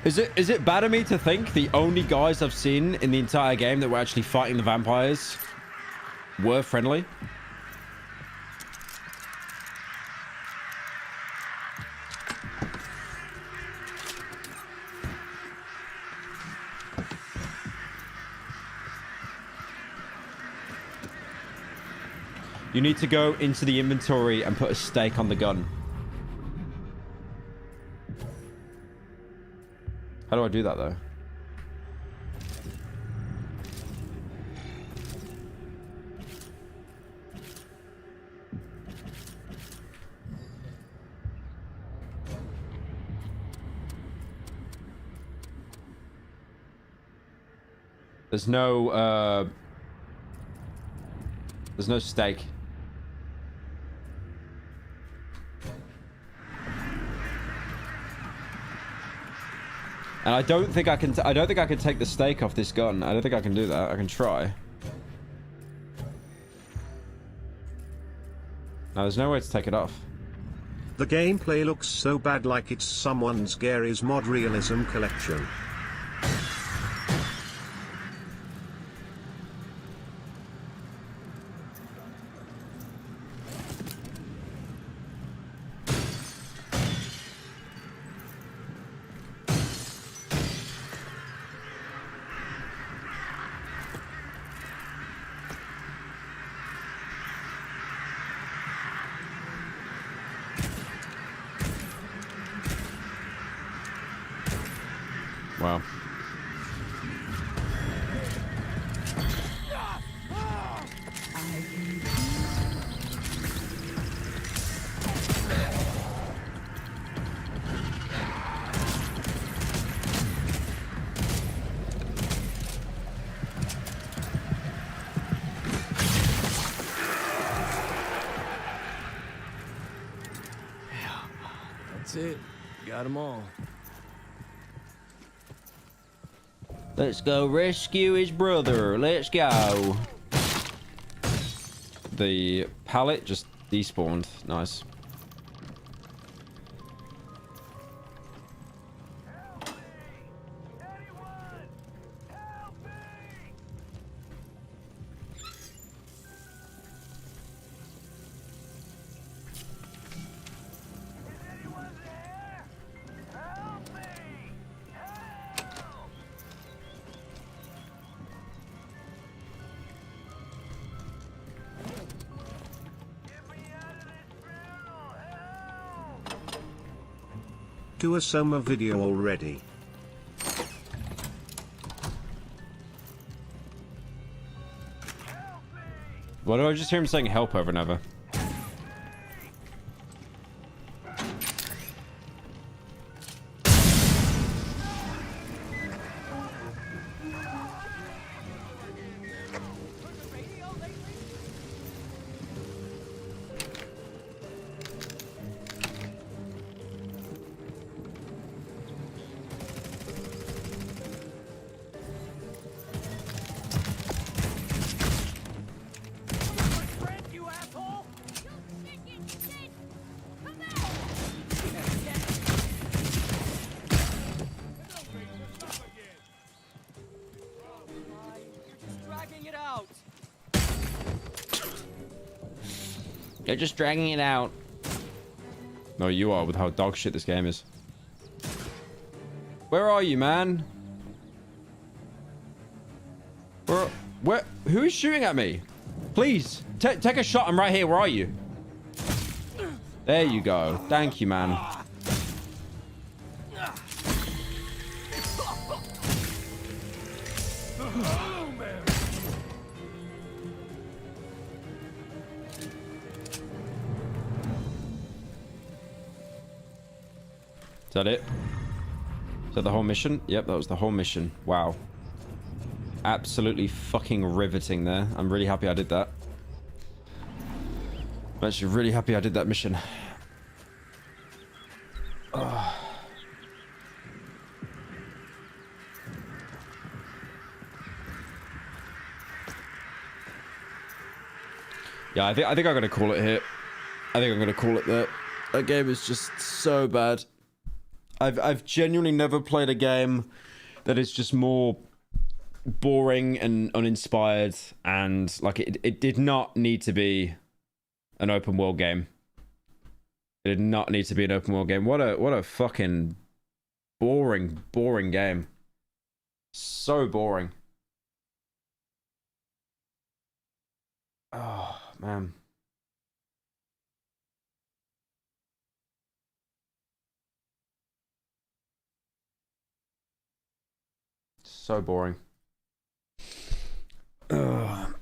Is it bad of me to think the only guys I've seen in the entire game that were actually fighting the vampires were friendly? You need to go into the inventory and put a stake on the gun. How do I do that, though? There's no stake. And I don't think I can. I don't think I can take the stake off this gun. I don't think I can do that. I can try. No, there's no way to take it off. The gameplay looks so bad, like it's someone's Gary's Mod Realism collection. Wow. That's it. Got them all. Let's go rescue his brother. Let's go. The pallet just despawned. Nice. Do a Soma video already. Why do I just hear him saying help over and over? They're just dragging it out. No, you are, with how dog shit this game is. Where are you, man? Where? Who is shooting at me? Please, take a shot. I'm right here. Where are you? There you go. Thank you, man. Is that it? Is that the whole mission? Yep, that was the whole mission. Wow. Absolutely fucking riveting there. I'm really happy I did that. I'm actually really happy I did that mission. Yeah, I think I'm gonna call it here. I think I'm gonna call it that. That game is just so bad. I've genuinely never played a game that is just more boring and uninspired, and like it did not need to be an open world game. It did not need to be an open world game. What a fucking boring game. So boring. Oh man. So boring. Ugh.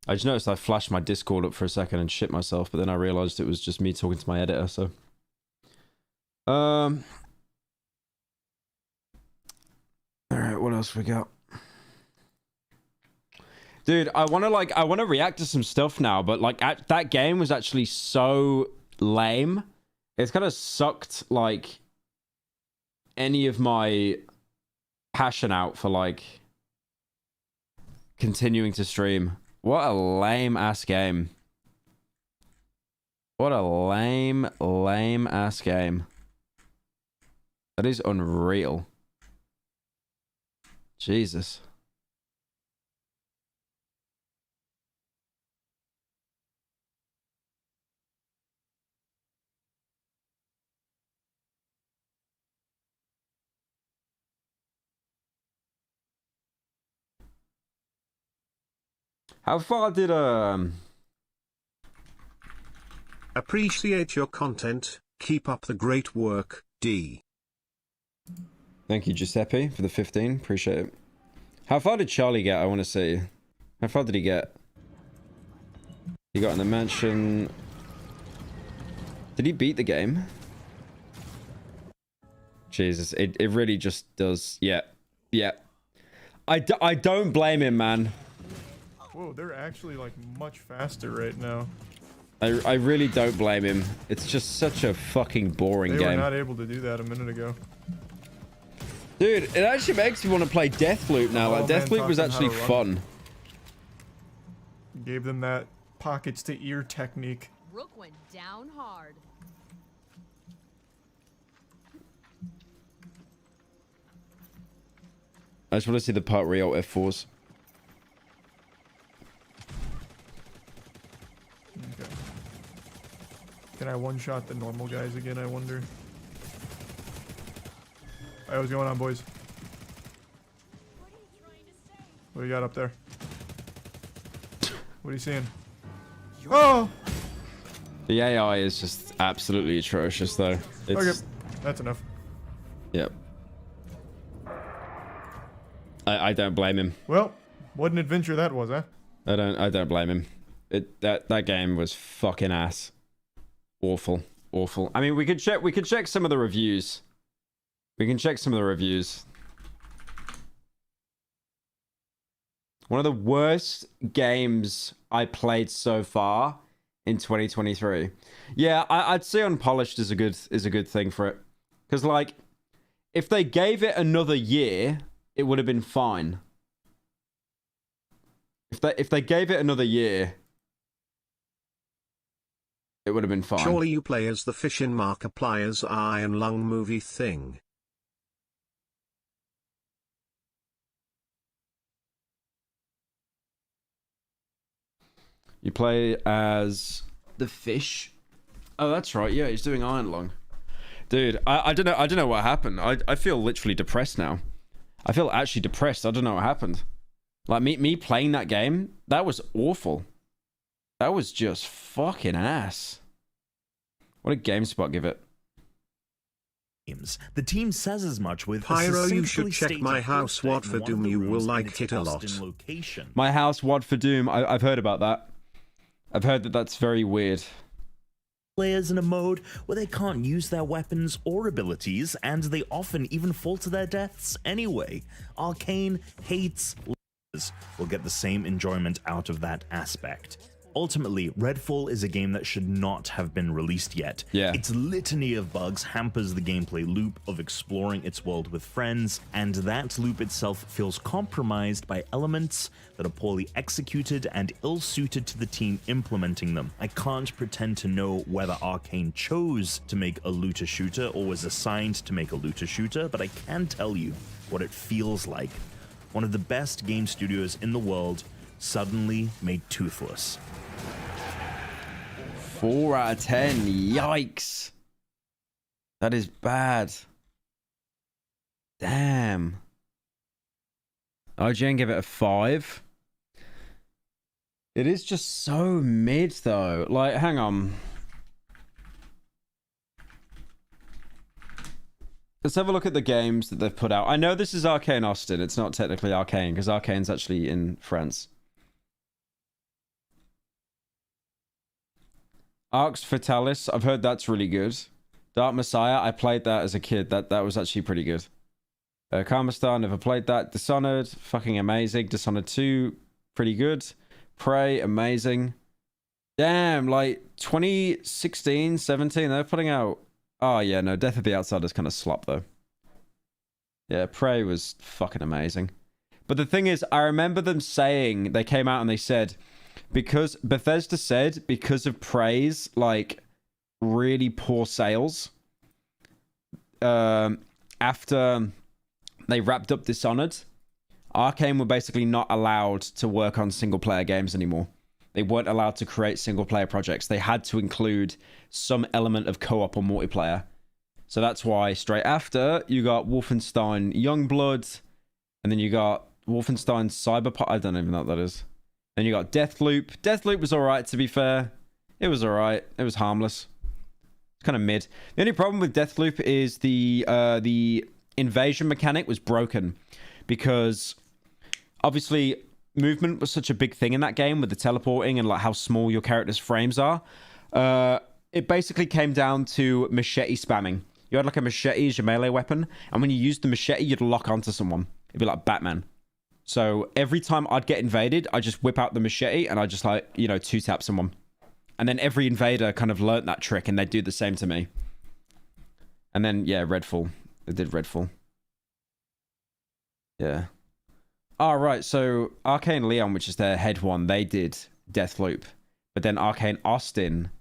I just noticed I flashed my Discord up for a second and shit myself, but then I realized it was just me talking to my editor, so. Alright, what else we got? Dude, I wanna react to some stuff now, but like that game was actually so lame. It's kind of sucked like any of my passion out for like continuing to stream. What a lame ass game. What a lame ass game. That is unreal. Jesus. How far did Appreciate your content. Keep up the great work, D. Thank you, Giuseppe, for the 15. Appreciate it. How far did Charlie get? I want to see. How far did he get? He got in the mansion. Did he beat the game? Jesus, it really just does. Yeah. Yeah. I don't blame him, man. Whoa, they're actually like much faster right now. I really don't blame him. It's just such a fucking boring game. They were not able to do that a minute ago. Dude, it actually makes me want to play Deathloop now. Like, Deathloop was actually fun. Gave them that pockets to ear technique. Rook went down hard. I just want to see the part real F4s. Okay. Can I one-shot the normal guys again, I wonder? Alright, what's going on, boys? What do you got up there? What are you seeing? Oh! The AI is just absolutely atrocious, though. It's... Okay, that's enough. Yep. I don't blame him. Well, what an adventure that was, huh? I don't blame him. That game was fucking ass. Awful. I mean, we could check some of the reviews. We can check some of the reviews. One of the worst games I played so far in 2023. Yeah, I'd say Unpolished is a good thing for it. Because like, if they gave it another year, it would have been fine. If they gave it another year, it would have been fine. Surely you play as the fish in Markiplier's Iron Lung movie thing. You play as the fish. Oh, that's right. Yeah, he's doing Iron Lung. Dude, I don't know what happened. I feel literally depressed now. I feel actually depressed. I don't know what happened. Like me playing that game, that was awful. That was just fucking ass. What did GameSpot give it? The team says as much with Pyro, you should check My House What for Doom, you will like it a lot. My House What for Doom, I've heard about that. I've heard that that's very weird. Players in a mode where they can't use their weapons or abilities, and they often even fall to their deaths anyway. Arcane hates players will get the same enjoyment out of that aspect. Ultimately, Redfall is a game that should not have been released yet. Yeah. Its litany of bugs hampers the gameplay loop of exploring its world with friends, and that loop itself feels compromised by elements that are poorly executed and ill-suited to the team implementing them. I can't pretend to know whether Arcane chose to make a looter shooter or was assigned to make a looter shooter, but I can tell you what it feels like. One of the best game studios in the world suddenly made toothless. 4 out of 10. Yikes. That is bad. Damn. IGN give it a 5. It is just so mid though. Like, hang on. Let's have a look at the games that they've put out. I know this is Arcane Austin. It's not technically Arcane because Arcane's actually in France. Arx Fatalis. I've heard that's really good. Dark Messiah. I played that as a kid. That was actually pretty good. Karma Star. Never played that. Dishonored. Fucking amazing. Dishonored 2. Pretty good. Prey. Amazing. Damn. Like 2016, 17. They're putting out... Oh, yeah, no. Death of the Outsiders kind of slop, though. Yeah, Prey was fucking amazing. But the thing is, I remember them saying... They came out and they said... Because... Bethesda said, because of Prey's, like, really poor sales... after they wrapped up Dishonored... Arcane were basically not allowed to work on single-player games anymore. They weren't allowed to create single-player projects. They had to include some element of co-op or multiplayer. So that's why straight after, you got Wolfenstein Youngblood, and then you got Wolfenstein Cyberpunk. I don't even know what that is. Then you got Deathloop. Deathloop was alright, to be fair. It was alright. It was harmless. It's kind of mid. The only problem with Deathloop is the invasion mechanic was broken. Because, obviously... movement was such a big thing in that game with the teleporting and like how small your character's frames are. It basically came down to machete spamming. You had like a machete as your melee weapon, and when you used the machete, you'd lock onto someone. It'd be like Batman. So every time I'd get invaded, I just whip out the machete and I just like, you know, two-tap someone. And then every invader kind of learnt that trick and they'd do the same to me. And then, yeah, Redfall. They did Redfall. Yeah. Oh, right. So Arcane Leon, which is their head one, they did Deathloop. But then Arcane Austin.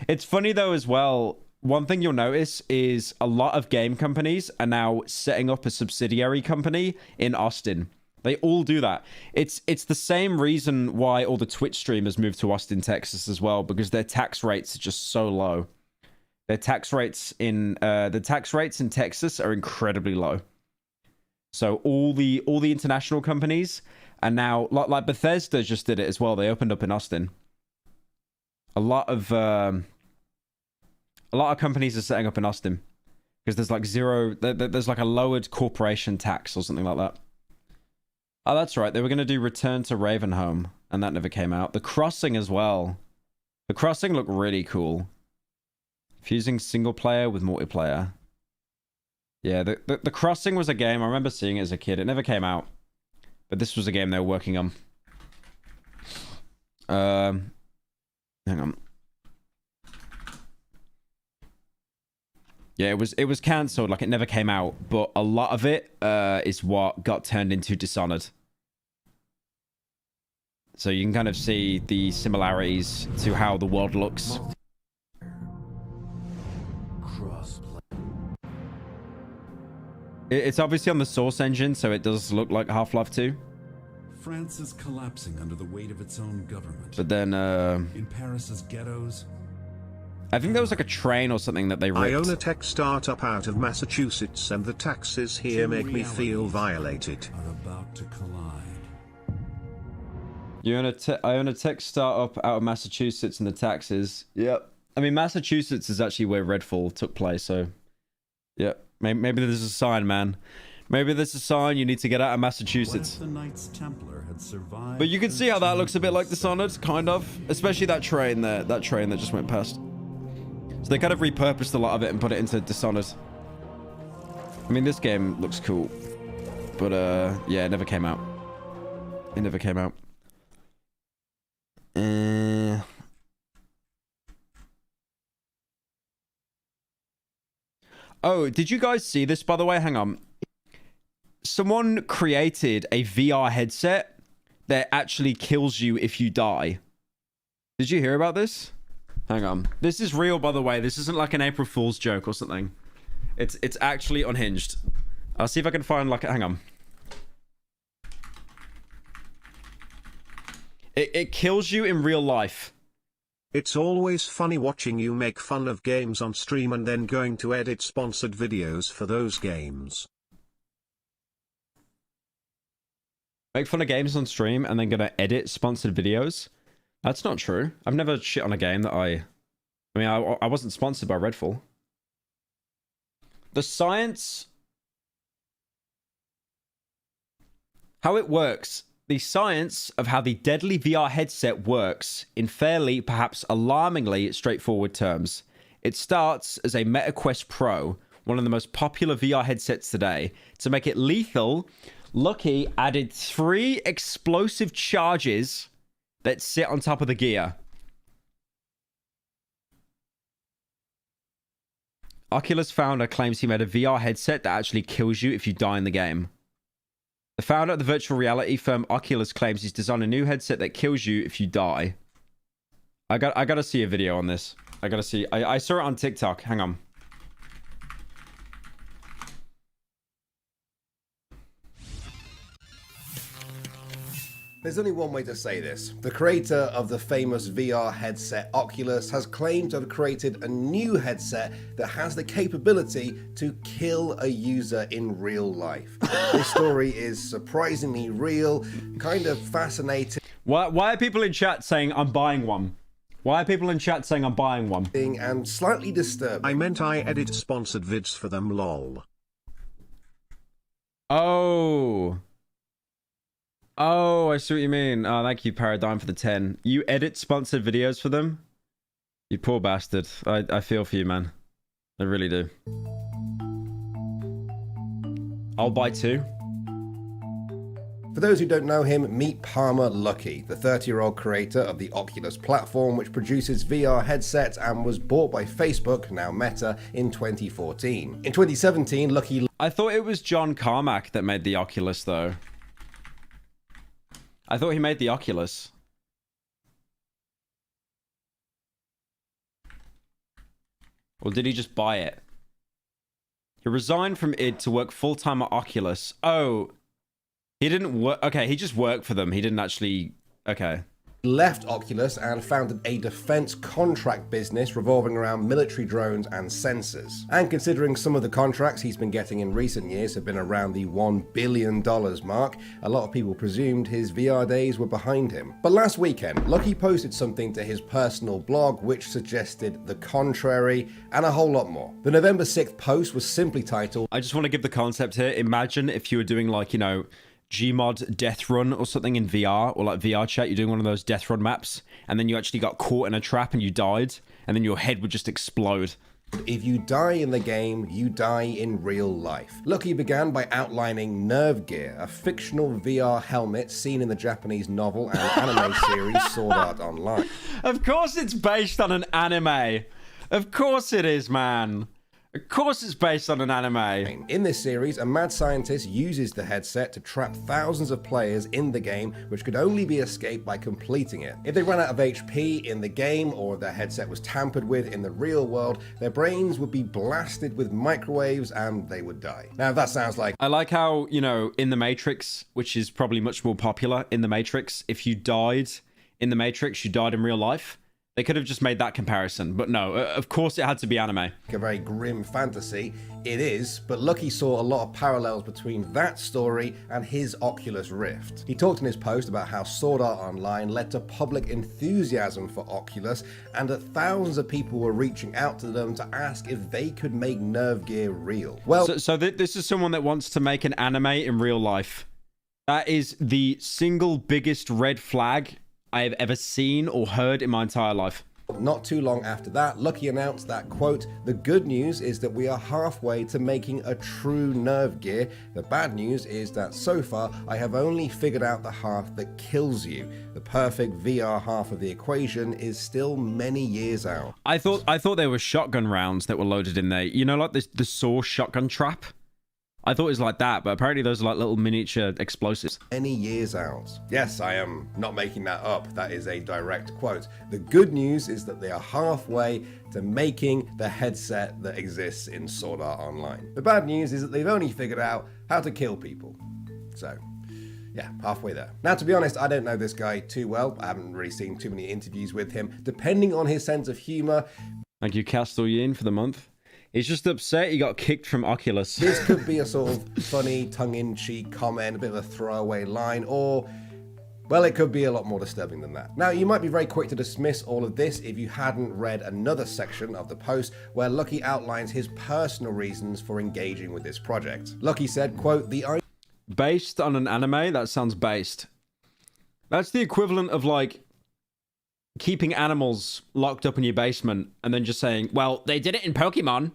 It's funny, though, as well. One thing you'll notice is a lot of game companies are now setting up a subsidiary company in Austin. They all do that. It's the same reason why all the Twitch streamers moved to Austin, Texas as well, because their tax rates are just so low. Their tax rates in Texas are incredibly low. So all the international companies are now like Bethesda just did it as well. They opened up in Austin. A lot of companies are setting up in Austin because there's like there's like a lowered corporation tax or something like that. Oh, that's right. They were going to do Return to Ravenholm and that never came out. The Crossing as well. The Crossing looked really cool. Fusing single player with multiplayer. Yeah, the Crossing was a game. I remember seeing it as a kid. It never came out. But this was a game they were working on. Hang on. Yeah, it was cancelled. Like, it never came out. But a lot of it is what got turned into Dishonored. So you can kind of see the similarities to how the world looks. It's obviously on the Source engine, so it does look like Half-Life 2. France is collapsing under the weight of its own government. But then, in Paris's ghettos, I think there was like a train or something that they ripped. I own a tech startup out of Massachusetts, and the taxes here make me feel violated. Are about to collide. I own a tech startup out of Massachusetts, and the taxes. Yep. I mean, Massachusetts is actually where Redfall took place, so yep. Maybe there's a sign, man. Maybe there's a sign you need to get out of Massachusetts. What if the Knights Templar had survived? But you can see how that looks a bit like Dishonored, kind of. Especially that train there. That train that just went past. So they kind of repurposed a lot of it and put it into Dishonored. I mean, this game looks cool. But, yeah, it never came out. It never came out. Oh, did you guys see this, by the way? Hang on. Someone created a VR headset that actually kills you if you die. Did you hear about this? Hang on. This is real, by the way. This isn't like an April Fool's joke or something. It's actually unhinged. I'll see if I can find like... Hang on. It kills you in real life. It's always funny watching you make fun of games on stream and then going to edit sponsored videos for those games. Make fun of games on stream and then gonna edit sponsored videos? That's not true. I've never shit on a game that I mean, I wasn't sponsored by RedFall. The science... How it works. The science of how the deadly VR headset works in fairly, perhaps alarmingly straightforward terms. It starts as a MetaQuest Pro, one of the most popular VR headsets today. To make it lethal, Lucky added 3 explosive charges that sit on top of the gear. Oculus founder claims he made a VR headset that actually kills you if you die in the game. The founder of the virtual reality firm Oculus claims he's designed a new headset that kills you if you die. I gotta see a video on this. I gotta see. I saw it on TikTok. Hang on. There's only one way to say this. The creator of the famous VR headset Oculus has claimed to have created a new headset that has the capability to kill a user in real life. This story is surprisingly real, kind of fascinating. Why are people in chat saying I'm buying one? Why are people in chat saying I'm buying one? And slightly disturbing. I meant I edit sponsored vids for them, lol. Oh, I see what you mean. Oh, thank you, Paradigm, for the 10. You edit sponsored videos for them? You poor bastard. I feel for you, man. I really do. I'll buy 2. For those who don't know him, meet Palmer Luckey, the 30-year-old creator of the Oculus platform, which produces VR headsets and was bought by Facebook, now Meta, in 2014. In 2017, Luckey... I thought it was John Carmack that made the Oculus, though. I thought he made the Oculus. Or did he just buy it? He resigned from id to work full-time at Oculus. Oh, he didn't work. Okay, he just worked for them. He didn't actually... Okay. Left Oculus and founded a defense contract business revolving around military drones and sensors. And considering some of the contracts he's been getting in recent years have been around the $1 billion mark, a lot of people presumed his VR days were behind him. But last weekend, Lucky posted something to his personal blog which suggested the contrary and a whole lot more. The November 6th post was simply titled... I just want to give the concept here. Imagine if you were doing like, you know, Gmod Death Run or something in VR, or like VR chat, you're doing one of those Death Run maps, and then you actually got caught in a trap and you died, and then your head would just explode. If you die in the game, you die in real life. Lucky began by outlining Nerve Gear, a fictional VR helmet seen in the Japanese novel and anime series Sword Art Online. Of course it's based on an anime. Of course it is, man. Of course it's based on an anime. In this series, a mad scientist uses the headset to trap thousands of players in the game, which could only be escaped by completing it. If they ran out of HP in the game, or their headset was tampered with in the real world, their brains would be blasted with microwaves and they would die. Now, that sounds like... I like how, you know, in The Matrix, which is probably much more popular in The Matrix, if you died in The Matrix, you died in real life. They could have just made that comparison, but no, of course it had to be anime. A very grim fantasy. It is, but Lucky saw a lot of parallels between that story and his Oculus Rift. He talked in his post about how Sword Art Online led to public enthusiasm for Oculus, and that thousands of people were reaching out to them to ask if they could make Nerve Gear real. Well, so this is someone that wants to make an anime in real life. That is the single biggest red flag I have ever seen or heard in my entire life. Not too long after that, Lucky announced that, quote, "The good news is that we are halfway to making a true nerve gear. The bad news is that so far I have only figured out the half that kills you. The perfect VR half of the equation is still many years out." I thought there were shotgun rounds that were loaded in there. You know, like the Saw shotgun trap? I thought it was like that, but apparently those are like little miniature explosives. Many years out. Yes, I am not making that up. That is a direct quote. The good news is that they are halfway to making the headset that exists in Sword Art Online. The bad news is that they've only figured out how to kill people. So, yeah, halfway there. Now, to be honest, I don't know this guy too well. I haven't really seen too many interviews with him. Depending on his sense of humor. Thank you, Castle Yin, for the month. He's just upset he got kicked from Oculus. This could be a sort of funny, tongue-in-cheek comment, a bit of a throwaway line, or, well, it could be a lot more disturbing than that. Now, you might be very quick to dismiss all of this if you hadn't read another section of the post where Lucky outlines his personal reasons for engaging with this project. Lucky said, quote, Based on an anime? That sounds based. That's the equivalent of, like, keeping animals locked up in your basement and then just saying, well, they did it in Pokemon.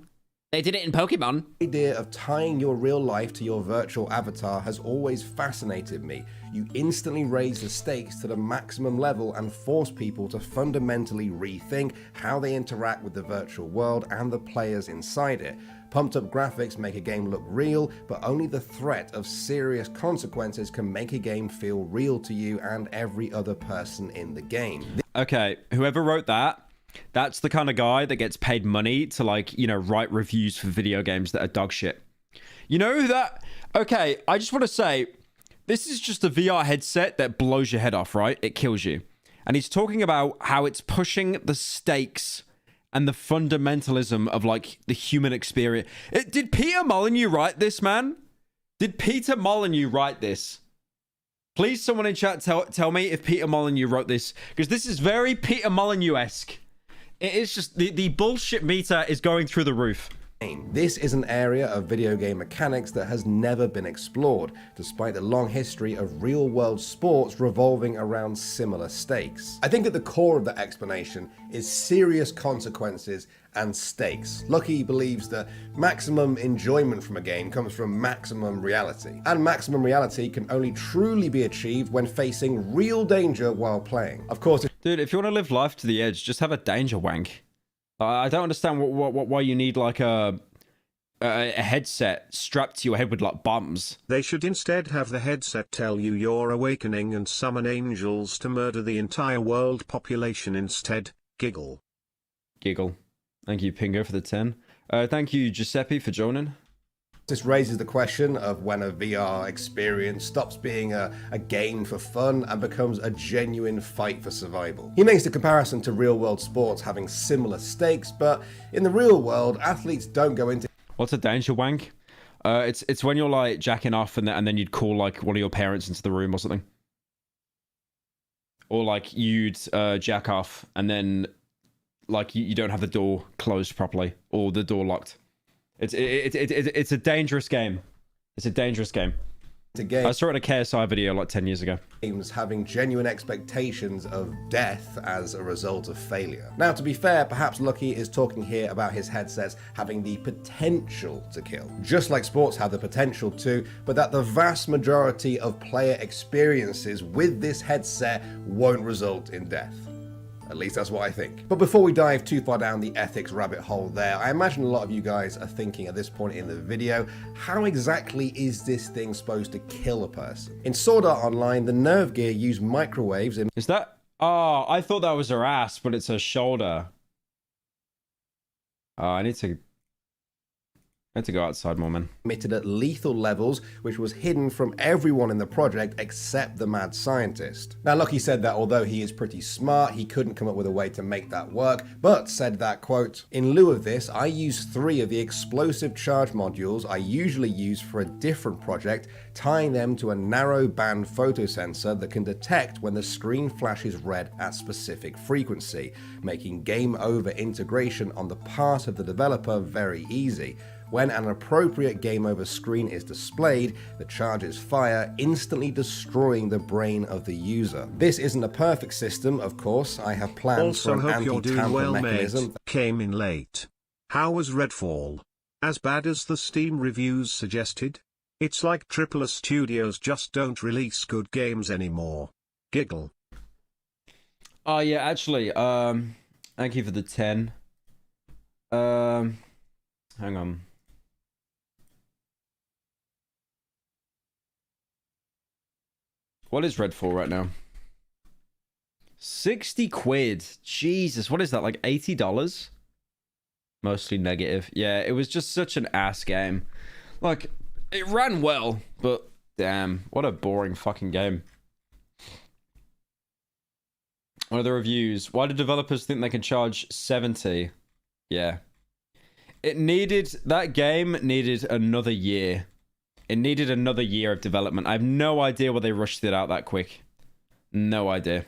They did it in Pokemon. The idea of tying your real life to your virtual avatar has always fascinated me. You instantly raise the stakes to the maximum level and force people to fundamentally rethink how they interact with the virtual world and the players inside it. Pumped up graphics make a game look real, but only the threat of serious consequences can make a game feel real to you and every other person in the game. Okay, whoever wrote that, that's the kind of guy that gets paid money to, like, you know, write reviews for video games that are dog shit. You know who that... Okay, I just want to say, this is just a VR headset that blows your head off, right? It kills you. And he's talking about how it's pushing the stakes and the fundamentalism of, like, the human experience. Did Peter Molyneux write this, man? Did Peter Molyneux write this? Please, someone in chat, tell me if Peter Molyneux wrote this, because this is very Peter Molyneux-esque. It is just, the bullshit meter is going through the roof. This is an area of video game mechanics that has never been explored, despite the long history of real-world sports revolving around similar stakes. I think at the core of the explanation is serious consequences and stakes. Lucky believes that maximum enjoyment from a game comes from maximum reality, and maximum reality can only truly be achieved when facing real danger while playing. Of course, dude, if you want to live life to the edge, just have a danger wank. I don't understand why you need, like, a headset strapped to your head with, like, bombs. They should instead have the headset tell you you're awakening and summon angels to murder the entire world population instead. Giggle. Giggle. Thank you, Pingo, for the 10. Thank you, Giuseppe, for joining. This raises the question of when a VR experience stops being a game for fun and becomes a genuine fight for survival. He makes the comparison to real-world sports having similar stakes, but in the real world, athletes don't go into... What's a danger wank? It's when you're, like, jacking off and then you'd call, like, one of your parents into the room or something. Or, like, you'd jack off and then, like, you don't have the door closed properly or the door locked. It's a dangerous game. It's a dangerous game. I saw it in a KSI video like 10 years ago. Games having genuine expectations of death as a result of failure. Now, to be fair, perhaps Lucky is talking here about his headsets having the potential to kill, just like sports have the potential to, but that the vast majority of player experiences with this headset won't result in death. At least that's what I think. But before we dive too far down the ethics rabbit hole there, I imagine a lot of you guys are thinking at this point in the video, how exactly is this thing supposed to kill a person? In Sword Art Online, the nerve gear used microwaves in... Is that... Oh, I thought that was her ass, but it's her shoulder. I need to go outside more, man. Emitted at lethal levels, which was hidden from everyone in the project except the mad scientist. Now, Lucky said that although he is pretty smart, he couldn't come up with a way to make that work, but said that, quote, "In lieu of this, I used 3 of the explosive charge modules I usually use for a different project, tying them to a narrow band photosensor that can detect when the screen flashes red at specific frequency, making game over integration on the part of the developer very easy. When an appropriate game over screen is displayed, the charges fire, instantly destroying the brain of the user. This isn't a perfect system, of course. I have plans Also for an hope you're doing anti-tamper well, mate. mechanism. Came in late. How was Redfall? As bad as the Steam reviews suggested? It's like AAA studios just don't release good games anymore. Giggle. Oh yeah, actually, thank you for the 10. Hang on. What is Redfall right now? 60 quid. Jesus, what is that, like $80? Mostly negative. Yeah, it was just such an ass game. Like, it ran well, but damn, what a boring fucking game. What are the reviews? Why do developers think they can charge 70? Yeah. That game needed another year. It needed another year of development. I have no idea why they rushed it out that quick. No idea.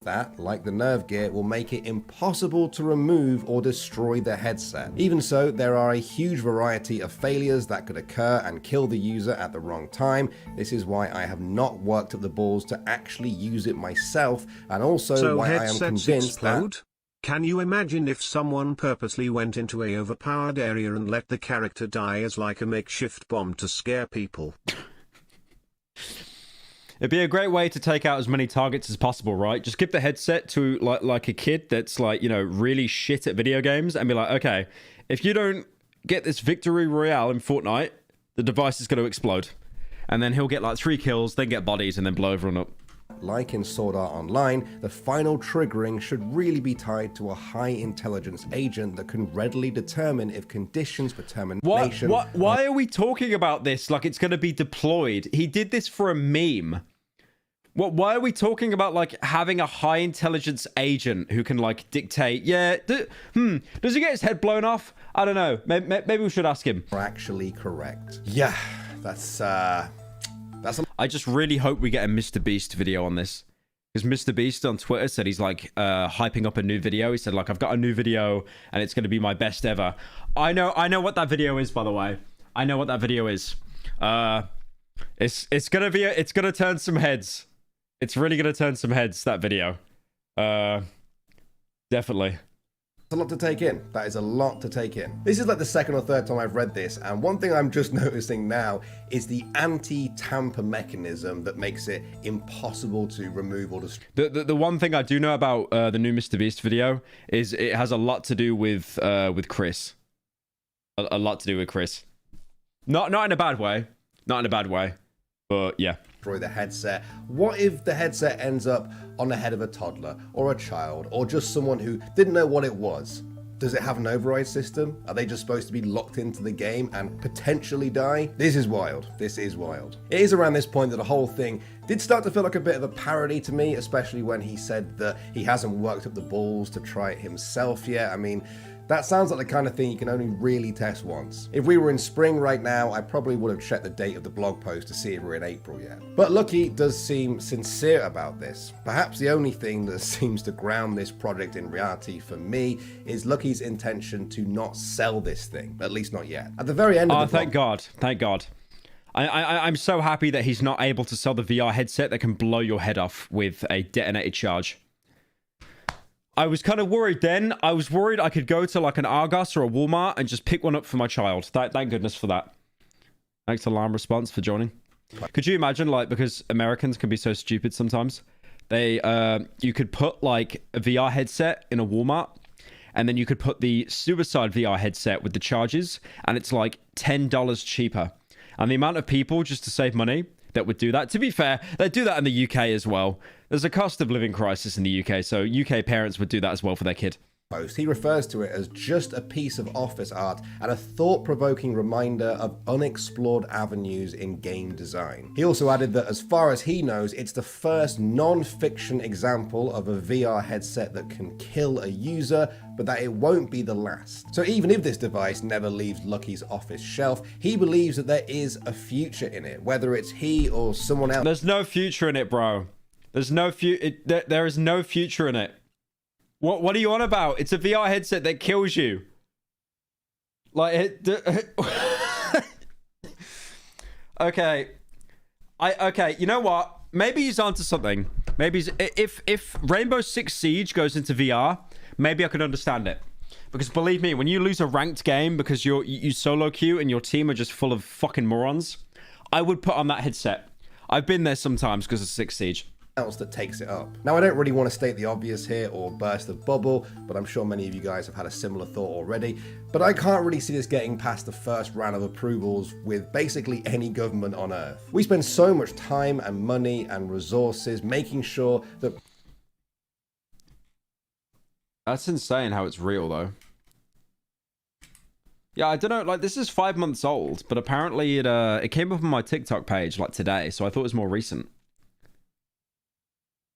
That, like the nerve gear, will make it impossible to remove or destroy the headset. Even so, there are a huge variety of failures that could occur and kill the user at the wrong time. This is why I have not worked up the balls to actually use it myself, and also why I am convinced explode? that... Can you imagine if someone purposely went into a overpowered area and let the character die as like a makeshift bomb to scare people? It'd be a great way to take out as many targets as possible, right? Just give the headset to like a kid that's like, you know, really shit at video games and be like, okay, if you don't get this victory royale in Fortnite, the device is going to explode. And then he'll get like 3 kills, then get bodies, and then blow everyone up. Like in Sword Art Online, the final triggering should really be tied to a high intelligence agent that can readily determine if conditions for termination... Why are we talking about this like it's going to be deployed? He did this for a meme. Why are we talking about like having a high intelligence agent who can like dictate, yeah, does he get his head blown off? I don't know. Maybe we should ask him. Actually correct. Yeah, that's I just really hope we get a Mr. Beast video on this. Because Mr. Beast on Twitter said he's like hyping up a new video. He said like, I've got a new video and it's going to be my best ever. I know what that video is, by the way. I know what that video is. It's going to turn some heads. It's really going to turn some heads, that video. Definitely. It's a lot to take in. That is a lot to take in. This is like the second or third time I've read this, and one thing I'm just noticing now is the anti-tamper mechanism that makes it impossible to remove or destroy. The one thing I do know about the new Mr. Beast video is it has a lot to do with Chris. A lot to do with Chris. Not in a bad way. Not in a bad way. But yeah. Destroy the headset. What if the headset ends up on the head of a toddler or a child or just someone who didn't know what it was? Does it have an override system? Are they just supposed to be locked into the game and potentially die? This is wild. This is wild. It is around this point that the whole thing did start to feel like a bit of a parody to me, especially when he said that he hasn't worked up the balls to try it himself yet. I mean, that sounds like the kind of thing you can only really test once. If we were in spring right now, I probably would have checked the date of the blog post to see if we're in April yet. But Lucky does seem sincere about this. Perhaps the only thing that seems to ground this project in reality for me is Lucky's intention to not sell this thing, at least not yet. At the very end of the thank God. Thank God. I'm so happy that he's not able to sell the VR headset that can blow your head off with a detonated charge. I was kind of worried then. I was worried I could go to like an Argos or a Walmart and just pick one up for my child. Thank goodness for that. Thanks Alarm Response for joining. Could you imagine, like, because Americans can be so stupid sometimes, you could put like a VR headset in a Walmart and then you could put the Suicide VR headset with the charges and it's like $10 cheaper. And the amount of people, just to save money, that would do that. To be fair, they do that in the UK as well. There's a cost of living crisis in the UK, so UK parents would do that as well for their kid. He refers to it as just a piece of office art and a thought-provoking reminder of unexplored avenues in game design. He also added that as far as he knows, it's the first non-fiction example of a VR headset that can kill a user, but that it won't be the last. So even if this device never leaves Lucky's office shelf, he believes that there is a future in it, whether it's he or someone else. There's no future in it, bro. There's no there is no future in it. What are you on about? It's a VR headset that kills you. Like it. Okay. Okay, you know what? Maybe he's onto something. Maybe if Rainbow Six Siege goes into VR, maybe I could understand it. Because believe me, when you lose a ranked game because you solo queue and your team are just full of fucking morons, I would put on that headset. I've been there sometimes because of Six Siege. Else that takes it up. Now, I don't really want to state the obvious here or burst the bubble, but I'm sure many of you guys have had a similar thought already. But I can't really see this getting past the first round of approvals with basically any government on Earth. We spend so much time and money and resources making sure that... That's insane how it's real, though. Yeah, I don't know, like, this is 5 months old, but apparently it came up on my TikTok page, like, today, so I thought it was more recent.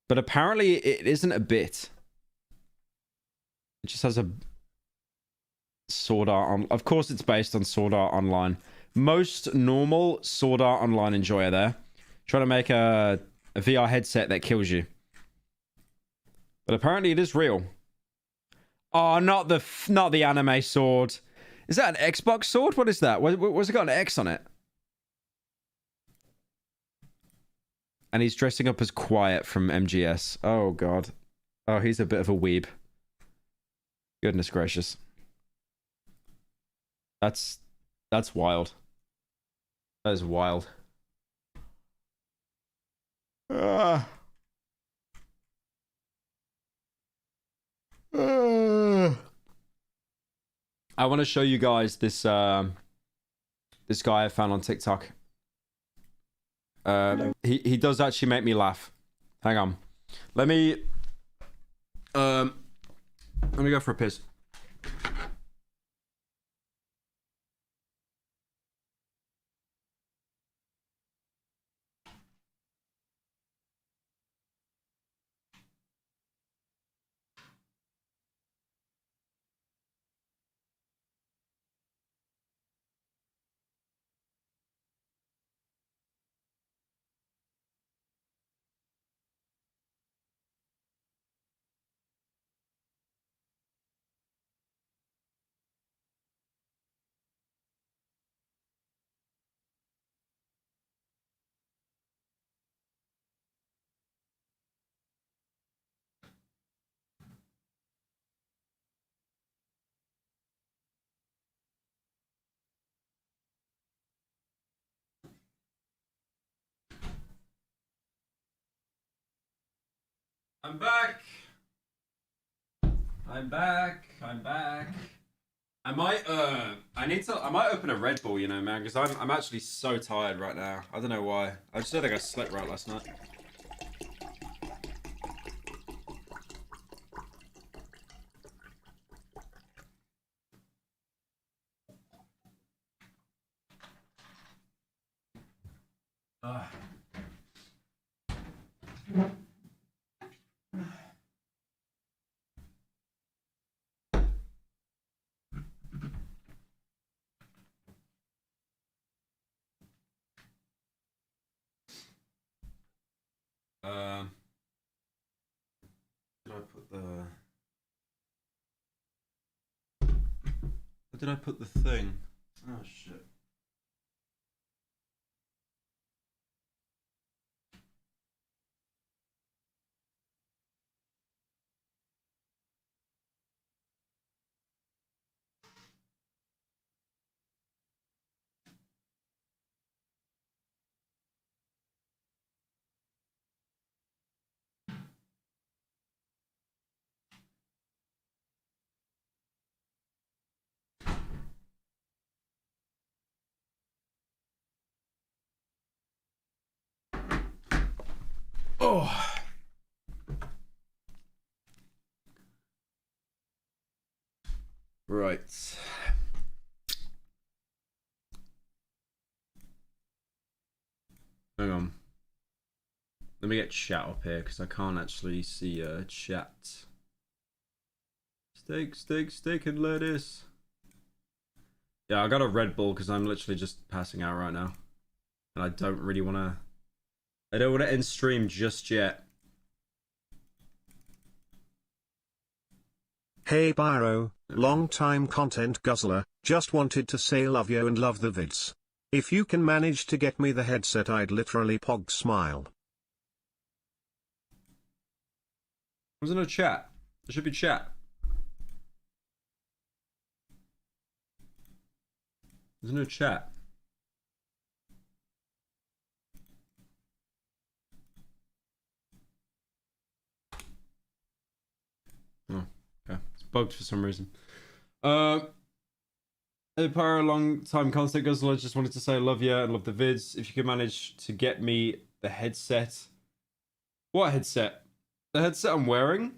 But apparently it isn't a bit. It just has a Sword Art on. Of course it's based on Sword Art Online. Most normal Sword Art Online enjoyer there. Trying to make a VR headset that kills you. But apparently it is real. Oh, not the anime sword. Is that an Xbox sword? What is that? What's it got an X on it? And he's dressing up as Quiet from MGS. Oh, God. Oh, he's a bit of a weeb. Goodness gracious. That's wild. That is wild. I want to show you guys this this guy I found on TikTok. He does actually make me laugh. Hang on. Let me go for a piss. I'm back. I'm back. I'm back. I might open a Red Bull, you know, man, because I'm actually so tired right now. I don't know why. I just don't think I slept right last night. Where did I put the thing? Oh shit. Oh. Right. Hang on. Let me get chat up here because I can't actually see chat. Steak and lettuce. Yeah, I got a Red Bull because I'm literally just passing out right now. And I don't really want to... I don't want to end stream just yet. Hey Pyro, long time content guzzler, just wanted to say love you and love the vids. If you can manage to get me the headset, I'd literally pog smile. Was there no chat? There should be chat. There's no chat. Oh, okay. It's bugged for some reason. Pyro, long time content guzzler, just wanted to say love you and love the vids. If you could manage to get me the headset. What headset? The headset I'm wearing?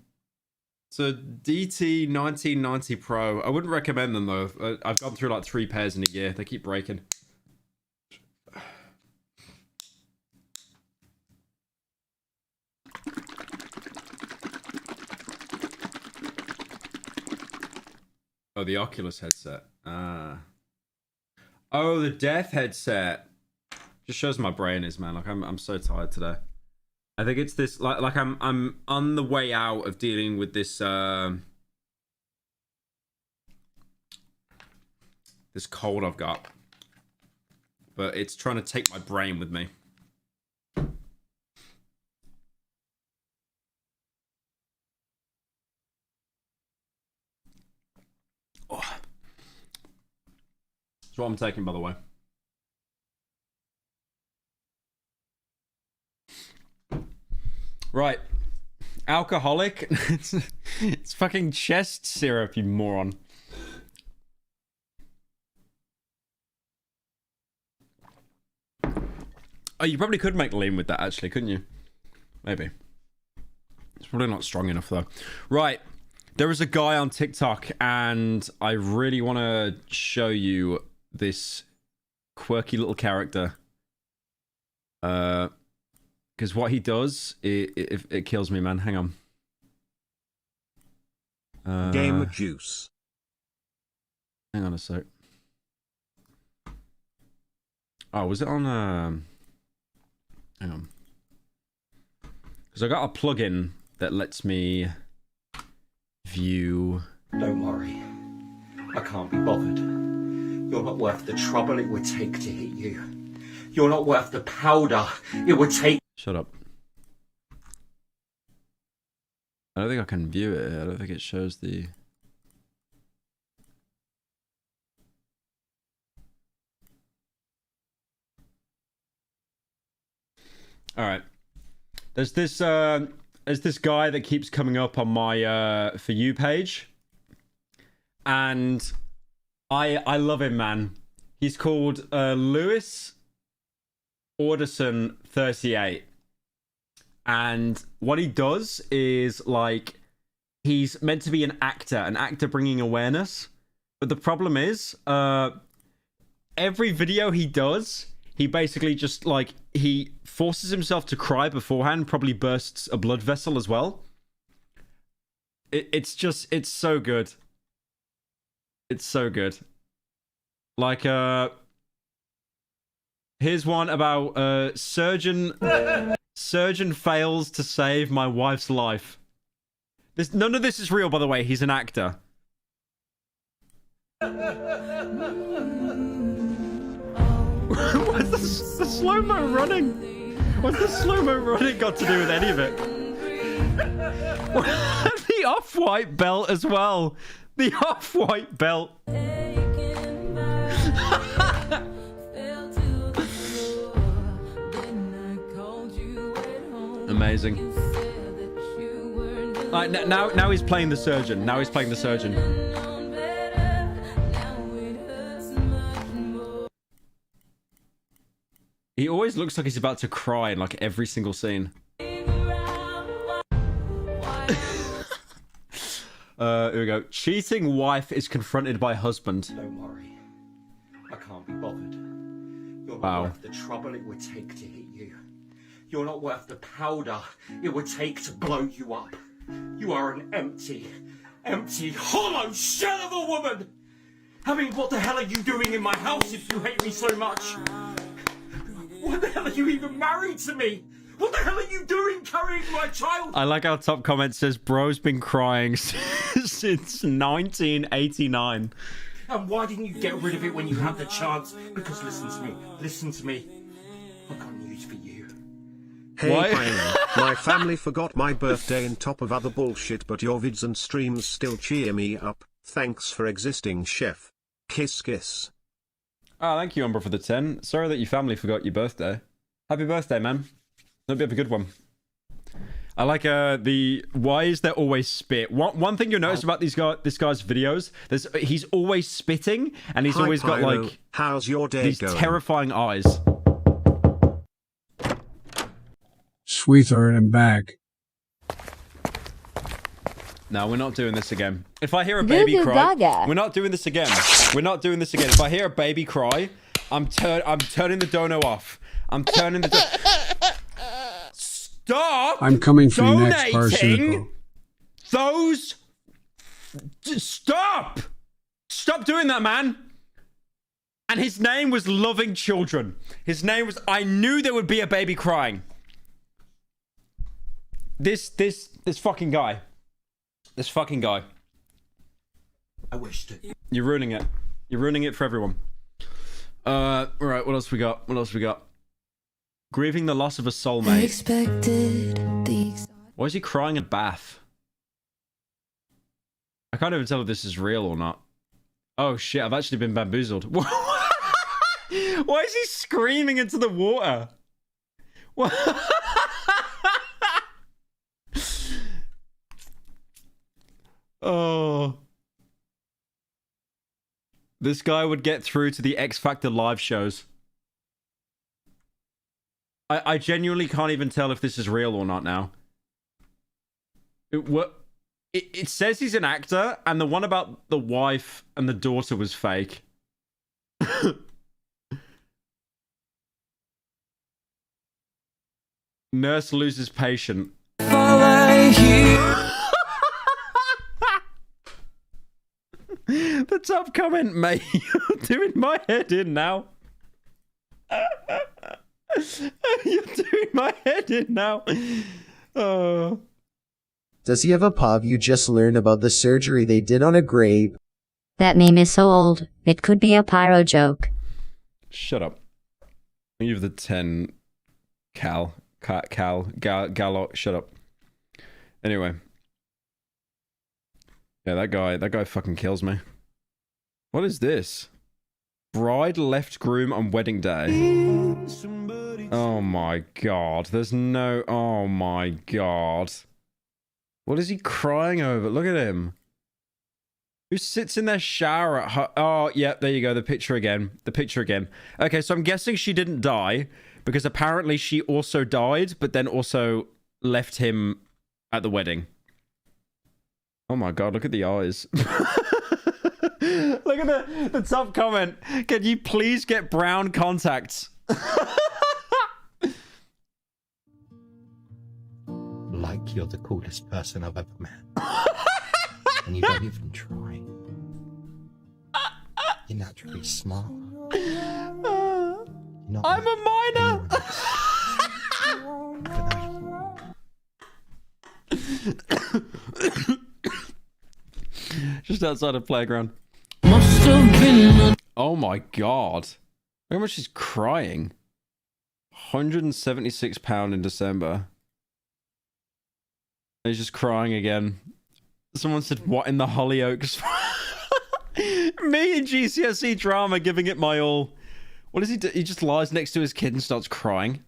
It's a DT 1990 Pro. I wouldn't recommend them though. I've gone through like 3 pairs in a year. They keep breaking. Oh, the Oculus headset. Ah. Oh, the Death headset. Just shows my brain is, man. Like I'm so tired today. I think it's this like I'm on the way out of dealing with this this cold I've got. But it's trying to take my brain with me. Oh. That's what I'm taking, by the way. Right. Alcoholic? It's fucking chest syrup, you moron. Oh, you probably could make lean with that, actually, couldn't you? Maybe. It's probably not strong enough, though. Right. There is a guy on TikTok, and I really want to show you this quirky little character. Because what he does, it kills me, man. Hang on. Game juice. Hang on a sec. Oh, was it on... Hang on. Because I got a plugin that lets me view... Don't worry. I can't be bothered. You're not worth the trouble it would take to hit you. You're not worth the powder it would take... Shut up. I don't think I can view it. I don't think it shows the... Alright. There's this guy that keeps coming up on my For You page. And I love him, man. He's called Lewis Orderson 38. And what he does is, like, he's meant to be an actor bringing awareness. But the problem is, every video he does, he basically just, like, he forces himself to cry beforehand, probably bursts a blood vessel as well. It's so good. It's so good. Like, here's one about, surgeon fails to save my wife's life. None of this is real, by the way. He's an actor. What's the slow-mo running? What's the slow-mo running got to do with any of it? The off-white belt as well. The off-white belt. Amazing. Like, now he's playing the surgeon. Now he's playing the surgeon. He always looks like he's about to cry in like every single scene. Here we go. Cheating wife is confronted by husband. Don't worry. I can't be bothered. You're Wow. not worth the trouble it would take to hit you. You're not worth the powder it would take to blow you up. You are an empty, hollow shell of a woman! I mean, what the hell are you doing in my house if you hate me so much? What the hell are you even married to me? What the hell are you doing carrying my child? I like our top comment says, bro's been crying since 1989. And why didn't you get rid of it when you had the chance? Because listen to me. I've got news for you. Hey Why? Pyro, my family forgot my birthday on top of other bullshit, but your vids and streams still cheer me up. Thanks for existing, chef. Kiss kiss. Oh, thank you, Umbra, for the 10. Sorry that your family forgot your birthday. Happy birthday, man. Hope you have a good one. I like the why is there always spit? One thing you'll notice about this guy's videos, he's always spitting, and he's always got Pyro, like how's your day these going? terrifying eyes. Sweetheart, I'm back. No, we're not doing this again. If I hear a baby cry, we're not doing this again. We're not doing this again. If I hear a baby cry, I'm turning the dono off. I'm turning the Stop! I'm coming for your next donating pyrocynical. those. Stop! Stop doing that, man. And his name was Loving Children. His name was. I knew there would be a baby crying. This fucking guy. This fucking guy. I wished it. You're ruining it. You're ruining it for everyone. Right, what else we got? What else we got? Grieving the loss of a soulmate. Why is he crying in a bath? I can't even tell if this is real or not. Oh shit, I've actually been bamboozled. Why is he screaming into the water? What? Oh. This guy would get through to the X Factor live shows. I genuinely can't even tell if this is real or not now. It says he's an actor, and the one about the wife and the daughter was fake. Nurse loses patient. The top comment, mate. You're doing my head in now. You're doing my head in now. Oh. Does he have a pub? You just learned about the surgery they did on a grape. That meme is so old, it could be a pyro joke. Shut up. You have the 10 Gallo, shut up. Anyway. Yeah, that guy fucking kills me. What is this? Bride left groom on wedding day. Oh my god. There's no... Oh my god. What is he crying over? Look at him. Who sits in their shower at her... Oh, yeah, there you go. The picture again. The picture again. Okay, so I'm guessing she didn't die because apparently she also died, but then also left him at the wedding. Oh my god, look at the eyes. Look at the top comment. Can you please get brown contacts? Like you're the coolest person I've ever met. And you don't even try. You're naturally smart. I'm a minor! Just outside a playground. Oh my god. Look how much she's crying. £176 in December. He's just crying again. Someone said, what in the Hollyoaks? Me in GCSE drama giving it my all. What does he do? He just lies next to his kid and starts crying.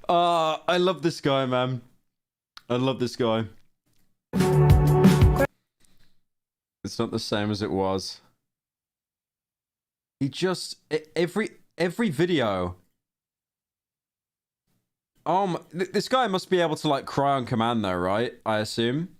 I love this guy, man. I love this guy. It's not the same as it was. He just... Every video... This guy must be able to, like, cry on command, though, right? I assume.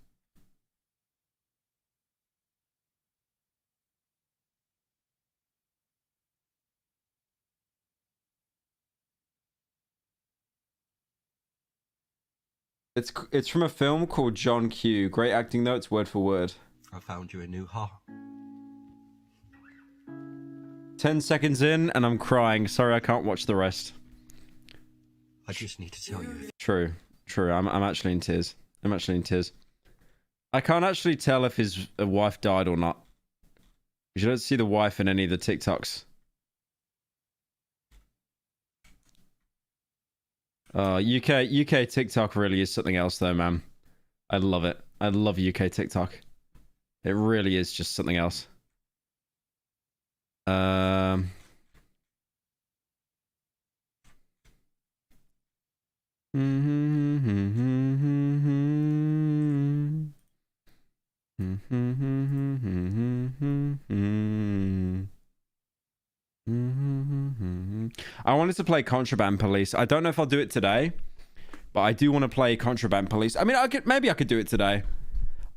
It's from a film called John Q. Great acting, though. It's word for word. I found you a new heart. 10 seconds in, and I'm crying. Sorry, I can't watch the rest. I just need to tell you. True. I'm actually in tears. I'm actually in tears. I can't actually tell if his wife died or not. You don't see the wife in any of the TikToks. UK TikTok really is something else though, man. I love it. I love UK TikTok. It really is just something else. I wanted to play Contraband Police. I don't know if I'll do it today, but I do want to play Contraband Police. I mean, maybe I could do it today.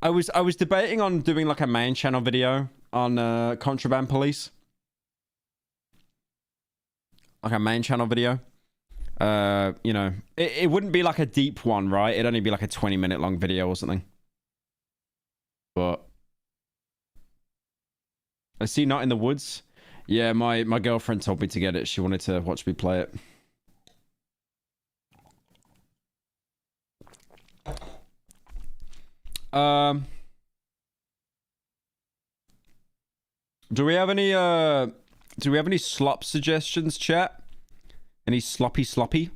I was debating on doing like a main channel video on Contraband Police. Like a main channel video. You know, it wouldn't be like a deep one, right? It'd only be like a 20-minute long video or something. But I see Not in the Woods. Yeah, my girlfriend told me to get it. She wanted to watch me play it. Do we have any slop suggestions, chat? Any sloppy?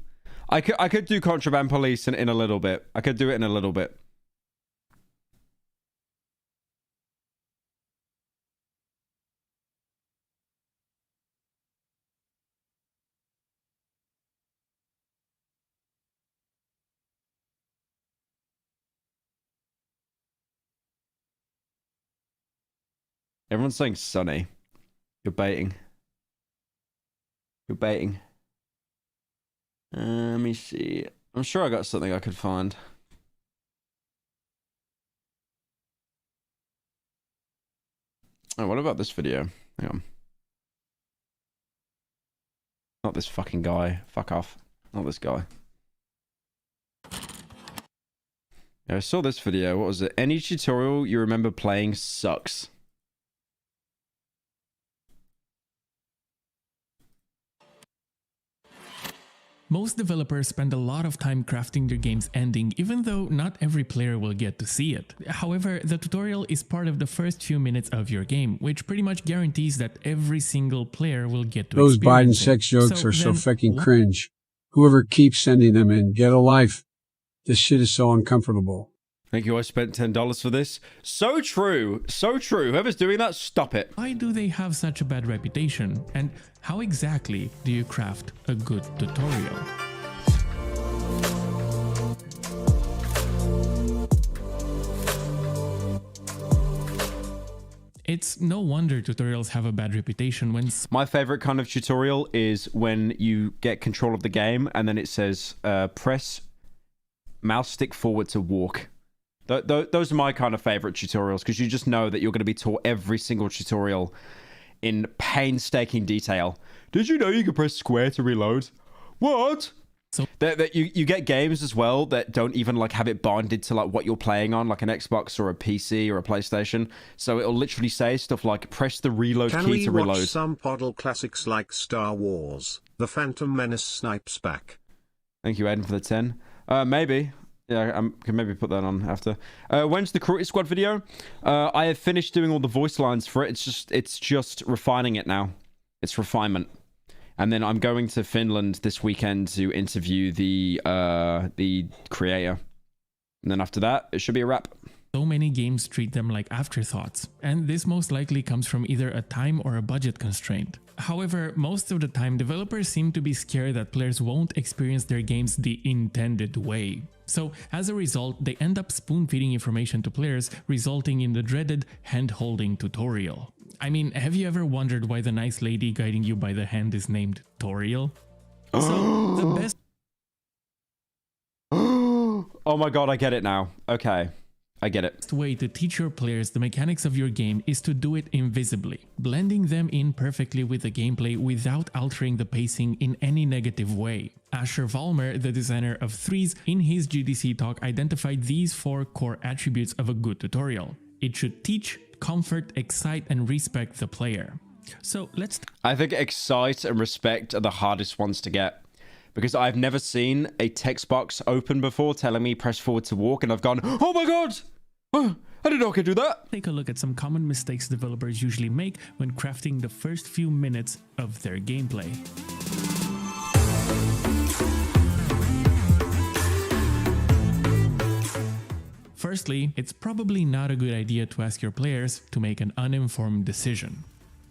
I could do Contraband Police in a little bit. I could do it in a little bit. Everyone's saying Sunny. You're baiting. You're baiting. Let me see. I'm sure I got something I could find. Oh, what about this video? Hang on. Not this fucking guy. Fuck off. Not this guy. Yeah, I saw this video. What was it? Any tutorial you remember playing sucks. Most developers spend a lot of time crafting their game's ending, even though not every player will get to see it. However, the tutorial is part of the first few minutes of your game, which pretty much guarantees that every single player will get to Those Biden experience it. sex jokes So are so then, fucking cringe. Whoever keeps sending them in, get a life. This shit is so uncomfortable. Thank you. I spent $10 for this. So true. So true. Whoever's doing that, stop it. Why do they have such a bad reputation? And how exactly do you craft a good tutorial? It's no wonder tutorials have a bad reputation when... My favorite kind of tutorial is when you get control of the game and then it says press mouse stick forward to walk. Those are my kind of favorite tutorials because you just know that you're going to be taught every single tutorial in painstaking detail. Did you know you can press square to reload? What? So that you get games as well that don't even like have it bonded to like what you're playing on, like an Xbox or a PC or a PlayStation. So it'll literally say stuff like press the reload key to reload. Can we watch some Poddle classics like Star Wars? The Phantom Menace snipes back. Thank you, Aiden, for the 10. Maybe. Yeah, I can maybe put that on after. When's the Cruelty Squad video? I have finished doing all the voice lines for it. It's just refining it now. It's refinement. And then I'm going to Finland this weekend to interview the creator. And then after that, it should be a wrap. So many games treat them like afterthoughts, and this most likely comes from either a time or a budget constraint. However, most of the time developers seem to be scared that players won't experience their games the intended way. So as a result, they end up spoon-feeding information to players, resulting in the dreaded hand-holding tutorial. I mean, have you ever wondered why the nice lady guiding you by the hand is named Toriel? So the best... Oh my god, I get it now. Okay. I get it. The way to teach your players the mechanics of your game is to do it invisibly, blending them in perfectly with the gameplay without altering the pacing in any negative way. Asher Vollmer, the designer of Threes, in his GDC talk identified these 4 core attributes of a good tutorial. It should teach, comfort, excite, and respect the player. So let's... I think excite and respect are the hardest ones to get. because I've never seen a text box open before telling me press forward to walk, and I've gone, oh my god! Oh, I didn't know I could do that! Take a look at some common mistakes developers usually make when crafting the first few minutes of their gameplay. Firstly, it's probably not a good idea to ask your players to make an uninformed decision.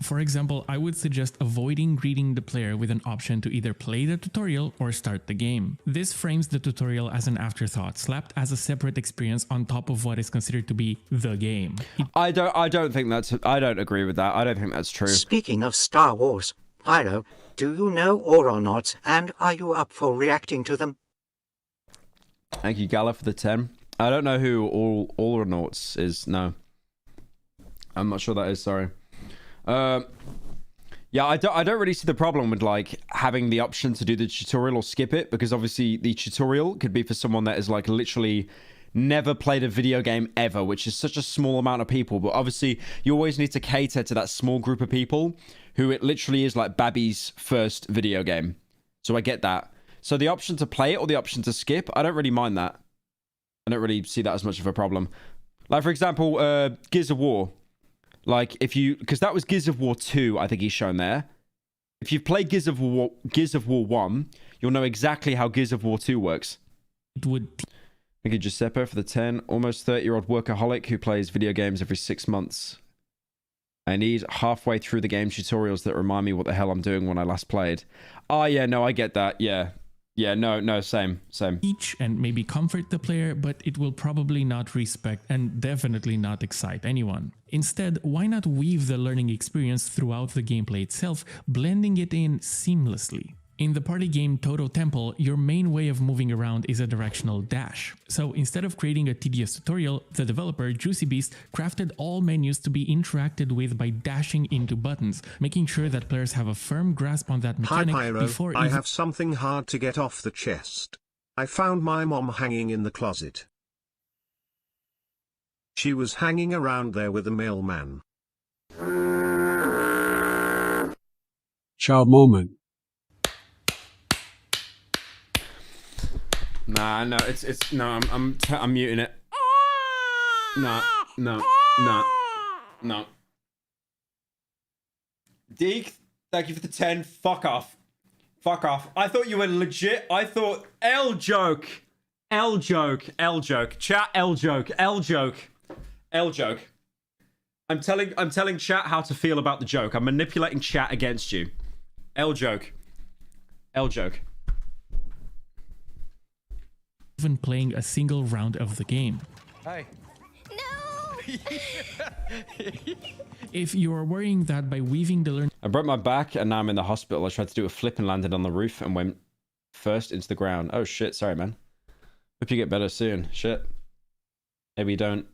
For example, I would suggest avoiding greeting the player with an option to either play the tutorial or start the game. This frames the tutorial as an afterthought, slapped as a separate experience on top of what is considered to be the game. I don't agree with that. I don't think that's true. Speaking of Star Wars, Pyro, do you know Aeronauts, and are you up for reacting to them? Thank you, Gala, for the 10. I don't know who Aeronauts is. No, I'm not sure that is. Sorry. Yeah, I don't really see the problem with like having the option to do the tutorial or skip it, because obviously the tutorial could be for someone that is like literally never played a video game ever, which is such a small amount of people. But obviously you always need to cater to that small group of people who it literally is like Babby's first video game. So I get that. So the option to play it or the option to skip, I don't really mind that. I don't really see that as much of a problem. Like, for example, Gears of War. Like, if you... Because that was Gears of War 2, I think he's shown there. If you've played Gears of War 1, you'll know exactly how Gears of War 2 works. It would... Thank you, Giuseppe, for the 10. Almost 30-year-old workaholic who plays video games every 6 months. I need halfway through the game tutorials that remind me what the hell I'm doing when I last played. Oh, yeah, no, I get that. Yeah. Yeah, no, same. Teach and maybe comfort the player, but it will probably not respect and definitely not excite anyone. Instead, why not weave the learning experience throughout the gameplay itself, blending it in seamlessly? In the party game Toto Temple, your main way of moving around is a directional dash. So instead of creating a tedious tutorial, the developer, Juicy Beast, crafted all menus to be interacted with by dashing into buttons, making sure that players have a firm grasp on that mechanic. Hi Pyro, before I have something hard to get off the chest. I found my mom hanging in the closet. She was hanging around there with a mailman. Child moment. Nah, no, no, I'm muting it. No. Deke, thank you for the 10. Fuck off. I thought you were legit. I thought L joke. Chat L joke. I'm telling chat how to feel about the joke. I'm manipulating chat against you. L joke. Even playing a single round of the game. Hey. No! If you are worrying that by weaving the learning... I broke my back and now I'm in the hospital. I tried to do a flip and landed on the roof and went first into the ground. Oh shit, sorry man. Hope you get better soon. Shit. Maybe don't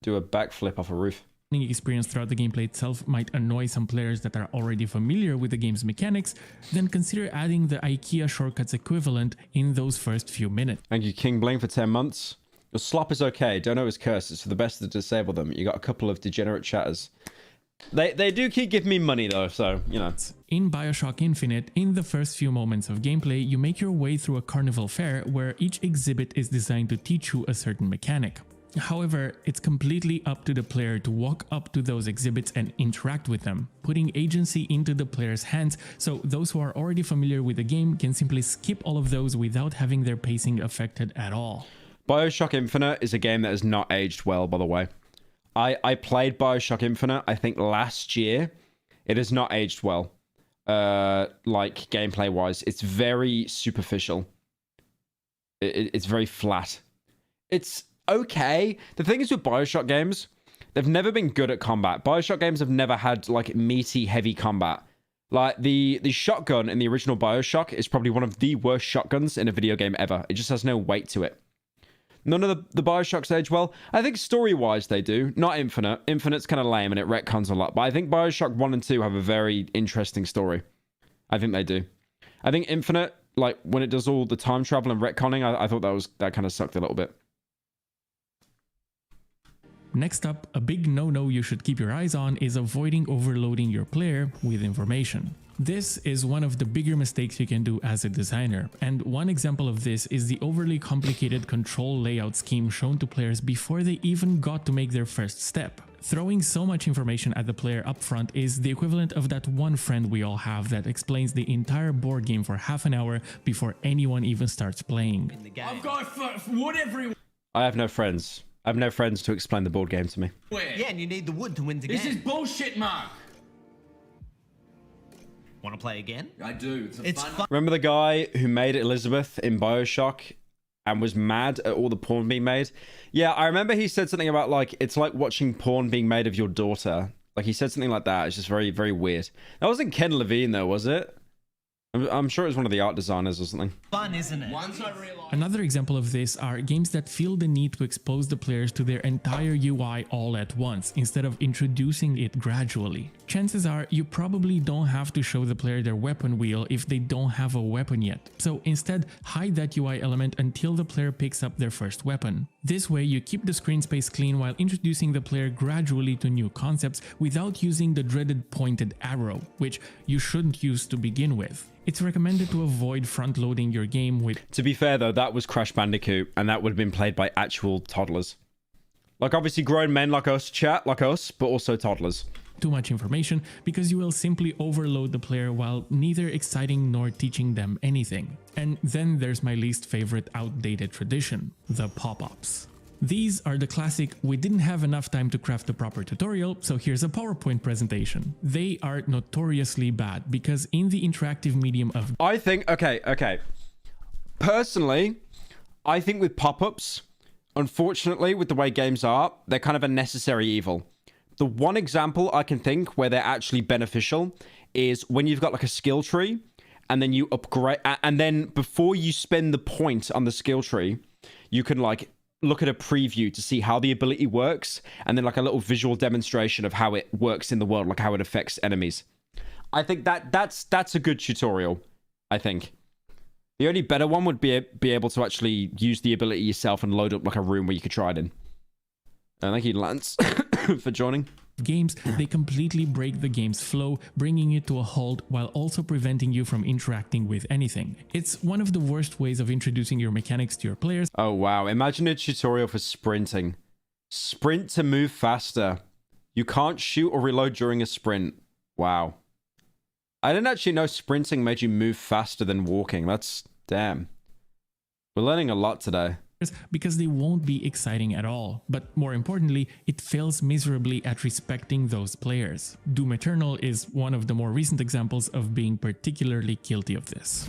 do a backflip off a roof. Experience throughout the gameplay itself might annoy some players that are already familiar with the game's mechanics, then consider adding the IKEA shortcuts equivalent in those first few minutes. Thank you, King Bling, for 10 months. Your slop is okay. Don't always curse. It's for the best to disable them. You got a couple of degenerate chatters. They do keep giving me money though, so, you know. In Bioshock Infinite, in the first few moments of gameplay, you make your way through a carnival fair where each exhibit is designed to teach you a certain mechanic. However, it's completely up to the player to walk up to those exhibits and interact with them, putting agency into the player's hands, so those who are already familiar with the game can simply skip all of those without having their pacing affected at all. Bioshock Infinite is a game that has not aged well, by the way. I played Bioshock Infinite, I think last year. It has not aged well. Like, gameplay-wise. It's very superficial. It's very flat. It's okay. The thing is with Bioshock games, they've never been good at combat. Bioshock games have never had like meaty, heavy combat. Like the shotgun in the original Bioshock is probably one of the worst shotguns in a video game ever. It just has no weight to it. None of the Bioshocks age well. I think story-wise they do. Not Infinite. Infinite's kind of lame and it retcons a lot. But I think Bioshock 1 and 2 have a very interesting story. I think they do. I think Infinite, like when it does all the time travel and retconning, I thought that kind of sucked a little bit. Next up, a big no-no you should keep your eyes on is avoiding overloading your player with information. This is one of the bigger mistakes you can do as a designer, and one example of this is the overly complicated control layout scheme shown to players before they even got to make their first step. Throwing so much information at the player up front is the equivalent of that one friend we all have that explains the entire board game for half an hour before anyone even starts playing. I've got wood everywhere. I have no friends. I have no friends to explain the board game to me. Yeah, and you need the wood to win the game. This is bullshit, Mark. Want to play again? I do. It's fun. Remember the guy who made Elizabeth in Bioshock and was mad at all the porn being made? Yeah, I remember he said something about, like, it's like watching porn being made of your daughter. Like, he said something like that. It's just very, very weird. That wasn't Ken Levine, though, was it? I'm sure it was one of the art designers or something. Fun, isn't it? Once I realized... Another example of this are games that feel the need to expose the players to their entire UI all at once, instead of introducing it gradually. Chances are you probably don't have to show the player their weapon wheel if they don't have a weapon yet, so instead hide that UI element until the player picks up their first weapon. This way you keep the screen space clean while introducing the player gradually to new concepts without using the dreaded pointed arrow, which you shouldn't use to begin with. It's recommended to avoid front-loading your game with... To be fair though, that was Crash Bandicoot, and that would have been played by actual toddlers. Like, obviously grown men like us, chat like us, but also toddlers. Too much information, because you will simply overload the player while neither exciting nor teaching them anything. And then there's my least favorite outdated tradition, the pop-ups. These are the classic, we didn't have enough time to craft the proper tutorial, so here's a PowerPoint presentation. They are notoriously bad, because in the interactive medium of... I think, okay. Personally, I think with pop-ups, unfortunately, with the way games are, they're kind of a necessary evil. The one example I can think where they're actually beneficial is when you've got like a skill tree, and then you upgrade, and then before you spend the point on the skill tree, you can like look at a preview to see how the ability works, and then like a little visual demonstration of how it works in the world, like how it affects enemies. I think that's a good tutorial, I think. The only better one would be able to actually use the ability yourself and load up like a room where you could try it in. Thank you, Lance, for joining. Games, they completely break the game's flow, bringing it to a halt while also preventing you from interacting with anything. It's one of the worst ways of introducing your mechanics to your players. Oh wow, imagine a tutorial for sprinting. Sprint to move faster. You can't shoot or reload during a sprint. Wow. I didn't actually know sprinting made you move faster than walking. That's... damn. We're learning a lot today. Because they won't be exciting at all, but more importantly, it fails miserably at respecting those players. Doom Eternal is one of the more recent examples of being particularly guilty of this.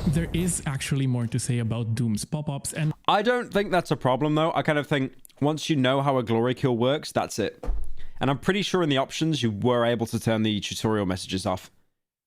There is actually more to say about Doom's pop-ups, and I don't think that's a problem though. I kind of think once you know how a glory kill works, that's it. And I'm pretty sure in the options you were able to turn the tutorial messages off.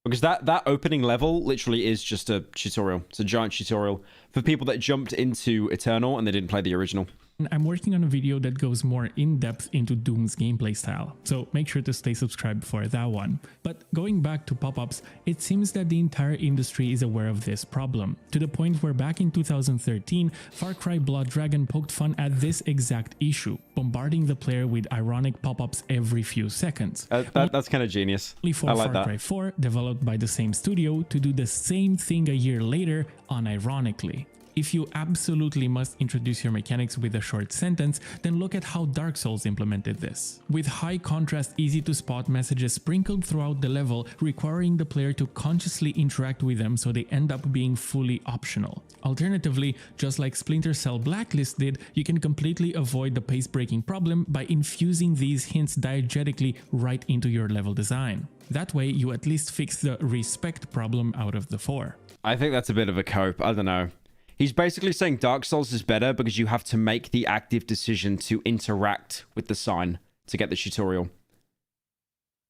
Because that opening level literally is just a tutorial. It's a giant tutorial for people that jumped into Eternal and they didn't play the original. I'm working on a video that goes more in-depth into Doom's gameplay style, so make sure to stay subscribed for that one. But going back to pop-ups, it seems that the entire industry is aware of this problem, to the point where back in 2013, Far Cry Blood Dragon poked fun at this exact issue, bombarding the player with ironic pop-ups every few seconds. That's kind of genius. Only for Far Cry 4, developed by the same studio, to do the same thing a year later, unironically. If you absolutely must introduce your mechanics with a short sentence, then look at how Dark Souls implemented this. With high contrast, easy to spot messages sprinkled throughout the level, requiring the player to consciously interact with them so they end up being fully optional. Alternatively, just like Splinter Cell Blacklist did, you can completely avoid the pace-breaking problem by infusing these hints diegetically right into your level design. That way, you at least fix the respect problem out of the four. I think that's a bit of a cope. I don't know. He's basically saying Dark Souls is better because you have to make the active decision to interact with the sign to get the tutorial.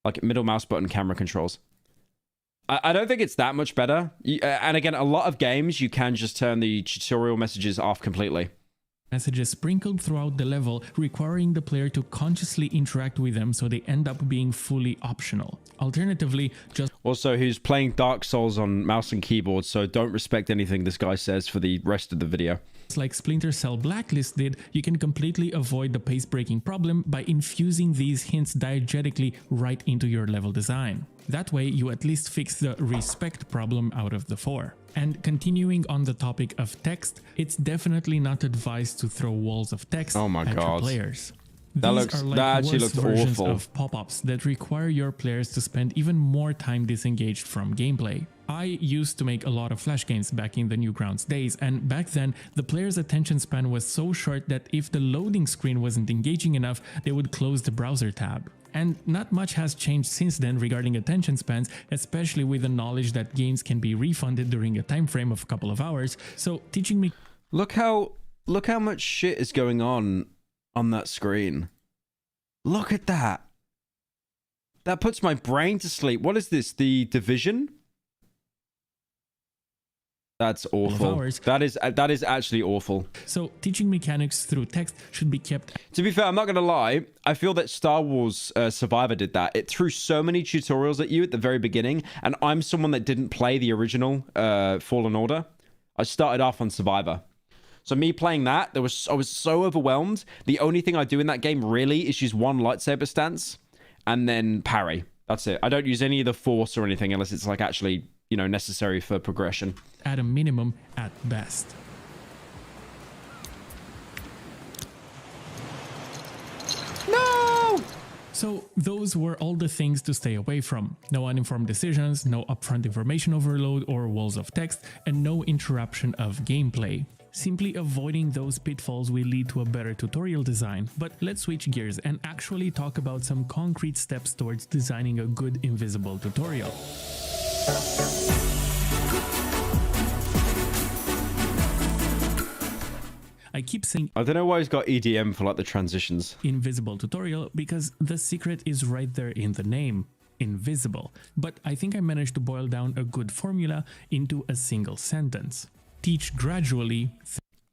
Like middle mouse button camera controls. I don't think it's that much better. And again, a lot of games, you can just turn the tutorial messages off completely. messages sprinkled throughout the level, requiring the player to consciously interact with them so they end up being fully optional. Alternatively, just also who's playing Dark Souls on mouse and keyboard, so don't respect anything this guy says for the rest of the video. like Splinter Cell Blacklist did, you can completely avoid the pace-breaking problem by infusing these hints diegetically right into your level design. That way, you at least fix the respect problem out of the four. And continuing on the topic of text, it's definitely not advised to throw walls of text at your players. These are like worse versions of pop-ups that require your players to spend even more time disengaged from gameplay. I used to make a lot of Flash games back in the Newgrounds days, and back then the player's attention span was so short that if the loading screen wasn't engaging enough, they would close the browser tab. And not much has changed since then regarding attention spans, especially with the knowledge that games can be refunded during a time frame of a couple of hours. So teaching me— Look how much shit is going on that screen. Look at that. That puts my brain to sleep. What is this? The Division? That's awful. That is actually awful. So teaching mechanics through text should be kept. To be fair, I'm not going to lie. I feel that Star Wars Survivor did that. It threw so many tutorials at you at the very beginning, and I'm someone that didn't play the original Fallen Order. I started off on Survivor. So me playing that, I was so overwhelmed. The only thing I do in that game really is use one lightsaber stance and then parry. That's it. I don't use any of the force or anything unless it's like actually, you know, necessary for progression. At a minimum, at best. No! So those were all the things to stay away from. No uninformed decisions, no upfront information overload or walls of text, and no interruption of gameplay. Simply avoiding those pitfalls will lead to a better tutorial design, but let's switch gears and actually talk about some concrete steps towards designing a good invisible tutorial. I keep saying I don't know why he's got EDM for like the transitions. Invisible tutorial because the secret is right there in the name. Invisible. But I think I managed to boil down a good formula into a single sentence. Teach gradually.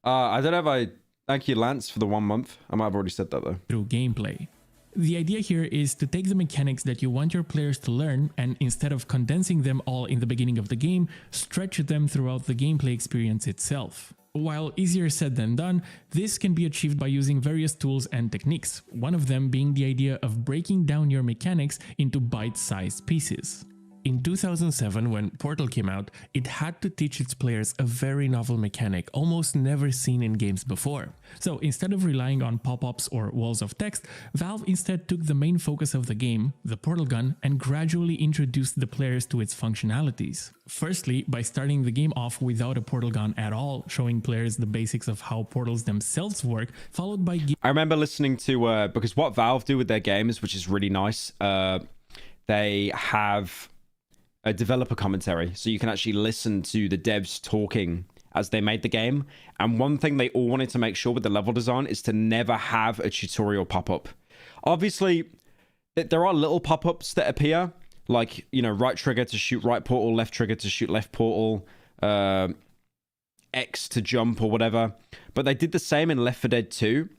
I don't know if I... Thank you, Lance, for the 1 month. I might have already said that, though. Through gameplay. The idea here is to take the mechanics that you want your players to learn and instead of condensing them all in the beginning of the game, stretch them throughout the gameplay experience itself. While easier said than done, this can be achieved by using various tools and techniques, one of them being the idea of breaking down your mechanics into bite-sized pieces. In 2007, when Portal came out, it had to teach its players a very novel mechanic, almost never seen in games before. So instead of relying on pop-ups or walls of text, Valve instead took the main focus of the game, the portal gun, and gradually introduced the players to its functionalities. Firstly, by starting the game off without a portal gun at all, showing players the basics of how portals themselves work, followed by... I remember listening to, because what Valve do with their games, which is really nice, they have a developer commentary, so you can actually listen to the devs talking as they made the game. And one thing they all wanted to make sure with the level design is to never have a tutorial pop-up. Obviously, there are little pop-ups that appear, like, you know, right trigger to shoot right portal, left trigger to shoot left portal, X to jump or whatever. But they did the same in Left 4 Dead 2.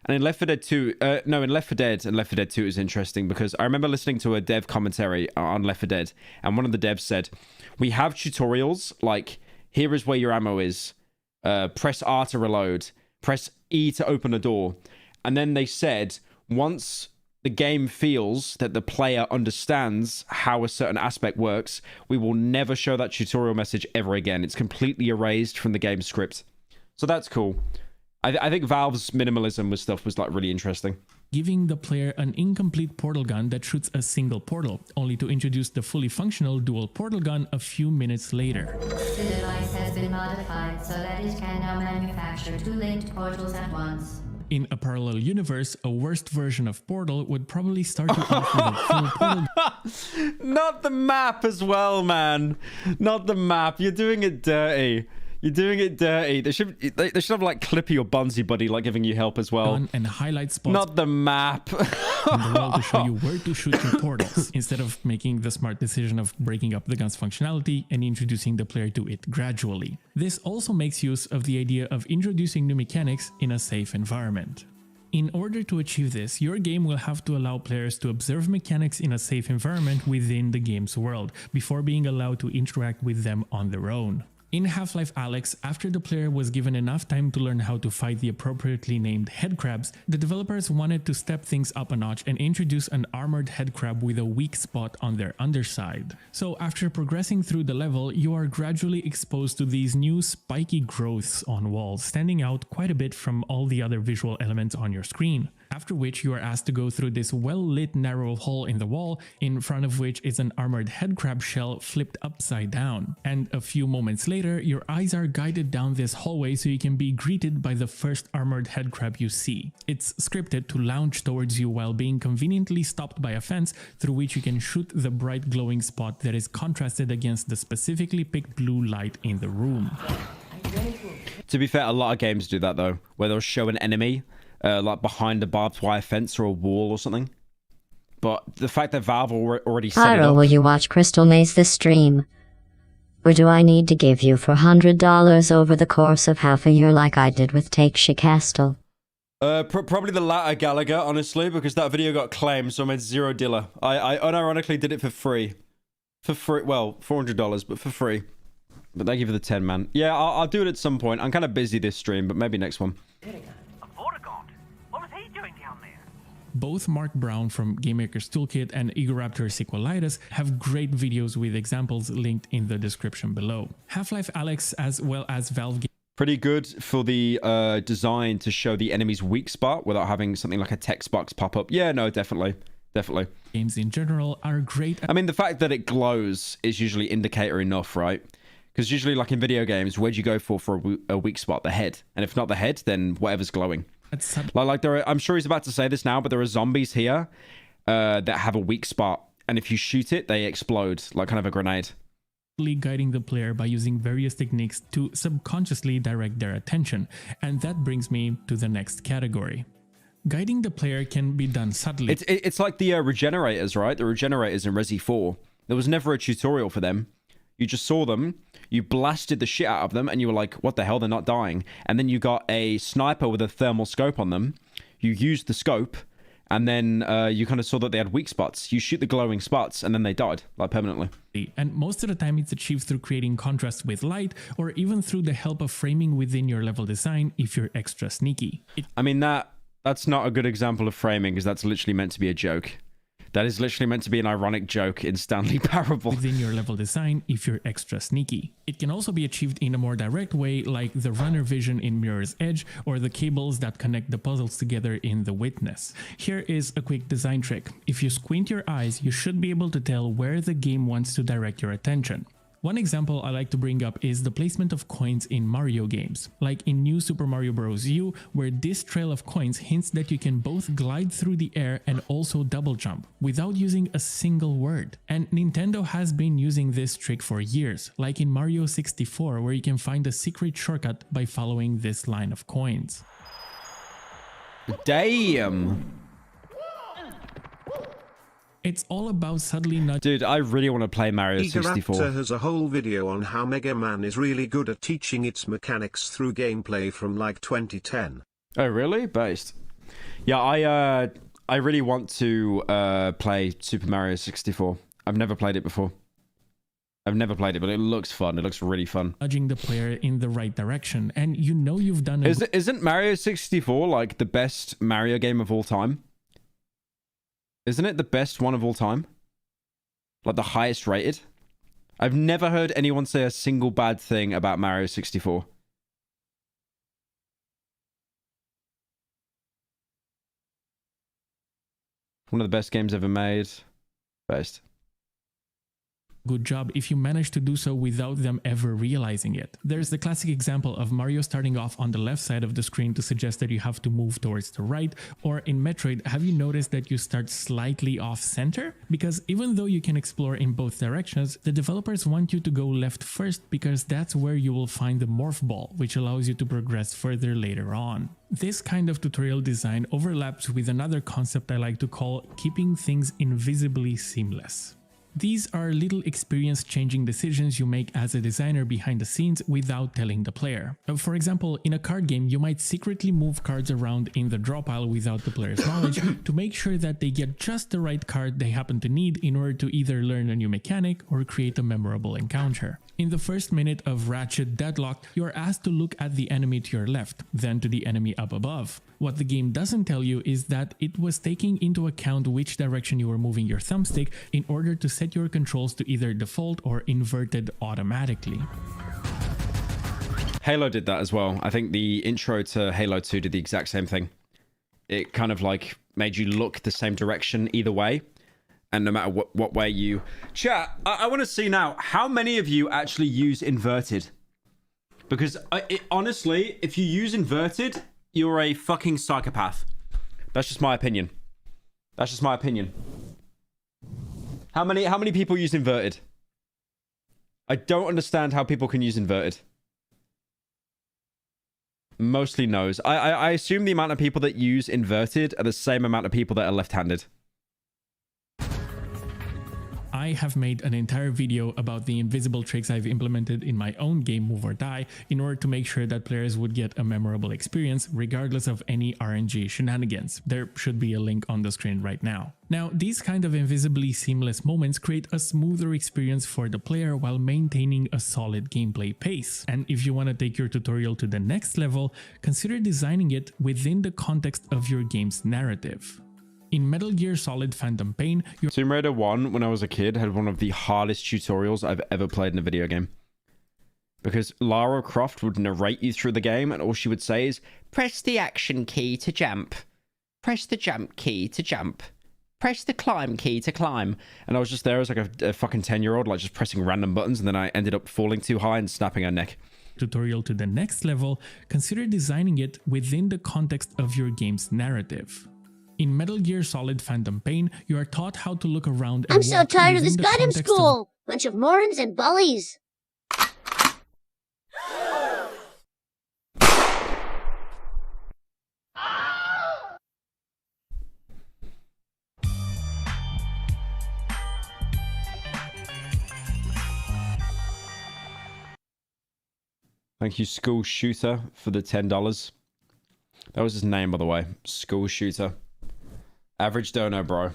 And in Left 4 Dead 2, in Left 4 Dead and Left 4 Dead 2 is interesting because I remember listening to a dev commentary on Left 4 Dead, and one of the devs said, we have tutorials, like, here is where your ammo is, press R to reload, press E to open a door. And then they said, once the game feels that the player understands how a certain aspect works, we will never show that tutorial message ever again. It's completely erased from the game script. So that's cool. I think Valve's minimalism with stuff was like really interesting. Giving the player an incomplete portal gun that shoots a single portal, only to introduce the fully functional dual portal gun a few minutes later. The device has been modified so that it can now manufacture 2 linked portals at once. In a parallel universe, a worst version of Portal would probably start you off with a full portal. Not the map as well, man. Not the map. You're doing it dirty. You're doing it dirty. They should have like Clippy or Bunsy Buddy like giving you help as well. And highlight spots. Not the map. On the wall to show you where to shoot your portals, instead of making the smart decision of breaking up the gun's functionality and introducing the player to it gradually. This also makes use of the idea of introducing new mechanics in a safe environment. In order to achieve this, your game will have to allow players to observe mechanics in a safe environment within the game's world, before being allowed to interact with them on their own. In Half-Life Alyx, after the player was given enough time to learn how to fight the appropriately named headcrabs, the developers wanted to step things up a notch and introduce an armored headcrab with a weak spot on their underside. So after progressing through the level, you are gradually exposed to these new spiky growths on walls, standing out quite a bit from all the other visual elements on your screen. After which you are asked to go through this well-lit narrow hole in the wall, in front of which is an armored headcrab shell flipped upside down. And a few moments later, your eyes are guided down this hallway so you can be greeted by the first armored headcrab you see. It's scripted to lounge towards you while being conveniently stopped by a fence through which you can shoot the bright glowing spot that is contrasted against the specifically picked blue light in the room. To be fair, a lot of games do that though, where they'll show an enemy like behind a barbed wire fence or a wall or something. But the fact that Valve already set it Pyro, up... will you watch Crystal Maze this stream? Or do I need to give you $400 over the course of half a year like I did with Take Castle? Probably the latter, Gallagher, honestly, because that video got claimed, so I made $0. I unironically did it for free. Well, $400, but for free. But thank you for the 10, man. Yeah, I'll do it at some point. I'm kind of busy this stream, but maybe next one. Both Mark Brown from GameMaker's Toolkit and Egoraptor Sequelitis have great videos with examples linked in the description below. Half-Life Alyx, as well as Valve... Pretty good for the design to show the enemy's weak spot without having something like a text box pop up. Yeah, no, definitely. Definitely. Games in general are great. I mean, the fact that it glows is usually indicator enough, right? Because usually, like in video games, where'd you go for a weak spot? The head. And if not the head, then whatever's glowing. Like there are, I'm sure he's about to say this now, but there are zombies here that have a weak spot. And if you shoot it, they explode, like kind of a grenade. Guiding the player by using various techniques to subconsciously direct their attention. And that brings me to the next category. Guiding the player can be done subtly. It's like the regenerators, right? The regenerators in Resi 4. There was never a tutorial for them. You just saw them, you blasted the shit out of them, and you were like, what the hell, they're not dying. And then you got a sniper with a thermal scope on them. You used the scope, and then you kind of saw that they had weak spots. You shoot the glowing spots, and then they died, like permanently. And most of the time it's achieved through creating contrast with light, or even through the help of framing within your level design if you're extra sneaky. I mean, that's not a good example of framing, because that's literally meant to be a joke. That is literally meant to be an ironic joke in Stanley Parable. Within your level design if you're extra sneaky. It can also be achieved in a more direct way, like the runner vision in Mirror's Edge or the cables that connect the puzzles together in The Witness. Here is a quick design trick. If you squint your eyes, you should be able to tell where the game wants to direct your attention. One example I like to bring up is the placement of coins in Mario games, like in New Super Mario Bros. U, where this trail of coins hints that you can both glide through the air and also double jump, without using a single word. And Nintendo has been using this trick for years, like in Mario 64, where you can find a secret shortcut by following this line of coins. Damn! It's all about subtly nudging. Dude, I really want to play Mario 64. Egoraptor has a whole video on how Mega Man is really good at teaching its mechanics through gameplay from like 2010. Oh, really? Based. Yeah, I really want to play Super Mario 64. I've never played it before. I've never played it, but it looks fun. It looks really fun. Nudging the player in the right direction, and you know you've done it. Isn't Mario 64 like the best Mario game of all time? Isn't it the best one of all time? Like the highest rated? I've never heard anyone say a single bad thing about Mario 64. One of the best games ever made. Best. good job if you manage to do so without them ever realizing it. There's the classic example of Mario starting off on the left side of the screen to suggest that you have to move towards the right, or in Metroid, have you noticed that you start slightly off center? Because even though you can explore in both directions, the developers want you to go left first because that's where you will find the morph ball, which allows you to progress further later on. This kind of tutorial design overlaps with another concept I like to call keeping things invisibly seamless. These are little experience-changing decisions you make as a designer behind the scenes without telling the player. For example, in a card game, you might secretly move cards around in the draw pile without the player's knowledge to make sure that they get just the right card they happen to need in order to either learn a new mechanic or create a memorable encounter. In the first minute of Ratchet Deadlocked, you are asked to look at the enemy to your left, then to the enemy up above. What the game doesn't tell you is that it was taking into account which direction you were moving your thumbstick in order to set your controls to either default or inverted automatically. Halo did that as well. I think the intro to Halo 2 did the exact same thing. It kind of like made you look the same direction either way. And no matter what way you... Chat, I want to see now, how many of you actually use inverted? Because honestly, if you use inverted, you're a fucking psychopath. That's just my opinion. That's just my opinion. How many people use inverted? I don't understand how people can use inverted. Mostly no's. I assume the amount of people that use inverted are the same amount of people that are left-handed. I have made an entire video about the invisible tricks I've implemented in my own game Move or Die in order to make sure that players would get a memorable experience regardless of any RNG shenanigans. There should be a link on the screen right now. Now, these kind of invisibly seamless moments create a smoother experience for the player while maintaining a solid gameplay pace. And if you want to take your tutorial to the next level, consider designing it within the context of your game's narrative. In Metal Gear Solid Phantom Pain, Tomb Raider 1, when I was a kid, had one of the hardest tutorials I've ever played in a video game. Because Lara Croft would narrate you through the game, and all she would say is, press the action key to jump. Press the jump key to jump. Press the climb key to climb. And I was just there as like a fucking 10-year-old, like just pressing random buttons, and then I ended up falling too high and snapping her neck. Tutorial to the next level, consider designing it within the context of your game's narrative. In Metal Gear Solid Phantom Pain, you are taught how to look around and I'm so tired of this within the goddamn context of school! Bunch of morons and bullies! Thank you, School Shooter, for the $10. That was his name, by the way. School Shooter. Average dono, bro.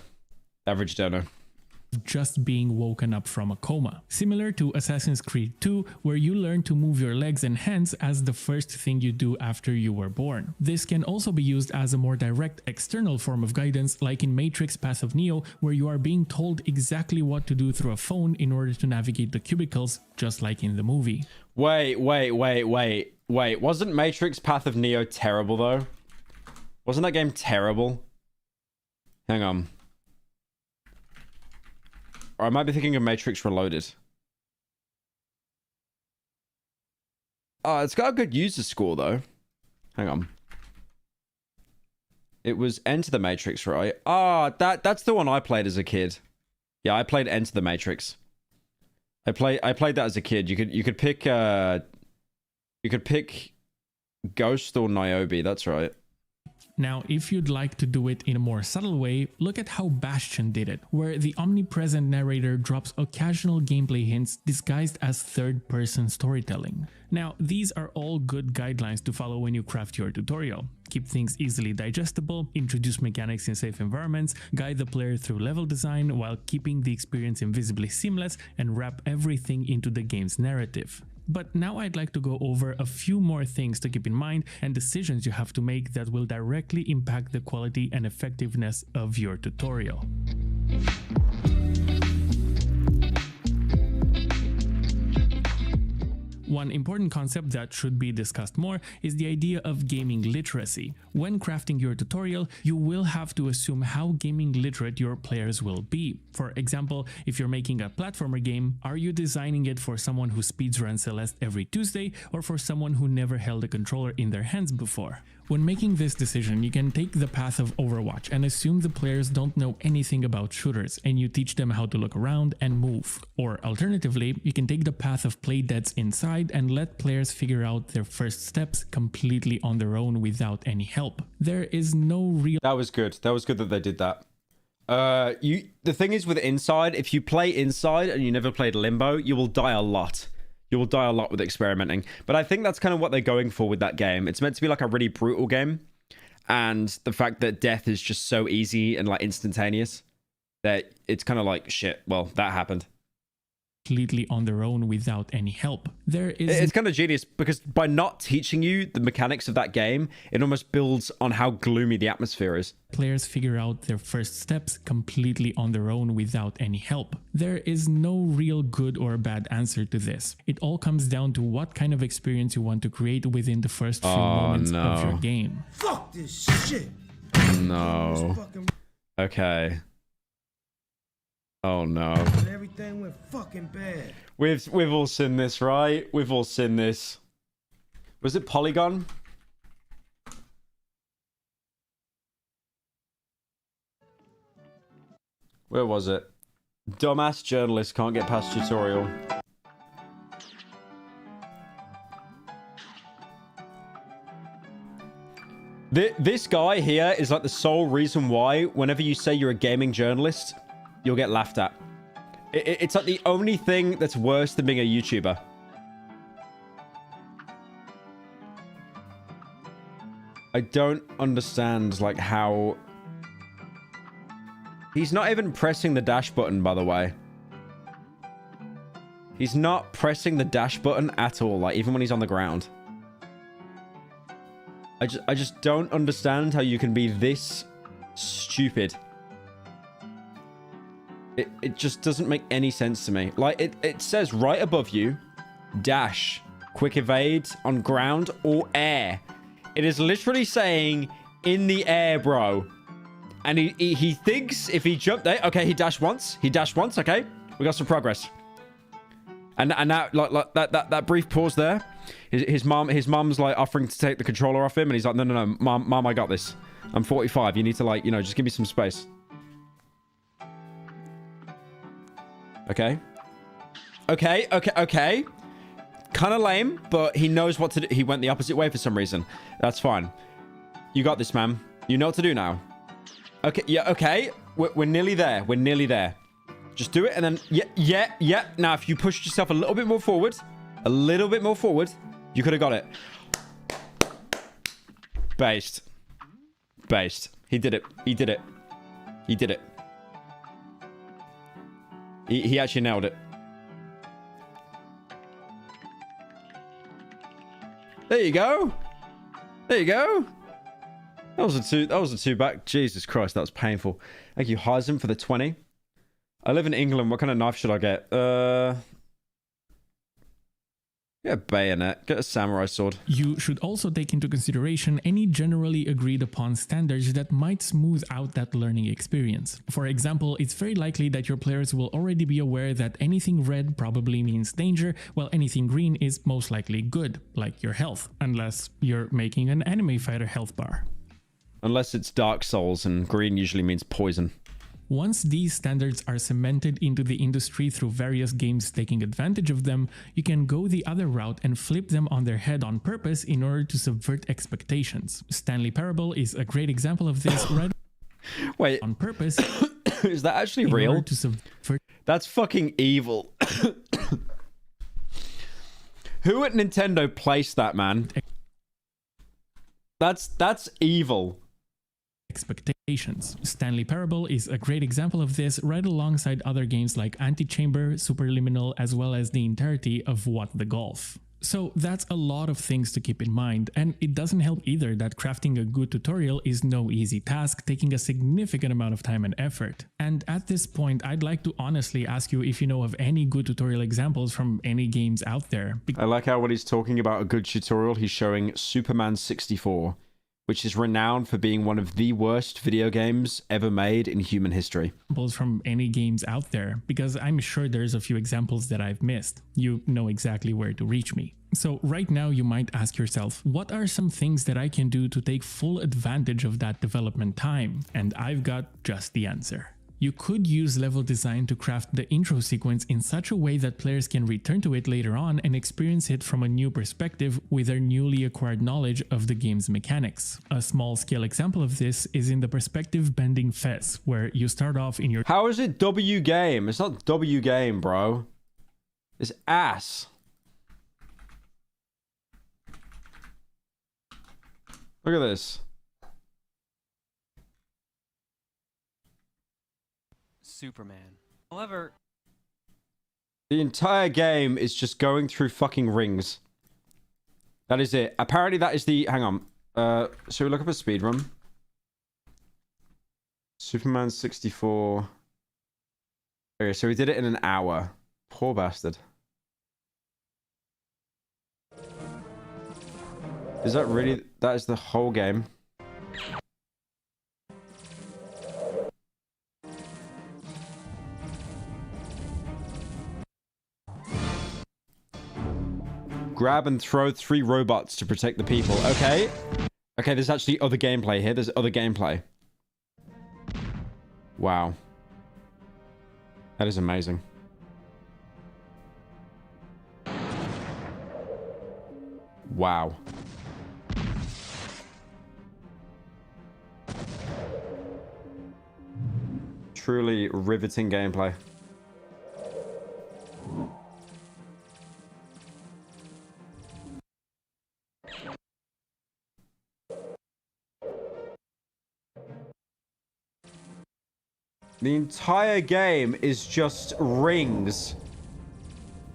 Average dono. Just being woken up from a coma. Similar to Assassin's Creed 2, where you learn to move your legs and hands as the first thing you do after you were born. This can also be used as a more direct external form of guidance, like in Matrix Path of Neo, where you are being told exactly what to do through a phone in order to navigate the cubicles, just like in the movie. Wait. Wasn't Matrix Path of Neo terrible, though? Wasn't that game terrible? Hang on. Or I might be thinking of Matrix Reloaded. Oh, it's got a good user score, though. Hang on. It was Enter the Matrix, right? Ah, that's the one I played as a kid. Yeah, I played Enter the Matrix. I played that as a kid. You could pick Ghost or Niobe, that's right. Now, if you'd like to do it in a more subtle way, look at how Bastion did it, where the omnipresent narrator drops occasional gameplay hints disguised as third-person storytelling. Now, these are all good guidelines to follow when you craft your tutorial. Keep things easily digestible, introduce mechanics in safe environments, guide the player through level design while keeping the experience invisibly seamless, and wrap everything into the game's narrative. But now I'd like to go over a few more things to keep in mind and decisions you have to make that will directly impact the quality and effectiveness of your tutorial. One important concept that should be discussed more is the idea of gaming literacy. When crafting your tutorial, you will have to assume how gaming literate your players will be. For example, if you're making a platformer game, are you designing it for someone who speedruns Celeste every Tuesday or for someone who never held a controller in their hands before? When making this decision, you can take the path of Overwatch and assume the players don't know anything about shooters and you teach them how to look around and move. Or alternatively, you can take the path of Playdead's Inside and let players figure out their first steps completely on their own without any help. There is no real... That was good. That was good that they did that. The thing is with Inside, if you play Inside and you never played Limbo, you will die a lot. You will die a lot with experimenting. But I think that's kind of what they're going for with that game. It's meant to be like a really brutal game. And the fact that death is just so easy and like instantaneous that it's kind of like, shit, well, that happened. Completely on their own without any help. It's kind of genius because by not teaching you the mechanics of that game, it almost builds on how gloomy the atmosphere is. Players figure out their first steps completely on their own without any help. There is no real good or bad answer to this. It all comes down to what kind of experience you want to create within the first few moments of your game. Fuck this shit! No. Okay. Oh no. Everything went fucking bad. We've all seen this, right? We've all seen this. Was it Polygon? Where was it? Dumbass journalist can't get past tutorial. This guy here is like the sole reason why whenever you say you're a gaming journalist, you'll get laughed at. It's like the only thing that's worse than being a YouTuber. I don't understand, like, how... He's not even pressing the dash button, by the way. He's not pressing the dash button at all, like, even when he's on the ground. I just don't understand how you can be this stupid. It just doesn't make any sense to me. Like, it says right above you, dash, quick evade, on ground, or air. It is literally saying, in the air, bro. And he thinks if he jumped there, okay, he dashed once, okay, we got some progress. And that, like that brief pause there, his mom's like offering to take the controller off him, and he's like, no, mom, I got this. I'm 45, you need to, like, you know, just give me some space. Okay. Kind of lame, but he knows what to do. He went the opposite way for some reason. That's fine. You got this, man. You know what to do now. Okay, yeah, okay. We're nearly there. We're nearly there. Just do it, and then... Yeah. Now, if you pushed yourself a little bit more forward, you could have got it. Based. He did it. He actually nailed it. There you go. That was a two back. Jesus Christ, that was painful. Thank you, Heisen, for the 20. I live in England. What kind of knife should I get? Get a bayonet. Get a samurai sword. You should also take into consideration any generally agreed upon standards that might smooth out that learning experience. For example, it's very likely that your players will already be aware that anything red probably means danger, while anything green is most likely good, like your health, unless you're making an anime fighter health bar. Unless it's Dark Souls, and green usually means poison. Once these standards are cemented into the industry through various games taking advantage of them, you can go the other route and flip them on their head on purpose in order to subvert expectations. Stanley Parable is a great example of this. Wait, on purpose. Is that actually real? To subvert. That's fucking evil. Who at Nintendo placed that, man? That's evil. Expectations. Stanley Parable is a great example of this, right alongside other games like Antichamber, Superliminal, as well as the entirety of What the Golf. So that's a lot of things to keep in mind, and it doesn't help either that crafting a good tutorial is no easy task, taking a significant amount of time and effort. And at this point, I'd like to honestly ask you if you know of any good tutorial examples from any games out there. I like how when he's talking about a good tutorial, he's showing Superman 64, which is renowned for being one of the worst video games ever made in human history. Examples from any games out there, because I'm sure there's a few examples that I've missed. You know exactly where to reach me. So right now you might ask yourself, what are some things that I can do to take full advantage of that development time? And I've got just the answer. You could use level design to craft the intro sequence in such a way that players can return to it later on and experience it from a new perspective with their newly acquired knowledge of the game's mechanics. A small-scale example of this is in the perspective bending fez, where you start off in your— How is it W game? It's not W game, bro. It's ass. Look at this. Superman. However, the entire game is just going through fucking rings. That is it. Apparently that is the... Hang on. Should we look up a speedrun? Superman 64. Okay, so he did it in an hour. Poor bastard. Is that really... That is the whole game? Grab and throw 3 robots to protect the people. Okay. Okay, there's actually other gameplay here. There's other gameplay. Wow. That is amazing. Wow. Truly riveting gameplay. The entire game is just rings.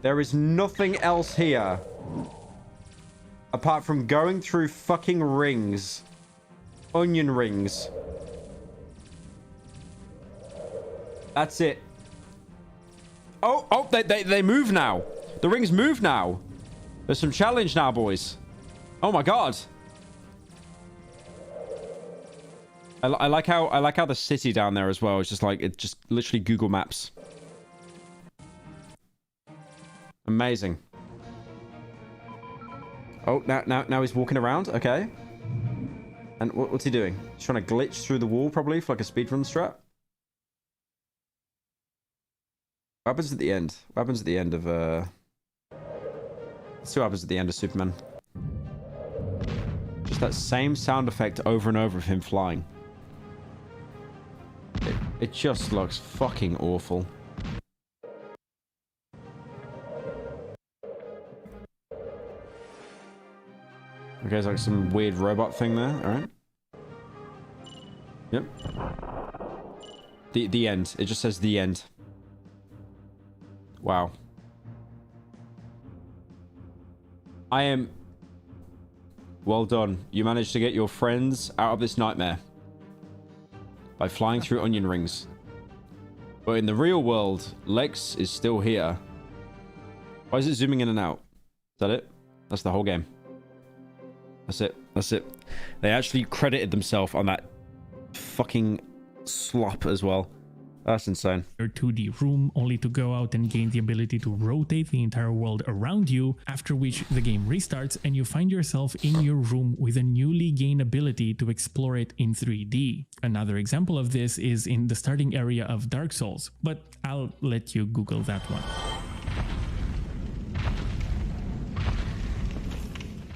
There is nothing else here. Apart from going through fucking rings. Onion rings. That's it. Oh, they move now. The rings move now. There's some challenge now, boys. Oh my god. I like how the city down there as well is just like, it just literally Google Maps. Amazing. Oh, now he's walking around. Okay. And what's he doing? He's trying to glitch through the wall probably for like a speedrun strat. What happens at the end? What happens at the end of let's see what happens at the end of Superman. Just that same sound effect over and over of him flying. It just looks fucking awful. Okay, there's like some weird robot thing there, alright. Yep. The end. It just says the end. Wow. I am... Well done. You managed to get your friends out of this nightmare. By flying through onion rings. But in the real world, Lex is still here. Why is it zooming in and out? Is that it? That's the whole game. That's it. That's it. They actually credited themselves on that fucking slop as well. That's insane. Your 2D room, only to go out and gain the ability to rotate the entire world around you, after which the game restarts and you find yourself in your room with a newly gained ability to explore it in 3D. Another example of this is in the starting area of Dark Souls, but I'll let you Google that one.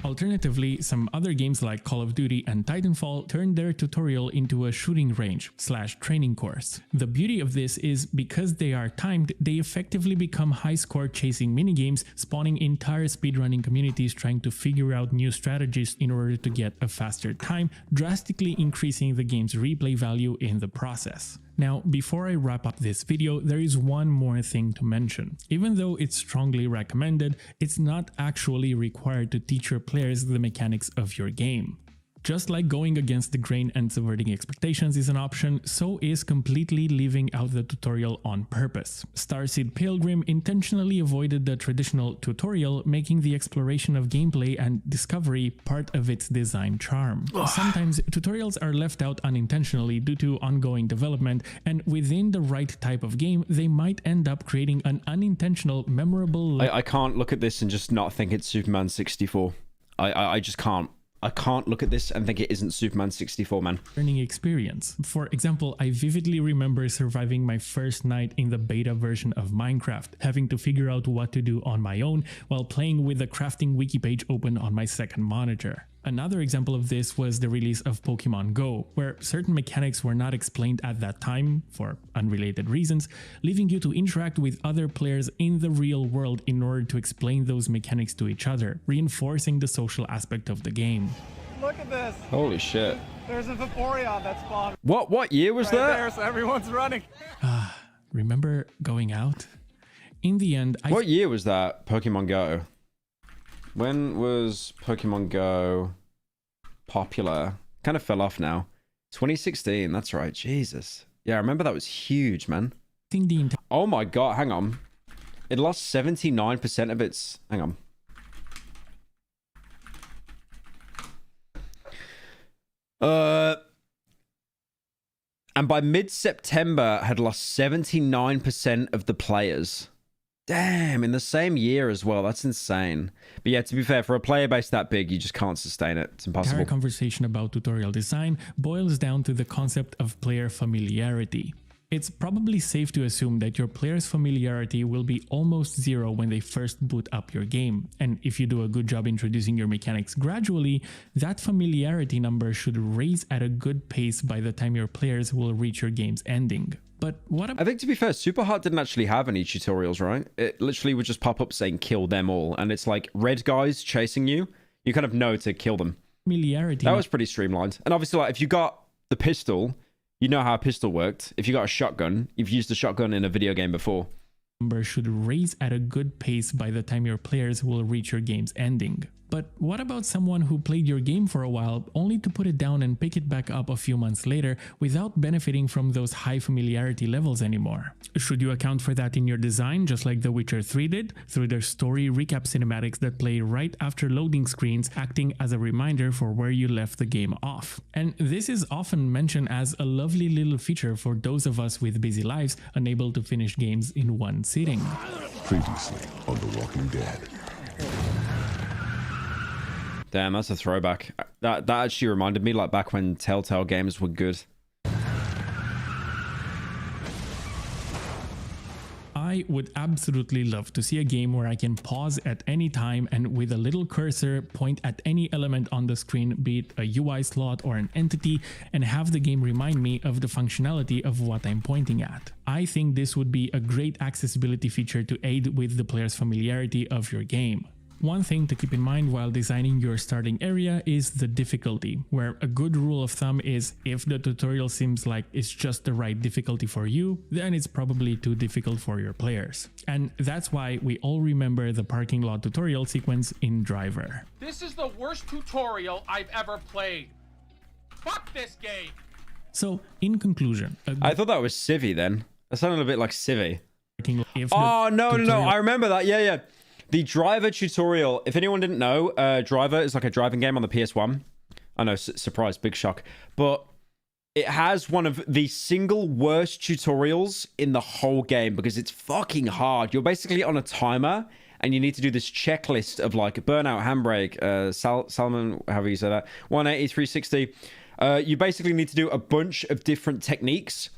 Alternatively, some other games like Call of Duty and Titanfall turned their tutorial into a shooting range / training course. The beauty of this is because they are timed, they effectively become high-score chasing minigames, spawning entire speedrunning communities trying to figure out new strategies in order to get a faster time, drastically increasing the game's replay value in the process. Now, before I wrap up this video, there is one more thing to mention. Even though it's strongly recommended, it's not actually required to teach your players the mechanics of your game. Just like going against the grain and subverting expectations is an option, so is completely leaving out the tutorial on purpose. Starseed Pilgrim intentionally avoided the traditional tutorial, making the exploration of gameplay and discovery part of its design charm. Sometimes tutorials are left out unintentionally due to ongoing development, and within the right type of game, they might end up creating an unintentional, memorable... I can't look at this and just not think it's Superman 64. I just can't. I can't look at this and think it isn't Superman 64, man. Learning experience. For example, I vividly remember surviving my first night in the beta version of Minecraft, having to figure out what to do on my own while playing with the crafting wiki page open on my second monitor. Another example of this was the release of Pokemon Go, where certain mechanics were not explained at that time for unrelated reasons, leaving you to interact with other players in the real world in order to explain those mechanics to each other, reinforcing the social aspect of the game. Look at this. Holy shit. There's a Vaporeon that spawned. What year was right that? There, so everyone's running. Remember going out? In the end, What year was that, Pokemon Go? When was Pokemon Go popular? Kind of fell off now. 2016, that's right. Jesus. Yeah, I remember that was huge, man. Oh my god, hang on. It lost 79% of its... Hang on. And by mid-September had lost 79% of the players. Damn, in the same year as well. That's insane. But yeah, to be fair, for a player base that big, you just can't sustain it. It's impossible. The entire conversation about tutorial design boils down to the concept of player familiarity. It's probably safe to assume that your player's familiarity will be almost zero when they first boot up your game, and if you do a good job introducing your mechanics gradually, that familiarity number should raise at a good pace by the time your players will reach your game's ending. But what I think, to be fair, Superheart didn't actually have any tutorials, right? It literally would just pop up saying kill them all, and it's like red guys chasing you. You kind of know to kill them. Familiarity. That was pretty streamlined. And obviously, like, if you got the pistol, you know how a pistol worked. If you got a shotgun, you've used a shotgun in a video game before. Number should raise at a good pace by the time your players will reach your game's ending. But what about someone who played your game for a while only to put it down and pick it back up a few months later without benefiting from those high familiarity levels anymore? Should you account for that in your design, just like The Witcher 3 did, through their story recap cinematics that play right after loading screens, acting as a reminder for where you left the game off? And this is often mentioned as a lovely little feature for those of us with busy lives unable to finish games in one sitting. Previously on The Walking Dead. Damn, that's a throwback. That actually reminded me, like, back when Telltale games were good. I would absolutely love to see a game where I can pause at any time and with a little cursor point at any element on the screen, be it a UI slot or an entity, and have the game remind me of the functionality of what I'm pointing at. I think this would be a great accessibility feature to aid with the player's familiarity of your game. One thing to keep in mind while designing your starting area is the difficulty, where a good rule of thumb is if the tutorial seems like it's just the right difficulty for you, then it's probably too difficult for your players. And that's why we all remember the parking lot tutorial sequence in Driver. This is the worst tutorial I've ever played. Fuck this game. So, in conclusion... I thought that was Civvy then. That sounded a bit like Civvy. Oh, no, I remember that. Yeah. The Driver tutorial, if anyone didn't know, Driver is like a driving game on the PS1. I know, surprise, big shock. But it has one of the single worst tutorials in the whole game because it's fucking hard. You're basically on a timer and you need to do this checklist of like burnout, handbrake, Salmon, however you say that, 180, 360. You basically need to do a bunch of different techniques.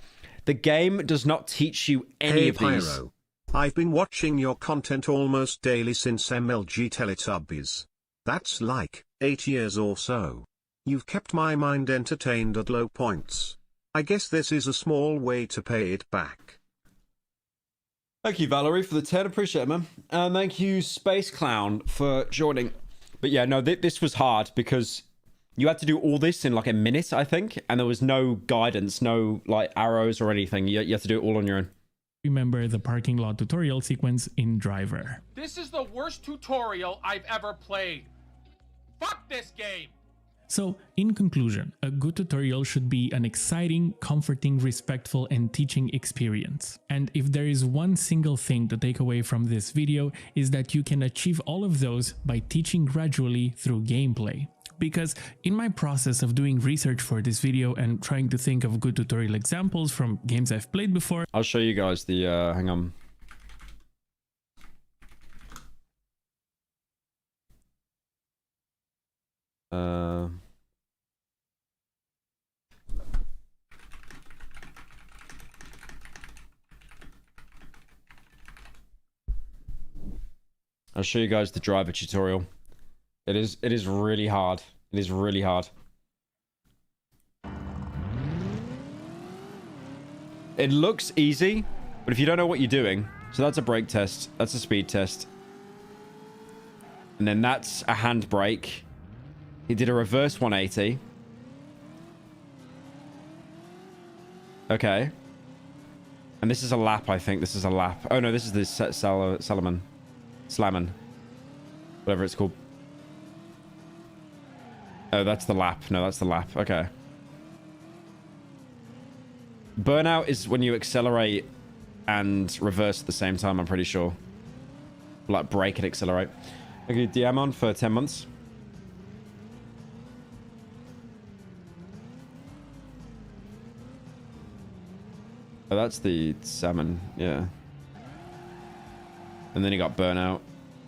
The game does not teach you any of these. Pyro. I've been watching your content almost daily since MLG Teletubbies. That's like 8 years or so. You've kept my mind entertained at low points. I guess this is a small way to pay it back. Thank you, Valerie, for the 10. Appreciate it, man. And thank you, Space Clown, for joining. But yeah, no, this was hard because You had to do all this in like a minute, I think, and there was no guidance, no like arrows or anything. You had to do it all on your own. Remember the parking lot tutorial sequence in Driver. This is the worst tutorial I've ever played. Fuck this game! So, in conclusion, a good tutorial should be an exciting, comforting, respectful, and teaching experience. And if there is one single thing to take away from this video, is that you can achieve all of those by teaching gradually through gameplay. Because in my process of doing research for this video and trying to think of good tutorial examples from games I've played before, I'll show you guys the, hang on. I'll show you guys the driver tutorial. It is really hard. It is really hard. It looks easy, but if you don't know what you're doing, so that's a brake test, that's a speed test. And then that's a handbrake. He did a reverse 180. Okay. And this is a lap, I think. This is a lap. Oh no, this is the Slammin. Whatever it's called. Oh, that's the lap. No, that's the lap. Okay. Burnout is when you accelerate and reverse at the same time, I'm pretty sure. Like brake and accelerate. Okay, DM on for 10 months. Oh, that's the salmon, yeah. And then he got burnout.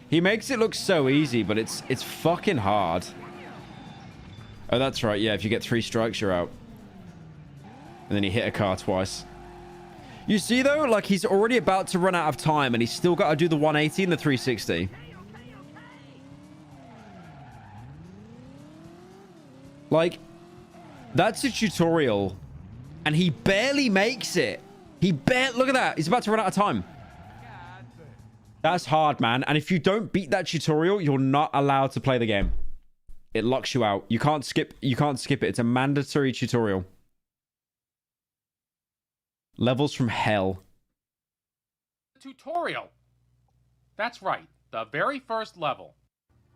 He makes it look so easy, but it's fucking hard. Oh, that's right. Yeah, if you get 3 strikes, you're out. And then he hit a car twice. You see, though, like, he's already about to run out of time, and he's still got to do the 180 and the 360. Like, that's a tutorial, and he barely makes it. Look at that. He's about to run out of time. That's hard, man. And if you don't beat that tutorial, you're not allowed to play the game. It locks you out. You can't skip it. It's a mandatory tutorial. Levels from hell. Tutorial. That's right. The very first level.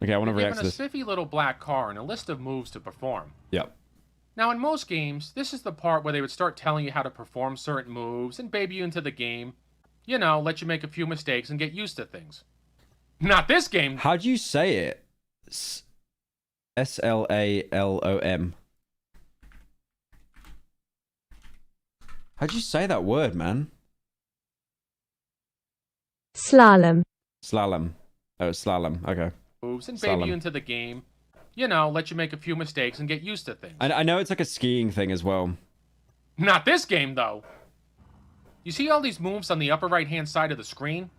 Okay, I want to react to given a this. spiffy little black car and a list of moves to perform. Yep. Now, in most games, this is the part where they would start telling you how to perform certain moves and baby you into the game. You know, let you make a few mistakes and get used to things. Not this game. How do you say it? S-L-A-L-O-M. How'd you say that word, man? Slalom. Slalom. Oh, slalom. Okay. Moves and baby you into the game. You know, let you make a few mistakes and get used to things. I know it's like a skiing thing as well. Not this game, though. You see all these moves on the upper right-hand side of the screen?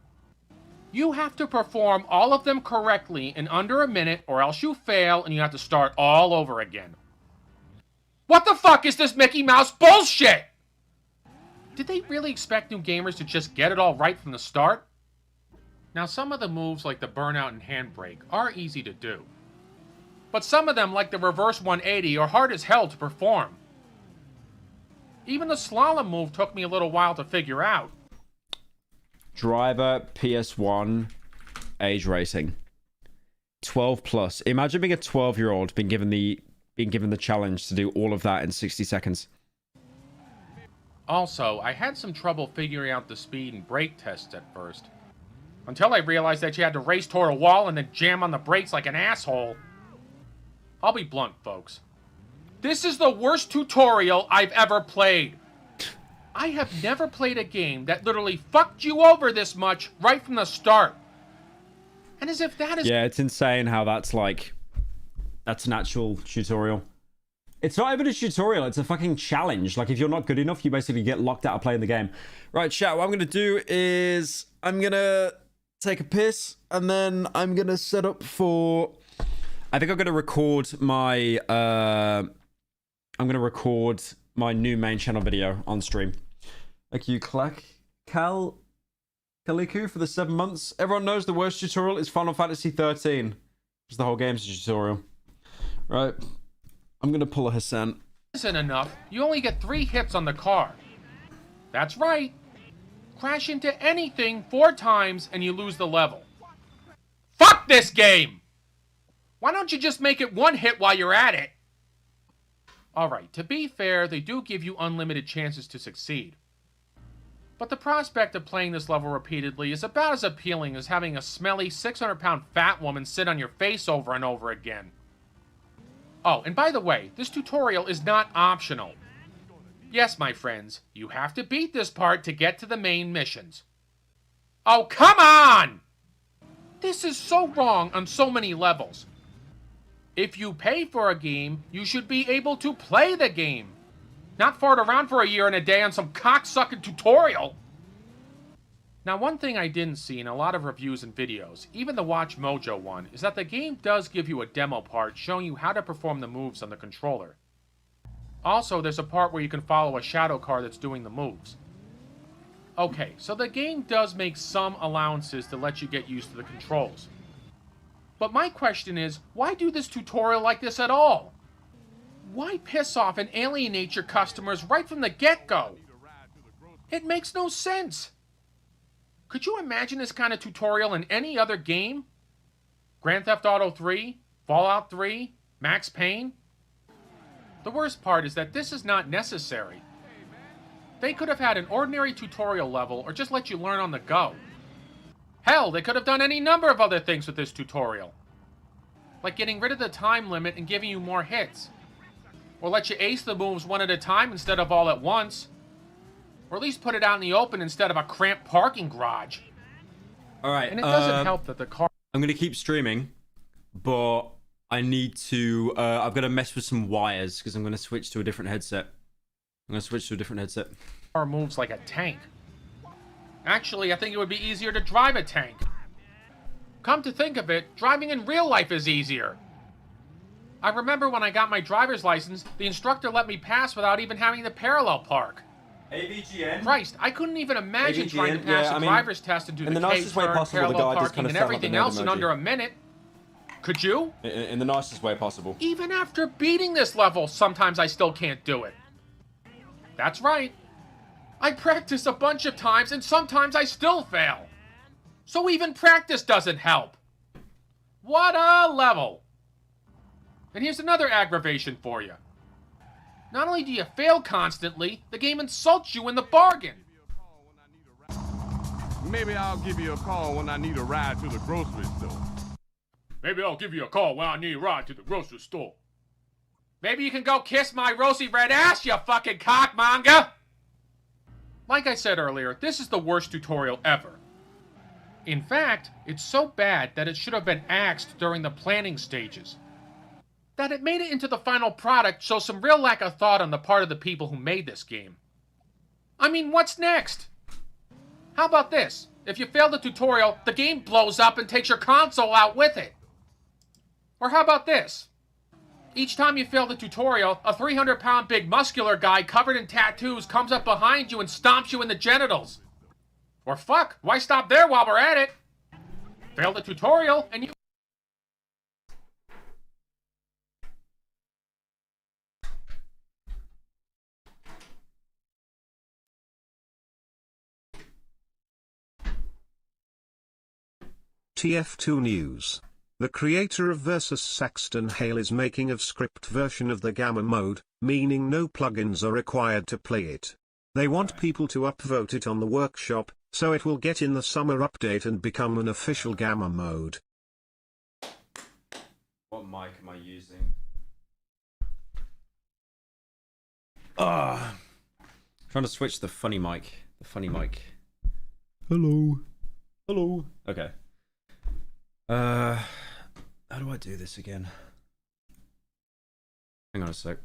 You have to perform all of them correctly in under a minute, or else you fail and you have to start all over again. What the fuck is this Mickey Mouse bullshit? Did they really expect new gamers to just get it all right from the start? Now, some of the moves, like the burnout and handbrake, are easy to do. But some of them, like the reverse 180, are hard as hell to perform. Even the slalom move took me a little while to figure out. Driver, PS1, age racing. 12 plus. Imagine being a 12-year-old being given the challenge to do all of that in 60 seconds. Also, I had some trouble figuring out the speed and brake tests at first. Until I realized that you had to race toward a wall and then jam on the brakes like an asshole. I'll be blunt, folks. This is the worst tutorial I've ever played. I have never played a game that literally fucked you over this much right from the start. And as if that is... Yeah, it's insane how that's like... That's an actual tutorial. It's not even a tutorial, it's a fucking challenge. Like, if you're not good enough, you basically get locked out of playing the game. Right, chat, what I'm going to do is... I'm going to take a piss, and then I'm going to set up for... I think I'm going to record my... I'm going to record my new main channel video on stream. Thank you, Kaliku for the 7 months. Everyone knows the worst tutorial is Final Fantasy 13. Because the whole game's a tutorial. Right. I'm gonna pull a Hassan. Isn't enough, you only get 3 hits on the car. That's right. Crash into anything 4 times and you lose the level. Fuck this game! Why don't you just make it 1 hit while you're at it? Alright, to be fair, they do give you unlimited chances to succeed. But the prospect of playing this level repeatedly is about as appealing as having a smelly 600-pound fat woman sit on your face over and over again. Oh, and by the way, this tutorial is not optional. Yes, my friends, you have to beat this part to get to the main missions. Oh, come on! This is so wrong on so many levels. If you pay for a game, you should be able to play the game. Not fart around for a year and a day on some cocksucking tutorial. Now, one thing I didn't see in a lot of reviews and videos, even the Watch Mojo one, is that the game does give you a demo part showing you how to perform the moves on the controller. Also, there's a part where you can follow a shadow car that's doing the moves. Okay, so the game does make some allowances to let you get used to the controls. But my question is, why do this tutorial like this at all? Why piss off and alienate your customers right from the get-go? It makes no sense. Could you imagine this kind of tutorial in any other game? Grand Theft Auto 3? Fallout 3? Max Payne? The worst part is that this is not necessary. They could have had an ordinary tutorial level or just let you learn on the go. Hell, they could have done any number of other things with this tutorial. Like getting rid of the time limit and giving you more hits. Or let you ace the moves one at a time instead of all at once. Or at least put it out in the open instead of a cramped parking garage. Alright, And it doesn't help that the car... I'm gonna keep streaming, but I need to... I've got to mess with some wires, because I'm gonna switch to a different headset. Car moves like a tank. Actually, I think it would be easier to drive a tank. Come to think of it, driving in real life is easier. I remember when I got my driver's license, the instructor let me pass without even having to parallel park. AVGN? Christ, I couldn't even imagine AVGN, trying to pass yeah, a driver's test and do in the the nicest way K-turn, possible, the parallel guy just parking, kind of and felt like everything the nerd else in emoji. under a minute. Could you? In the nicest way possible. Even after beating this level, sometimes I still can't do it. That's right. I practice a bunch of times and sometimes I still fail. So even practice doesn't help. What a level. And here's another aggravation for you. Not only do you fail constantly, the game insults you in the bargain. Maybe I'll give you a call when I need a ride to the grocery store. Maybe I'll give you a call when I need a ride to the grocery store. Maybe you can go kiss my rosy red ass, you fucking cockmonger! Like I said earlier, this is the worst tutorial ever. In fact, it's so bad that it should have been axed during the planning stages. That it made it into the final product shows some real lack of thought on the part of the people who made this game. I mean, what's next? How about this? If you fail the tutorial, the game blows up and takes your console out with it. Or how about this? Each time you fail the tutorial, a 300-pound big muscular guy covered in tattoos comes up behind you and stomps you in the genitals. Or fuck, why stop there while we're at it? Fail the tutorial and you... TF2 News. The creator of Versus Saxton Hale is making a script version of the Gamma mode, meaning no plugins are required to play it. They want people to upvote it on the workshop, so it will get in the summer update and become an official Gamma mode. What mic am I using? Trying to switch the funny mic. Hello. Okay. How do I do this again? Hang on a sec.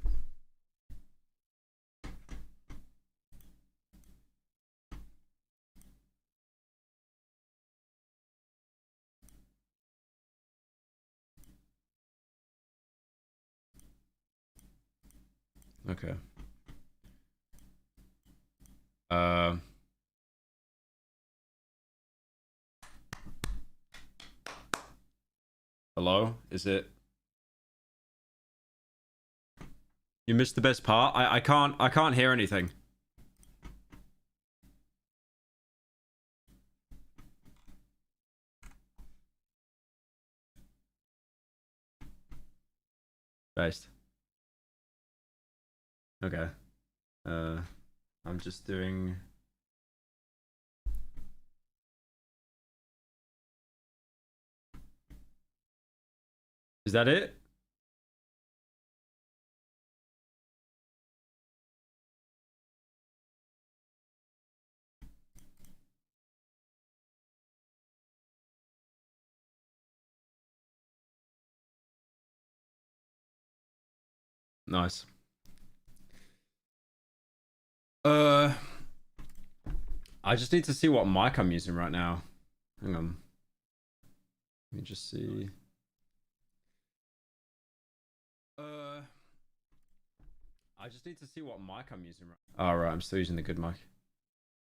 Okay. Hello? Is it? You missed the best part. I can't hear anything. Based. Okay. I'm just doing. Is that it? Nice. I just need to see what mic I'm using right now. Hang on. Let me just see. I just need to see what mic I'm using right now. Oh, right, I'm still using the good mic.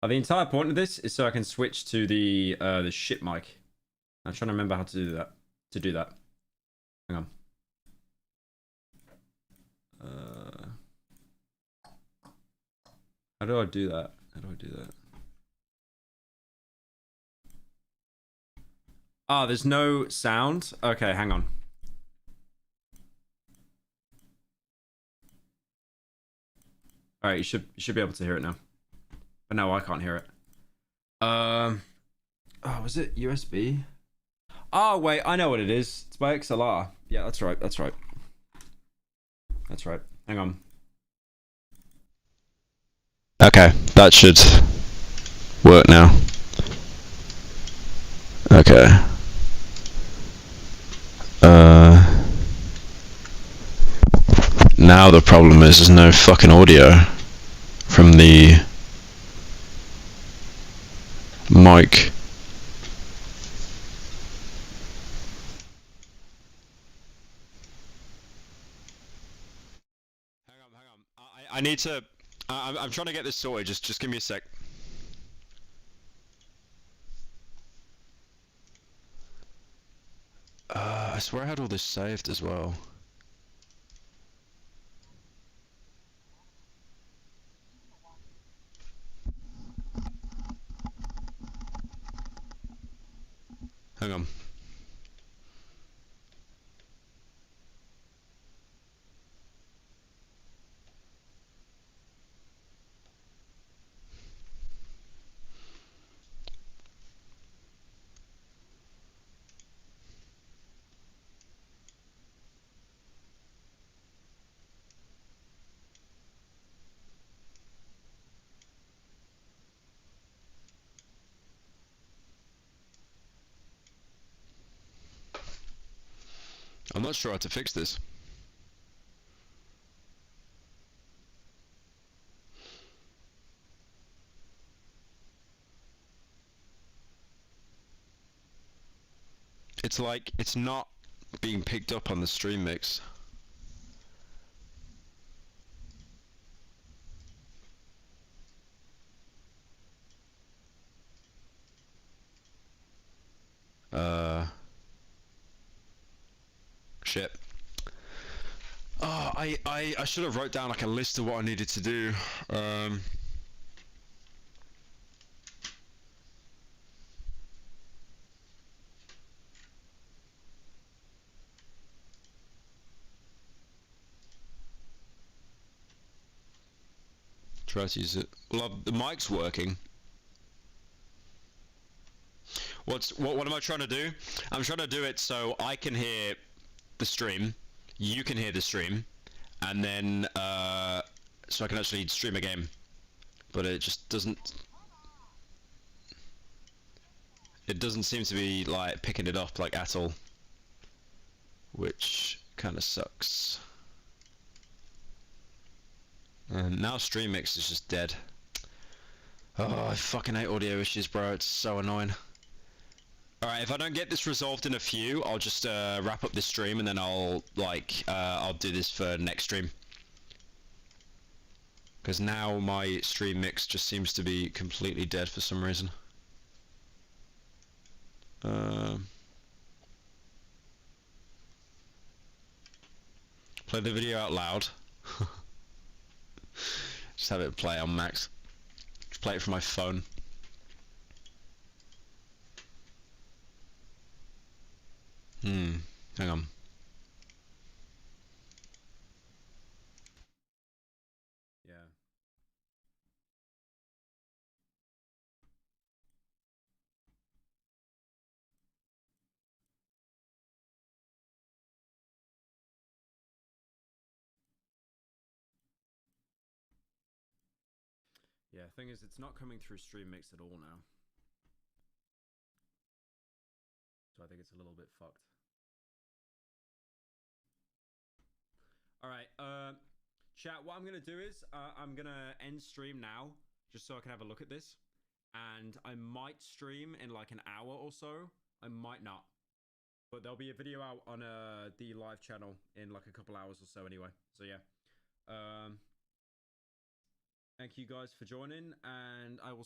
The entire point of this is so I can switch to the shit mic. I'm trying to remember how to do that. Hang on. How do I do that? Ah, there's no sound? Okay, hang on. Alright, you should be able to hear it now. But no, I can't hear it. Oh, was it USB? Oh, wait, I know what it is. It's by XLR. Yeah, that's right. Hang on. Okay, that should work now. Okay. Now the problem is there's no fucking audio from the mic. Hang on. I need to. I'm trying to get this sorted. Just give me a sec. I swear I had all this saved as well. Hang on. I'm not sure how to fix this. It's like, it's not being picked up on the stream mix. Shit. Oh, I should have wrote down like a list of what I needed to do. Try to use it. Well, the mic's working. What am I trying to do? I'm trying to do it so I can hear the stream, you can hear the stream, and then so I can actually stream a game. But it just doesn't. It doesn't seem to be like picking it up like at all, which kind of sucks. And now StreamMix is just dead. Oh, I fucking hate audio issues, bro. It's so annoying. Alright, if I don't get this resolved in a few, I'll just wrap up this stream and then I'll I'll do this for next stream. Because now my stream mix just seems to be completely dead for some reason. Play the video out loud. Just have it play on max. Just play it from my phone. Hang on. Yeah. Yeah, thing is, it's not coming through Stream Mix at all now. So I think it's a little bit fucked. Alright, chat, what I'm going to do is, I'm going to end stream now, just so I can have a look at this. And I might stream in like an hour or so. I might not. But there'll be a video out on the live channel in like a couple hours or so anyway. So yeah. Thank you guys for joining, and I will